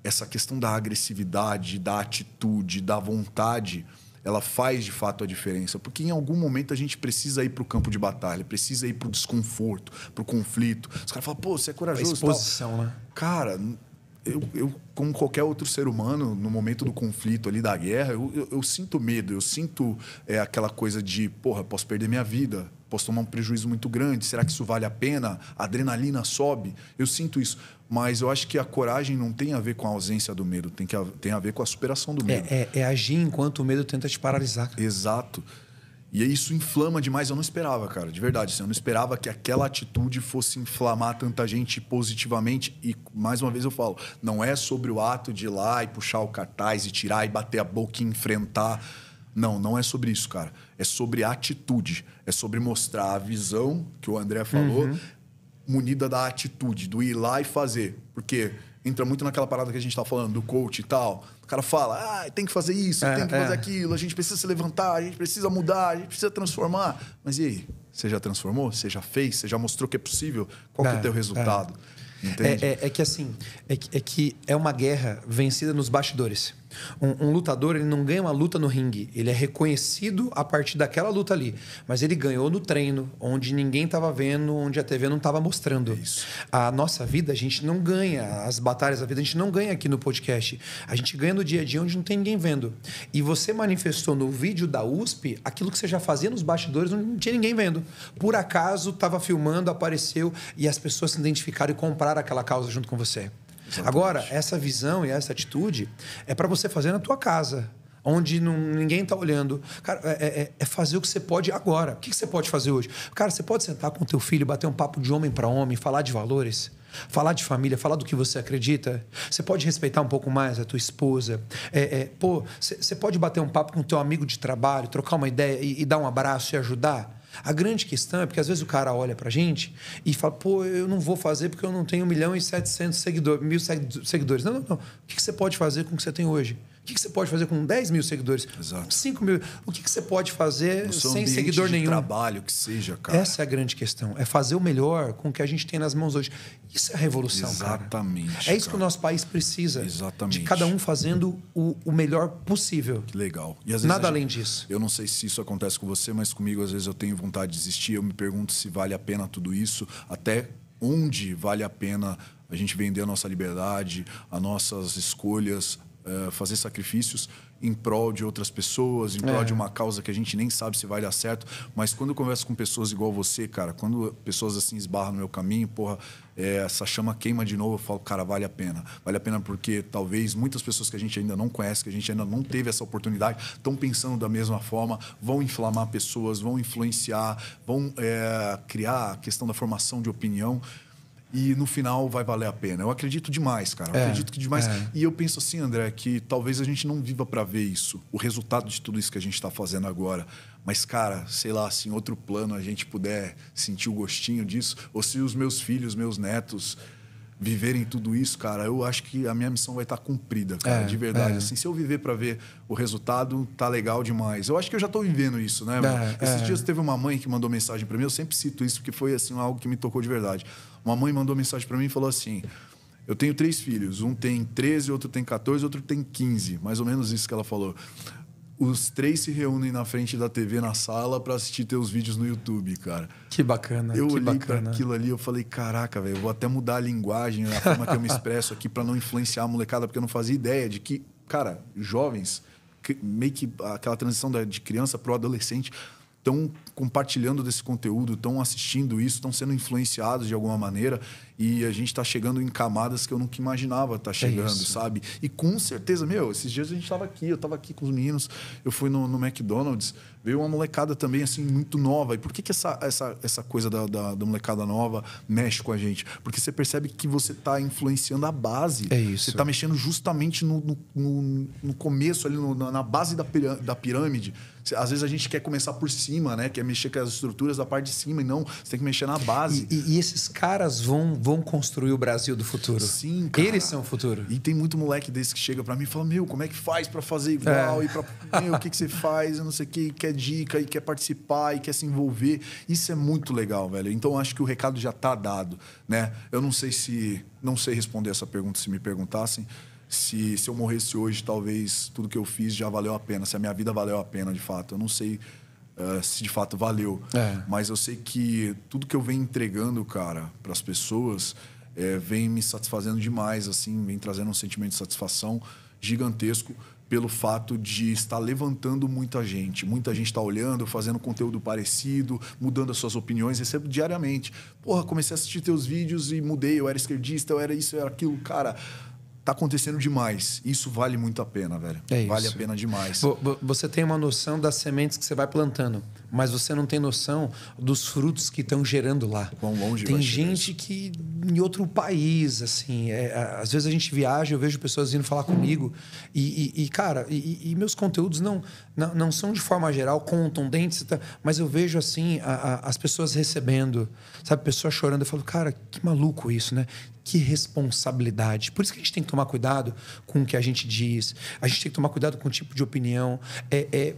essa questão da agressividade, da atitude, da vontade, ela faz de fato a diferença. Porque em algum momento a gente precisa ir para o campo de batalha, precisa ir para o desconforto, para o conflito. Os caras falam, você é corajoso. A exposição, né? Cara, eu, como qualquer outro ser humano, no momento do conflito ali, da guerra, eu sinto medo, eu sinto aquela coisa de, posso perder minha vida, posso tomar um prejuízo muito grande, será que isso vale a pena? A adrenalina sobe, eu sinto isso. Mas eu acho que a coragem não tem a ver com a ausência do medo, tem a ver com a superação do medo. É agir enquanto o medo tenta te paralisar. Exato. E isso inflama demais. Eu não esperava, cara, de verdade. Assim, eu não esperava que aquela atitude fosse inflamar tanta gente positivamente. E, mais uma vez, eu falo, não é sobre o ato de ir lá e puxar o cartaz e tirar e bater a boca e enfrentar. Não é sobre isso, cara. É sobre a atitude. É sobre mostrar a visão que o André falou, munida da atitude, do ir lá e fazer. Porque entra muito naquela parada que a gente está falando, do coach e tal. O cara fala, tem que fazer isso, tem que fazer aquilo, a gente precisa se levantar, a gente precisa mudar, a gente precisa transformar. Mas e aí? Você já transformou? Você já fez? Você já mostrou que é possível? Qual que é o teu resultado? Entende? É que assim, é que é uma guerra vencida nos bastidores. Um lutador, ele não ganha uma luta no ringue. Ele é reconhecido a partir daquela luta ali. Mas ele ganhou no treino, onde ninguém estava vendo, onde a TV não estava mostrando. Isso. A nossa vida, a gente não ganha. As batalhas da vida, a gente não ganha aqui no podcast. A gente ganha no dia a dia, onde não tem ninguém vendo. E você manifestou no vídeo da USP aquilo que você já fazia nos bastidores, onde não tinha ninguém vendo. Por acaso, estava filmando, apareceu, e as pessoas se identificaram e compraram aquela causa junto com você. Exatamente. Agora, essa visão e essa atitude é para você fazer na tua casa, onde ninguém está olhando. Cara, é fazer o que você pode agora. O que você pode fazer hoje? Cara, você pode sentar com o teu filho, bater um papo de homem para homem, falar de valores, falar de família, falar do que você acredita. Você pode respeitar um pouco mais a tua esposa. Você pode bater um papo com o teu amigo de trabalho, trocar uma ideia e dar um abraço e ajudar. A grande questão é porque às vezes o cara olha pra gente e fala, eu não vou fazer porque eu não tenho 1.700.000 seguidores. Não. O que você pode fazer com o que você tem hoje? que você pode fazer com 10 mil seguidores? Exato. 5 mil? O que você pode fazer sem seguidor de nenhum? Trabalho, que seja, cara. Essa é a grande questão. É fazer o melhor com o que a gente tem nas mãos hoje. Isso é a revolução, Exatamente, cara. É isso que o nosso país precisa. Exatamente. De cada um fazendo o melhor possível. Que legal. E às vezes nada além disso. Eu não sei se isso acontece com você, mas comigo às vezes eu tenho vontade de desistir. Eu me pergunto se vale a pena tudo isso, até onde vale a pena a gente vender a nossa liberdade, as nossas escolhas, fazer sacrifícios em prol de outras pessoas, em prol de uma causa que a gente nem sabe se vai dar certo. Mas quando eu converso com pessoas igual você, cara, quando pessoas assim esbarram no meu caminho, porra, essa chama queima de novo, eu falo, cara, vale a pena. Vale a pena porque talvez muitas pessoas que a gente ainda não conhece, que a gente ainda não teve essa oportunidade, estão pensando da mesma forma, vão inflamar pessoas, vão influenciar, vão criar a questão da formação de opinião. E no final vai valer a pena. Eu acredito demais, cara. Eu acredito que demais. E eu penso assim, André, que talvez a gente não viva para ver isso, o resultado de tudo isso que a gente está fazendo agora. Mas, cara, sei lá, se em outro plano a gente puder sentir o gostinho disso, ou se os meus filhos, meus netos viverem tudo isso, cara, eu acho que a minha missão vai estar cumprida, cara, de verdade. Assim, se eu viver para ver o resultado, tá legal demais. Eu acho que eu já tô vivendo isso, né? Esses dias teve uma mãe que mandou mensagem para mim, eu sempre cito isso porque foi assim algo que me tocou de verdade. Uma mãe mandou mensagem para mim e falou assim: eu tenho 3 filhos, um tem 13, outro tem 14, outro tem 15, mais ou menos isso que ela falou. Os 3 se reúnem na frente da TV na sala para assistir teus vídeos no YouTube, cara. Que bacana. Eu que olhei bacana. para aquilo ali, eu falei, caraca, velho, eu vou até mudar a linguagem, a forma que eu me expresso aqui para não influenciar a molecada, porque eu não fazia ideia de que, cara, jovens, meio que aquela transição de criança para o adolescente, estão compartilhando desse conteúdo, estão assistindo isso, estão sendo influenciados de alguma maneira, e a gente está chegando em camadas que eu nunca imaginava estar chegando, sabe? E com certeza, esses dias a gente estava aqui, eu estava aqui com os meninos, eu fui no McDonald's, veio uma molecada também, assim, muito nova. E por que essa coisa da molecada nova mexe com a gente? Porque você percebe que você está influenciando a base. É isso. Você está mexendo justamente no começo, ali na base da pirâmide. Às vezes a gente quer começar por cima, né? Quer mexer com as estruturas da parte de cima, e não, você tem que mexer na base. E esses caras vão construir o Brasil do futuro. Sim, cara. Eles são o futuro. E tem muito moleque desse que chega pra mim e fala, como é que faz pra fazer igual? E o que você faz? Eu não sei o que, quer dica, e quer participar, e quer se envolver. Isso é muito legal, velho. Então, acho que o recado já tá dado, né? Eu não sei responder essa pergunta se me perguntassem. Se eu morresse hoje, talvez tudo que eu fiz já valeu a pena. Se a minha vida valeu a pena, de fato. Eu não sei se de fato valeu. Mas eu sei que tudo que eu venho entregando, cara, para as pessoas, vem me satisfazendo demais, assim, vem trazendo um sentimento de satisfação gigantesco pelo fato de estar levantando muita gente. Muita gente está olhando, fazendo conteúdo parecido, mudando as suas opiniões. Recebo diariamente. Porra, comecei a assistir teus vídeos e mudei. Eu era esquerdista, eu era isso, eu era aquilo. Cara, tá acontecendo demais. Isso vale muito a pena, velho. Vale a pena demais. Você tem uma noção das sementes que você vai plantando, mas você não tem noção dos frutos que estão gerando lá. Quão longe tem vai gente que em outro país, assim, às vezes a gente viaja, eu vejo pessoas vindo falar comigo cara, meus conteúdos não são de forma geral contundentes, mas eu vejo assim as pessoas recebendo, sabe, pessoas chorando. Eu falo, cara, que maluco isso, né? Que responsabilidade. Por isso que a gente tem que tomar cuidado com o que a gente diz. A gente tem que tomar cuidado com o tipo de opinião.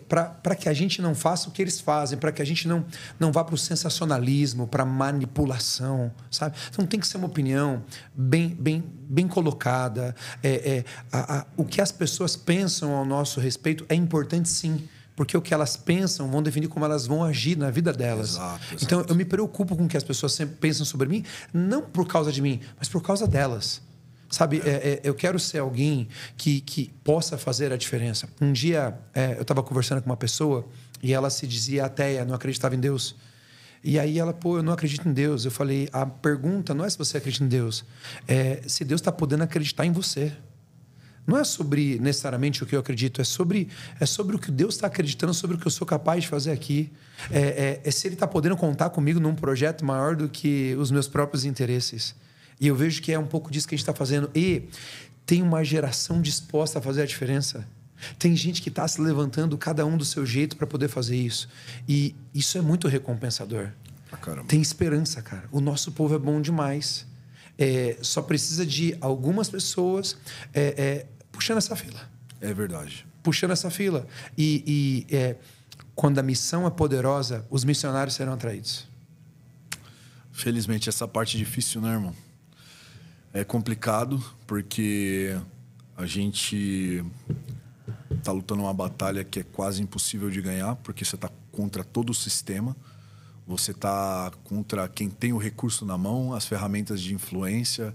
Para que a gente não faça o que eles fazem, para que a gente não vá para o sensacionalismo, para a manipulação, sabe? Então tem que ser uma opinião bem colocada. O que as pessoas pensam ao nosso respeito é importante, sim. Porque o que elas pensam vão definir como elas vão agir na vida delas. Exato. Então, eu me preocupo com o que as pessoas sempre pensam sobre mim, não por causa de mim, mas por causa delas. Sabe, eu quero ser alguém que possa fazer a diferença. Um dia, eu estava conversando com uma pessoa e ela se dizia ateia, não acreditava em Deus. E aí ela, eu não acredito em Deus. Eu falei, a pergunta não é se você acredita em Deus, é se Deus está podendo acreditar em você. Não é sobre necessariamente o que eu acredito, é sobre o que Deus está acreditando, sobre o que eu sou capaz de fazer aqui. Se Ele está podendo contar comigo num projeto maior do que os meus próprios interesses. E eu vejo que é um pouco disso que a gente está fazendo. E tem uma geração disposta a fazer a diferença. Tem gente que está se levantando, cada um do seu jeito, para poder fazer isso. E isso é muito recompensador. Tem esperança, cara. O nosso povo é bom demais. Só precisa de algumas pessoas puxando essa fila. É verdade. Puxando essa fila. Quando a missão é poderosa, os missionários serão atraídos. Felizmente, essa parte é difícil, né, irmão? É complicado, porque a gente tá lutando uma batalha que é quase impossível de ganhar, porque você tá contra todo o sistema, você tá contra quem tem o recurso na mão, as ferramentas de influência.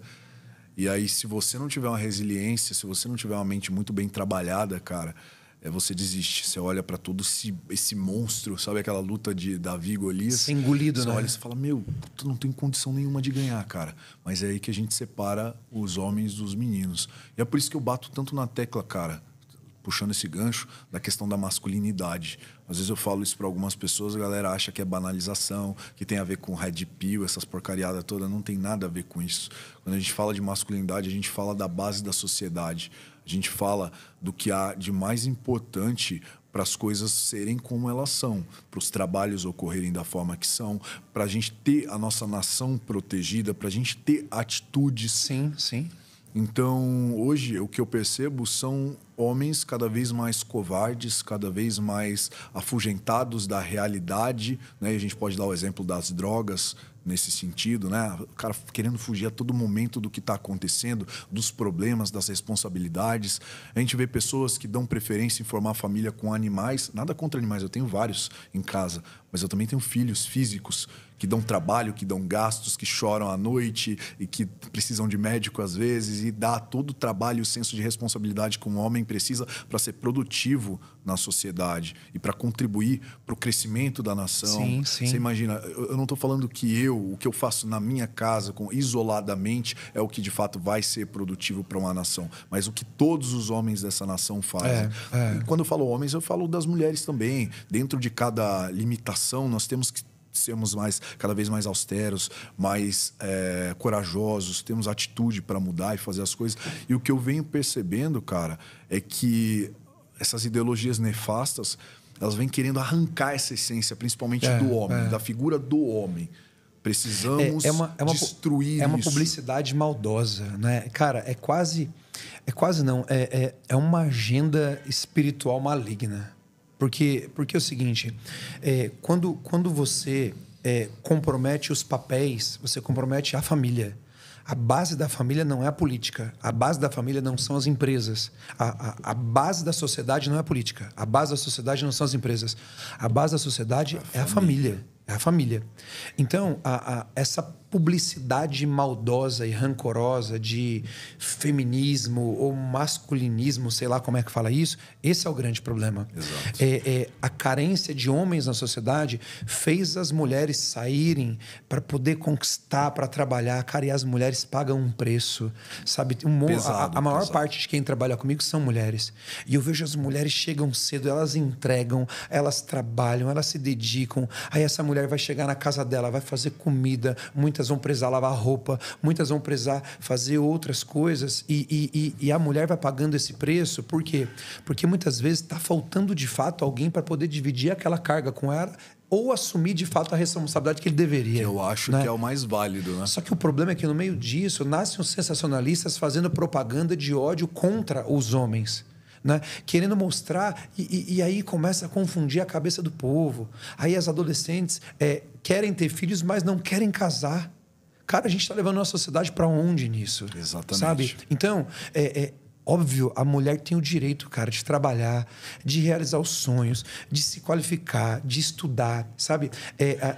E aí, se você não tiver uma resiliência, se você não tiver uma mente muito bem trabalhada, cara, você desiste. Você olha para todo esse monstro, sabe aquela luta de Davi e Golias? Ser engolido, você né? olha e fala, meu, tu não tem condição nenhuma de ganhar, cara. Mas é aí que a gente separa os homens dos meninos. E é por isso que eu bato tanto na tecla, cara, puxando esse gancho da questão da masculinidade. Às vezes eu falo isso para algumas pessoas, a galera acha que é banalização, que tem a ver com red pill, essas porcariadas todas. Não tem nada a ver com isso. Quando a gente fala de masculinidade, a gente fala da base da sociedade. A gente fala do que há de mais importante para as coisas serem como elas são, para os trabalhos ocorrerem da forma que são, para a gente ter a nossa nação protegida, para a gente ter atitudes. Sim, sim. Então, hoje, o que eu percebo são homens cada vez mais covardes, cada vez mais afugentados da realidade, né? E a gente pode dar o exemplo das drogas nesse sentido, né? O cara querendo fugir a todo momento do que está acontecendo, dos problemas, das responsabilidades. A gente vê pessoas que dão preferência em formar família com animais. Nada contra animais, eu tenho vários em casa, mas eu também tenho filhos físicos que dão trabalho, que dão gastos, que choram à noite e que precisam de médico às vezes, e dá todo o trabalho e o senso de responsabilidade que um homem precisa para ser produtivo na sociedade e para contribuir para o crescimento da nação. Sim, sim. Você imagina, eu não estou falando que o que eu faço na minha casa, isoladamente, é o que de fato vai ser produtivo para uma nação, mas o que todos os homens dessa nação fazem. E quando eu falo homens, eu falo das mulheres também. Dentro de cada limitação, nós temos que sermos cada vez mais austeros, mais corajosos, temos atitude para mudar e fazer as coisas. E o que eu venho percebendo, cara, é que essas ideologias nefastas, elas vêm querendo arrancar essa essência, principalmente do homem, da figura do homem. Precisamos destruir isso. É uma publicidade maldosa, né? Cara, é quase não, é uma agenda espiritual maligna. Porque é o seguinte, quando você compromete os papéis, você compromete a família. A base da família não é a política. A base da família não são as empresas. A base da sociedade não é a política. A base da sociedade não são as empresas. A base da sociedade é a família. É a família. Então, essa publicidade maldosa e rancorosa de feminismo ou masculinismo, sei lá como é que fala isso, esse é o grande problema. Exato. A carência de homens na sociedade fez as mulheres saírem para poder conquistar, para trabalhar. Cara, e as mulheres pagam um preço, sabe? A maior parte de quem trabalha comigo são mulheres. E eu vejo as mulheres chegam cedo, elas entregam, elas trabalham, elas se dedicam. Aí essa mulher vai chegar na casa dela, vai fazer comida, muitas vão precisar lavar roupa, muitas vão precisar fazer outras coisas e a mulher vai pagando esse preço. Por quê? Porque muitas vezes está faltando de fato alguém para poder dividir aquela carga com ela ou assumir de fato a responsabilidade que ele deveria. Que eu acho, né, que é o mais válido, né? Só que o problema é que no meio disso nascem os sensacionalistas fazendo propaganda de ódio contra os homens. Né? Querendo mostrar, e aí começa a confundir a cabeça do povo. Aí as adolescentes querem ter filhos, mas não querem casar. Cara, a gente está levando a sociedade para onde nisso? Exatamente. Sabe? Então, óbvio, a mulher tem o direito, cara, de trabalhar, de realizar os sonhos, de se qualificar, de estudar, sabe?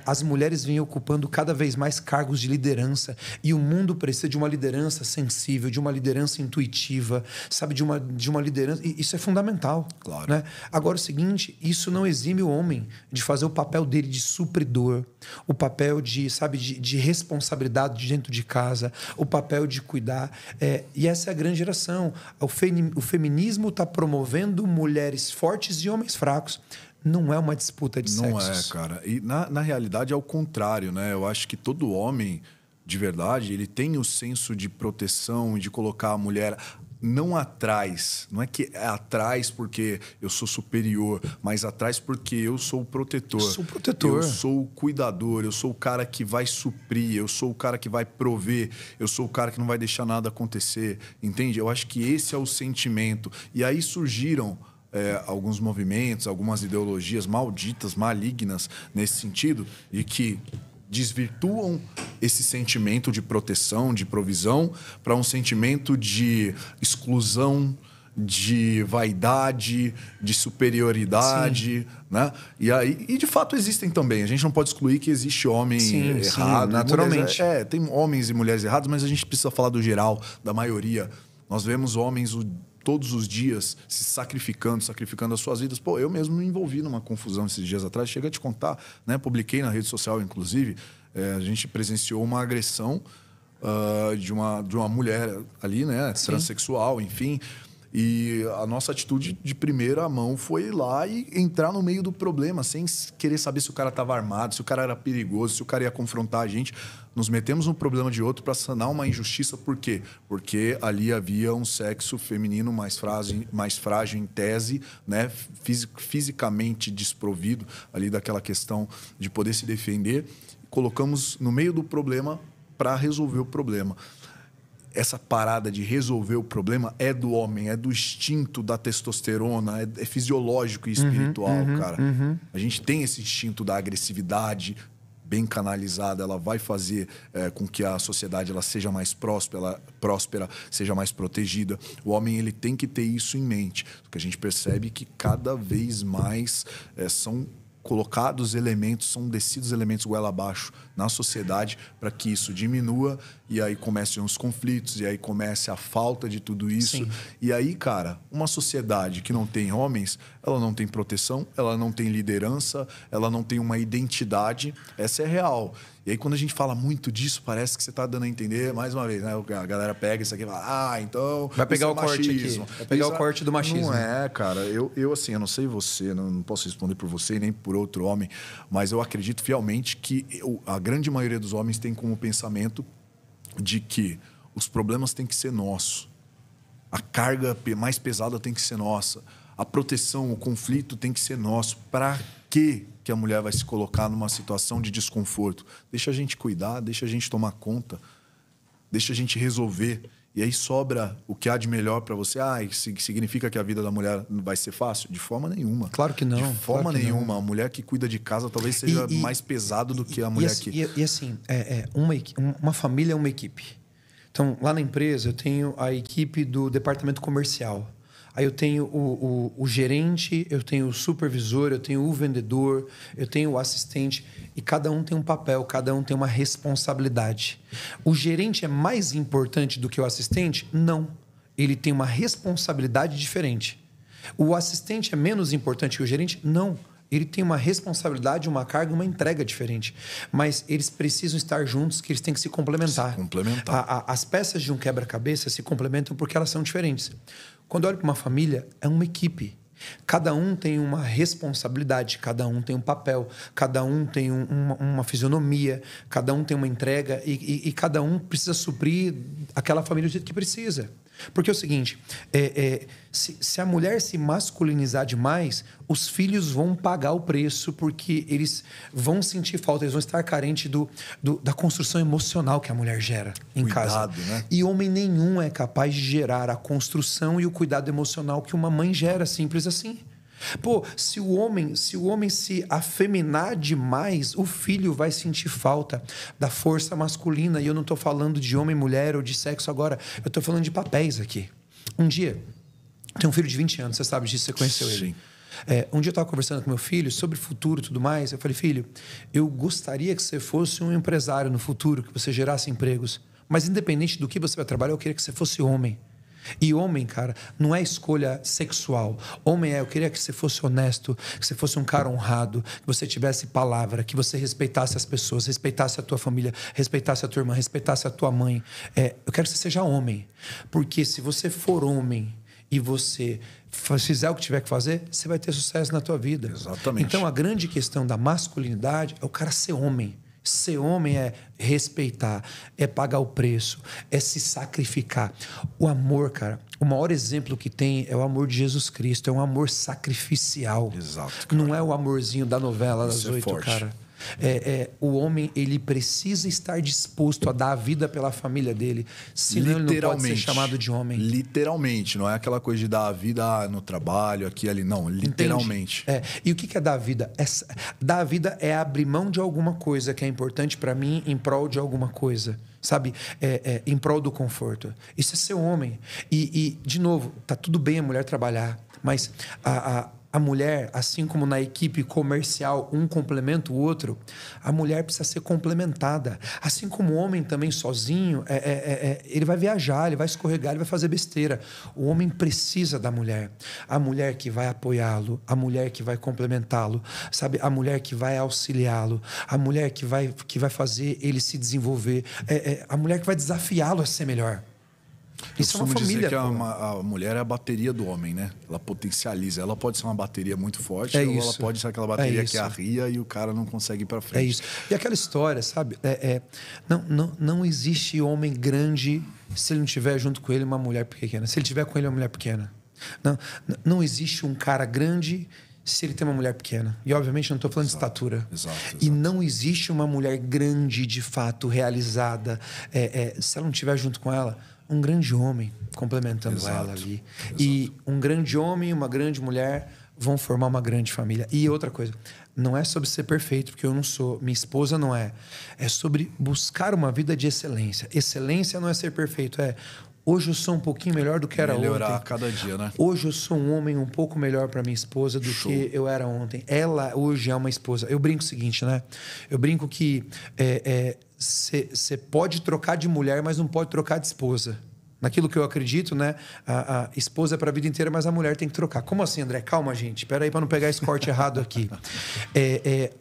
As mulheres vêm ocupando cada vez mais cargos de liderança e o mundo precisa de uma liderança sensível, de uma liderança intuitiva, sabe? De uma liderança... E isso é fundamental. Claro. Né? Agora, o seguinte, isso não exime o homem de fazer o papel dele de supridor, o papel de responsabilidade dentro de casa, o papel de cuidar. E essa é a grande geração. O feminismo está promovendo mulheres fortes e homens fracos. Não é uma disputa de sexos. Não é, cara. E na realidade é o contrário, né? Eu acho que todo homem, de verdade, ele tem o senso de proteção e de colocar a mulher não atrás, não é que é atrás porque eu sou superior, mas atrás porque eu sou o protetor. Eu sou o protetor. Eu sou o cuidador, eu sou o cara que vai suprir, eu sou o cara que vai prover, eu sou o cara que não vai deixar nada acontecer, entende? Eu acho que esse é o sentimento. E aí surgiram alguns movimentos, algumas ideologias malditas, malignas nesse sentido, de que desvirtuam esse sentimento de proteção, de provisão, para um sentimento de exclusão, de vaidade, de superioridade, né? E de fato existem também. A gente não pode excluir que existe homem errado. Sim, naturalmente. Tem homens e mulheres errados, mas a gente precisa falar do geral, da maioria. Nós vemos homens todos os dias se sacrificando as suas vidas. Pô, eu mesmo me envolvi numa confusão esses dias atrás. Chega a te contar, né? Publiquei na rede social, inclusive. A gente presenciou uma agressão de uma mulher ali, né? Transsexual, enfim. E a nossa atitude de primeira mão foi ir lá e entrar no meio do problema, sem querer saber se o cara estava armado, se o cara era perigoso, se o cara ia confrontar a gente. Nos metemos no problema de outro para sanar uma injustiça. Por quê? Porque ali havia um sexo feminino mais frágil em tese, né? Fisicamente desprovido ali daquela questão de poder se defender. Colocamos no meio do problema para resolver o problema. Essa parada de resolver o problema é do homem, é do instinto da testosterona, é fisiológico e espiritual, cara. A gente tem esse instinto da agressividade bem canalizada, ela vai fazer com que a sociedade ela seja mais próspera, seja mais protegida. O homem ele tem que ter isso em mente, porque a gente percebe que cada vez mais são colocados elementos, são descidos elementos goela abaixo na sociedade para que isso diminua e aí comecem os conflitos e aí comece a falta de tudo isso. Sim. E aí, cara, uma sociedade que não tem homens, ela não tem proteção, ela não tem liderança, ela não tem uma identidade. Essa é real. E aí, quando a gente fala muito disso, parece que você está dando a entender, mais uma vez, né? A galera pega isso aqui e fala, então... Vai pegar o corte machismo. aqui. Vai pegar o corte do machismo. Não é, cara. Eu assim, eu não sei você, não posso responder por você nem por outro homem, mas eu acredito fielmente que a grande maioria dos homens tem como pensamento de que os problemas têm que ser nossos. A carga mais pesada tem que ser nossa. A proteção, o conflito tem que ser nosso. Para que a mulher vai se colocar numa situação de desconforto? Deixa a gente cuidar, deixa a gente tomar conta, deixa a gente resolver. E aí sobra o que há de melhor para você. Isso significa que a vida da mulher vai ser fácil? De forma nenhuma. Claro que não. De forma nenhuma. Não. A mulher que cuida de casa talvez seja mais pesado do que a mulher que... E assim, uma família é uma equipe. Então, lá na empresa, eu tenho a equipe do departamento comercial. Aí eu tenho o gerente, eu tenho o supervisor, eu tenho o vendedor, eu tenho o assistente. E cada um tem um papel, cada um tem uma responsabilidade. O gerente é mais importante do que o assistente? Não. Ele tem uma responsabilidade diferente. O assistente é menos importante que o gerente? Não. Ele tem uma responsabilidade, uma carga, uma entrega diferente. Mas eles precisam estar juntos, que eles têm que se complementar. Se complementar. As peças de um quebra-cabeça se complementam porque elas são diferentes. Quando eu olho para uma família, é uma equipe. Cada um tem uma responsabilidade, cada um tem um papel, cada um tem uma fisionomia, cada um tem uma entrega e cada um precisa suprir aquela família do jeito que precisa. Porque é o seguinte, se a mulher se masculinizar demais, os filhos vão pagar o preço porque eles vão sentir falta, eles vão estar carentes da construção emocional que a mulher gera em casa. Né? E homem nenhum é capaz de gerar a construção e o cuidado emocional que uma mãe gera, simples assim. Pô, se o homem se afeminar demais, o filho vai sentir falta da força masculina. E eu não estou falando de homem, mulher ou de sexo agora. Eu estou falando de papéis aqui. Um dia, tem um filho de 20 anos, você sabe disso, você conheceu ele. Sim. Um dia eu estava conversando com meu filho sobre futuro e tudo mais. Eu falei, filho, eu gostaria que você fosse um empresário no futuro, que você gerasse empregos. Mas independente do que você vai trabalhar, eu queria que você fosse homem. E homem, cara, não é escolha sexual. Homem eu queria que você fosse honesto, que você fosse um cara honrado, que você tivesse palavra, que você respeitasse as pessoas, respeitasse a tua família, respeitasse a tua irmã, respeitasse a tua mãe. Eu quero que você seja homem. Porque se você for homem e você fizer o que tiver que fazer, você vai ter sucesso na tua vida. Exatamente. Então, a grande questão da masculinidade é o cara ser homem. Ser homem é respeitar, é pagar o preço, é se sacrificar. O amor, cara, o maior exemplo que tem é o amor de Jesus Cristo, é um amor sacrificial. Exato, cara. Não é o amorzinho da novela das Isso é 8, forte. cara. O homem, ele precisa estar disposto a dar a vida pela família dele, senão ele não pode ser chamado de homem. Literalmente, não é aquela coisa de dar a vida no trabalho, aqui ali, não, literalmente. E o que é dar a vida? Dar a vida é abrir mão de alguma coisa que é importante para mim em prol de alguma coisa. Sabe? Em prol do conforto. Isso é ser homem. E de novo, tá tudo bem a mulher trabalhar, mas a mulher, assim como na equipe comercial, um complementa o outro, a mulher precisa ser complementada. Assim como o homem também sozinho, ele vai viajar, ele vai escorregar, ele vai fazer besteira. O homem precisa da mulher. A mulher que vai apoiá-lo, a mulher que vai complementá-lo, sabe? A mulher que vai auxiliá-lo, a mulher que vai fazer ele se desenvolver, a mulher que vai desafiá-lo a ser melhor. Isso é uma família. Dizer que a mulher é a bateria do homem, né? Ela potencializa. Ela pode ser uma bateria muito forte, ou ela pode ser aquela bateria que arria e o cara não consegue ir pra frente. É isso. E aquela história, sabe? Não existe homem grande se ele não tiver junto com ele uma mulher pequena. Se ele tiver com ele uma mulher pequena. Não existe um cara grande se ele tem uma mulher pequena. E, obviamente, não estou falando de estatura. Exato. E não existe uma mulher grande, de fato, realizada, se ela não estiver junto com ela, um grande homem complementando ela ali. Exato. E um grande homem e uma grande mulher vão formar uma grande família. E outra coisa, não é sobre ser perfeito, porque eu não sou, minha esposa não é. É sobre buscar uma vida de excelência. Excelência não é ser perfeito, hoje eu sou um pouquinho melhor do que era ontem. Melhorar a cada dia, né? Hoje eu sou um homem um pouco melhor para minha esposa do que eu era ontem. Ela hoje é uma esposa. Eu brinco o seguinte, né? Eu brinco que você pode trocar de mulher, mas não pode trocar de esposa. Naquilo que eu acredito, né? A esposa é para a vida inteira, mas a mulher tem que trocar. Como assim, André? Calma, gente. Espera aí para não pegar esse corte errado aqui.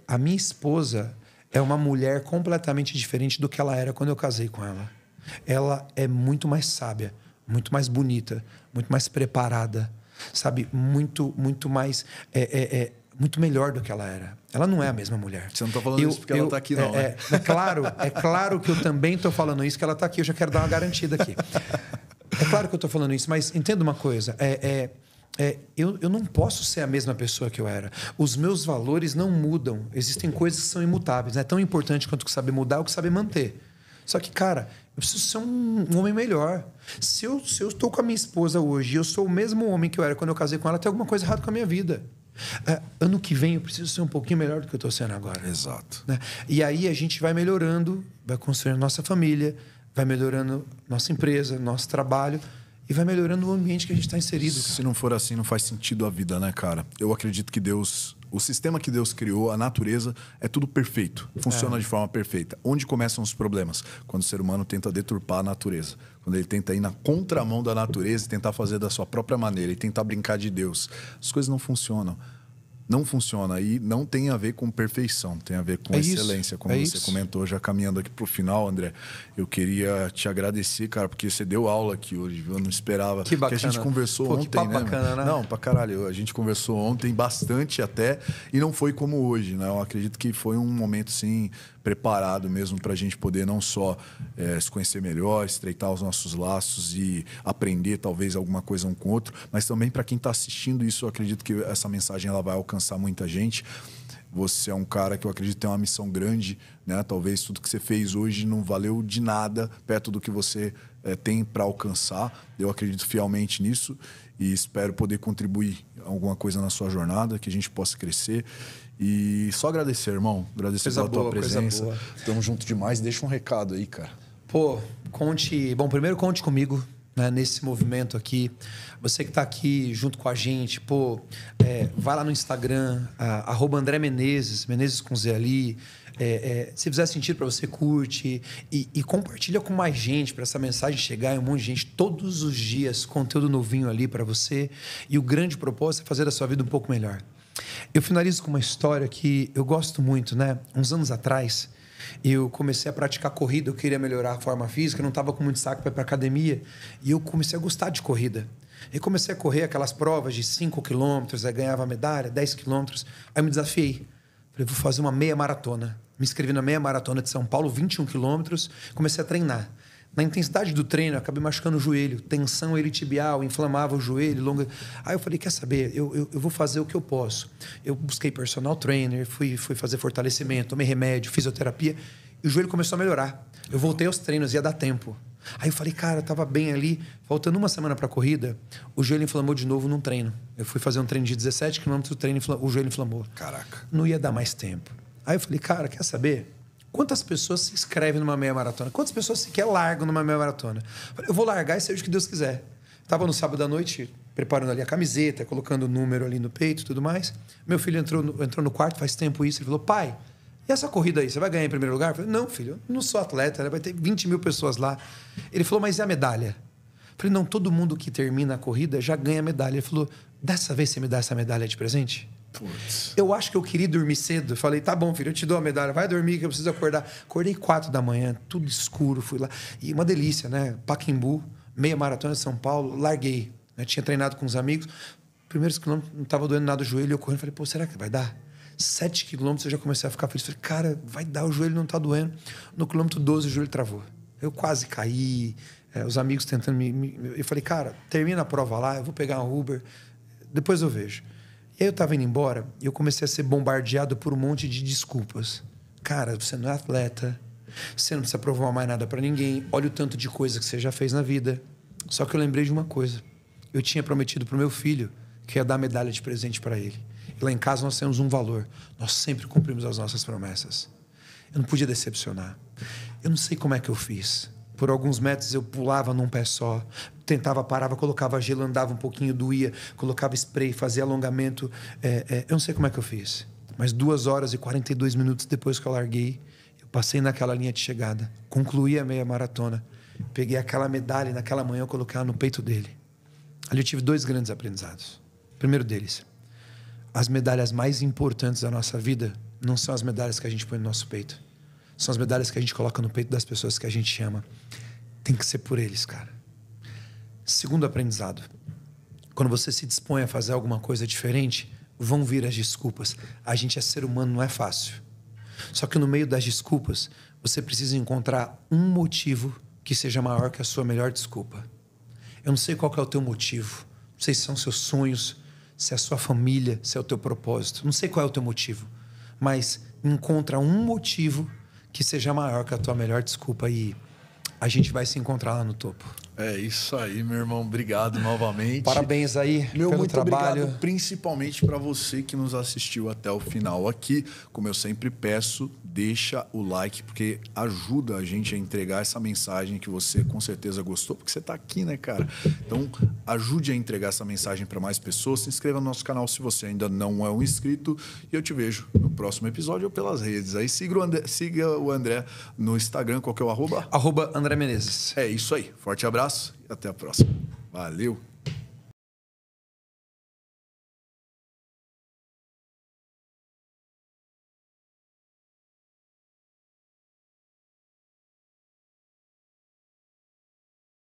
A minha esposa é uma mulher completamente diferente do que ela era quando eu casei com ela. Ela é muito mais sábia, muito mais bonita, muito mais preparada, sabe? Muito melhor do que ela era. Ela não é a mesma mulher. Você não está falando isso porque ela está aqui, não, né? É claro que eu também estou falando isso, que ela está aqui. Eu já quero dar uma garantida aqui. É claro que eu estou falando isso, mas entenda uma coisa. Eu não posso ser a mesma pessoa que eu era. Os meus valores não mudam. Existem coisas que são imutáveis. É tão importante quanto saber mudar ou saber manter. Só que, cara, eu preciso ser um homem melhor. Se eu estou com a minha esposa hoje e eu sou o mesmo homem que eu era quando eu casei com ela, tem alguma coisa errada com a minha vida. Ano que vem eu preciso ser um pouquinho melhor do que eu estou sendo agora. Exato. Né? E aí a gente vai melhorando, vai construindo nossa família, vai melhorando nossa empresa, nosso trabalho e vai melhorando o ambiente que a gente está inserido. Cara. Se não for assim, não faz sentido a vida, né, cara? Eu acredito que Deus... O sistema que Deus criou, a natureza, é tudo perfeito. Funciona de forma perfeita. Onde começam os problemas? Quando o ser humano tenta deturpar a natureza. Quando ele tenta ir na contramão da natureza e tentar fazer da sua própria maneira e tentar brincar de Deus. As coisas não funcionam. Não funciona. E não tem a ver com perfeição, tem a ver com excelência. Como você comentou, já caminhando aqui pro final, André, eu queria te agradecer, cara, porque você deu aula aqui hoje. Eu não esperava. Que bacana. Que a gente conversou ontem, que né? Bacana, né? Não, pra caralho. A gente conversou ontem bastante até e não foi como hoje, né? Eu acredito que foi um momento, sim, preparado mesmo para a gente poder não só se conhecer melhor, estreitar os nossos laços e aprender talvez alguma coisa um com o outro, mas também para quem está assistindo isso, eu acredito que essa mensagem ela vai alcançar muita gente. Você é um cara que eu acredito tem uma missão grande, né? Talvez tudo que você fez hoje não valeu de nada perto do que você tem para alcançar. Eu acredito fielmente nisso e espero poder contribuir alguma coisa na sua jornada, que a gente possa crescer. E só agradecer, irmão. Agradecer pela tua presença. Tamo junto demais. Deixa um recado aí, cara. Primeiro conte comigo, né, nesse movimento aqui. Você que está aqui junto com a gente, vai lá no Instagram, @André Menezes, Menezes com Z ali. Se fizer sentido para você, curte e compartilha com mais gente para essa mensagem chegar em um monte de gente todos os dias, conteúdo novinho ali para você. E o grande propósito é fazer a sua vida um pouco melhor. Eu finalizo com uma história que eu gosto muito, né? Uns anos atrás, eu comecei a praticar corrida, eu queria melhorar a forma física, não estava com muito saco para ir para academia, e eu comecei a gostar de corrida. Eu comecei a correr aquelas provas de 5 quilômetros, aí ganhava medalha, 10 quilômetros, aí eu me desafiei. Falei, vou fazer uma meia maratona. Me inscrevi na meia maratona de São Paulo, 21 quilômetros, comecei a treinar. Na intensidade do treino, eu acabei machucando o joelho, tensão iliotibial, inflamava o joelho, longa. Aí eu falei, quer saber, eu vou fazer o que eu posso. Eu busquei personal trainer, fui fazer fortalecimento, tomei remédio, fisioterapia, e o joelho começou a melhorar. Eu voltei aos treinos, ia dar tempo. Aí eu falei, cara, eu tava bem ali, faltando uma semana para a corrida, o joelho inflamou de novo num treino. Eu fui fazer um treino de 17 quilômetros, o joelho inflamou. Caraca. Não ia dar mais tempo. Aí eu falei, cara, quer saber? Quantas pessoas se inscrevem numa meia maratona? Quantas pessoas sequer largam numa meia maratona? Eu vou largar e seja o que Deus quiser. Estava no sábado à noite, preparando ali a camiseta, colocando o número ali no peito e tudo mais. Meu filho entrou no quarto, faz tempo isso. Ele falou, pai, e essa corrida aí, você vai ganhar em primeiro lugar? Eu falei, não, filho, eu não sou atleta, né? Vai ter 20 mil pessoas lá. Ele falou, mas e a medalha? Eu falei, não, todo mundo que termina a corrida já ganha medalha. Ele falou, dessa vez você me dá essa medalha de presente? Putz. Eu acho que eu queria dormir cedo. Falei, tá bom, filho, eu te dou a medalha. Vai dormir que eu preciso acordar. Acordei 4 da manhã, tudo escuro, fui lá. E uma delícia, né? Pacaembu, meia maratona de São Paulo, larguei. Né? Tinha treinado com os amigos. Primeiros quilômetros, não estava doendo nada o joelho. Eu correndo, falei, pô, será que vai dar? 7 quilômetros eu já comecei a ficar feliz. Falei, cara, vai dar, o joelho não está doendo. No quilômetro 12 o joelho travou. Eu quase caí. Os amigos tentando Eu falei, cara, termina a prova lá, eu vou pegar um Uber, depois eu vejo. E aí eu estava indo embora e eu comecei a ser bombardeado por um monte de desculpas. Cara, você não é atleta, você não precisa provar mais nada para ninguém, olha o tanto de coisa que você já fez na vida. Só que eu lembrei de uma coisa. Eu tinha prometido para o meu filho que ia dar medalha de presente para ele. E lá em casa nós temos um valor. Nós sempre cumprimos as nossas promessas. Eu não podia decepcionar. Eu não sei como é que eu fiz. Por alguns metros eu pulava num pé só, tentava, parava, colocava gelo, andava um pouquinho, doía, colocava spray, fazia alongamento. Eu não sei como é que eu fiz. Mas 2 horas e 42 minutos depois que eu larguei, eu passei naquela linha de chegada, concluí a meia maratona, peguei aquela medalha e naquela manhã eu coloquei ela no peito dele. Ali eu tive 2 grandes aprendizados. O primeiro deles, as medalhas mais importantes da nossa vida não são as medalhas que a gente põe no nosso peito. São as medalhas que a gente coloca no peito das pessoas que a gente ama. Tem que ser por eles, cara. Segundo aprendizado. Quando você se dispõe a fazer alguma coisa diferente, vão vir as desculpas. A gente é ser humano, não é fácil. Só que no meio das desculpas, você precisa encontrar um motivo que seja maior que a sua melhor desculpa. Eu não sei qual que é o teu motivo. Não sei se são seus sonhos, se é a sua família, se é o teu propósito. Não sei qual é o teu motivo. Mas encontra um motivo que seja maior que a tua melhor desculpa e a gente vai se encontrar lá no topo. É isso aí, meu irmão. Obrigado novamente. Parabéns aí pelo muito trabalho. Obrigado, principalmente para você que nos assistiu até o final aqui. Como eu sempre peço, deixa o like, porque ajuda a gente a entregar essa mensagem que você com certeza gostou, porque você está aqui, né, cara? Então, ajude a entregar essa mensagem para mais pessoas. Se inscreva no nosso canal se você ainda não é um inscrito. E eu te vejo no próximo episódio ou pelas redes. Aí siga o André no Instagram. Qual que é o arroba? @André Menezes. É isso aí. Forte abraço e até a próxima. Valeu!